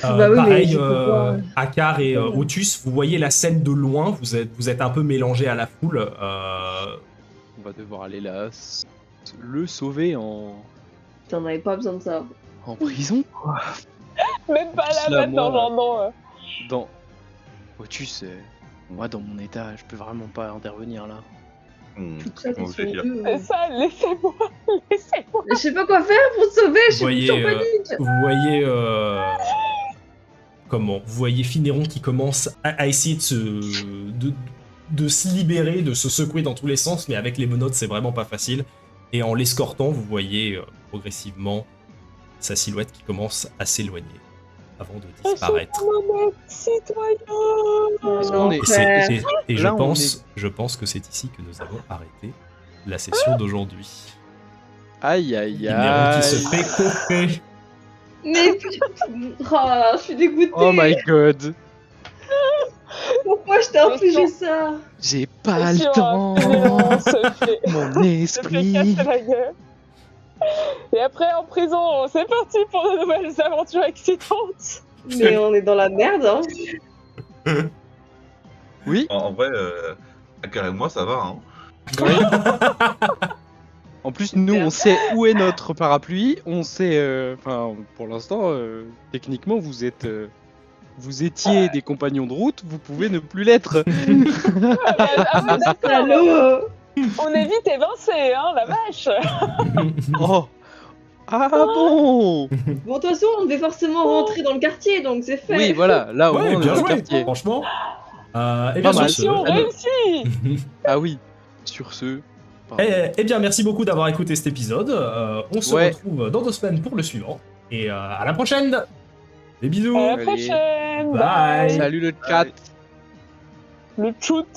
Bah oui, mais Pareil, je peux pas. Akar et Otus, vous voyez la scène de loin, vous êtes un peu mélangés à la foule. On va devoir aller là, le sauver en T'en avais pas besoin de ça. prison. Même pas là Là, maintenant, moi, Jandon. Dans Otus, moi dans mon état, je peux vraiment pas intervenir là. Toute seule, Comment ils vous sont faites, là deux. C'est ça, laissez-moi. Laissez-moi. Je sais pas quoi faire pour te sauver, je Voyez, suis en panique. Vous voyez vous voyez Finéron qui commence à essayer de se libérer, de se secouer dans tous les sens, mais avec les menottes c'est vraiment pas facile. Et en l'escortant, vous voyez progressivement sa silhouette qui commence à s'éloigner avant de disparaître. Est-ce qu'on est- Et Là, on je pense que c'est ici que nous avons arrêté la session d'aujourd'hui. Aïe aïe Finéron qui aïe. se fait coffrer. Mais oh là là, je suis dégoûtée. Oh my god. Pourquoi je t'ai infligé ça? J'ai pas le Sur un temps. Finéron se fait Mon se fait esprit. casser la gueule. Et après, en prison, c'est parti pour de nouvelles aventures excitantes. Mais on est dans la merde, hein. Oui. En vrai, Akar et moi, ça va, hein. Oui. En plus, nous, on sait où est notre parapluie. On sait, enfin, pour l'instant, techniquement, vous étiez des compagnons de route. Vous pouvez ne plus l'être. Ah, mais d'accord. Allô? On est vite évincé, hein, la vache. Oh. Ah bon. Bon, de toute façon, on devait forcément rentrer dans le quartier, donc c'est fait. Oui, voilà. Là, au Ouais, moins, on est bien dans le joué, quartier. franchement. Et Pas bien mal. sur Mission ce, réussie. Ah oui. Sur ce. eh bien, merci beaucoup d'avoir écouté cet épisode. On se Ouais. retrouve dans 2 semaines pour le suivant. Et à la prochaine. Des bisous. À la Allez. prochaine. Bye. Bye. Salut le chat. Le shoot.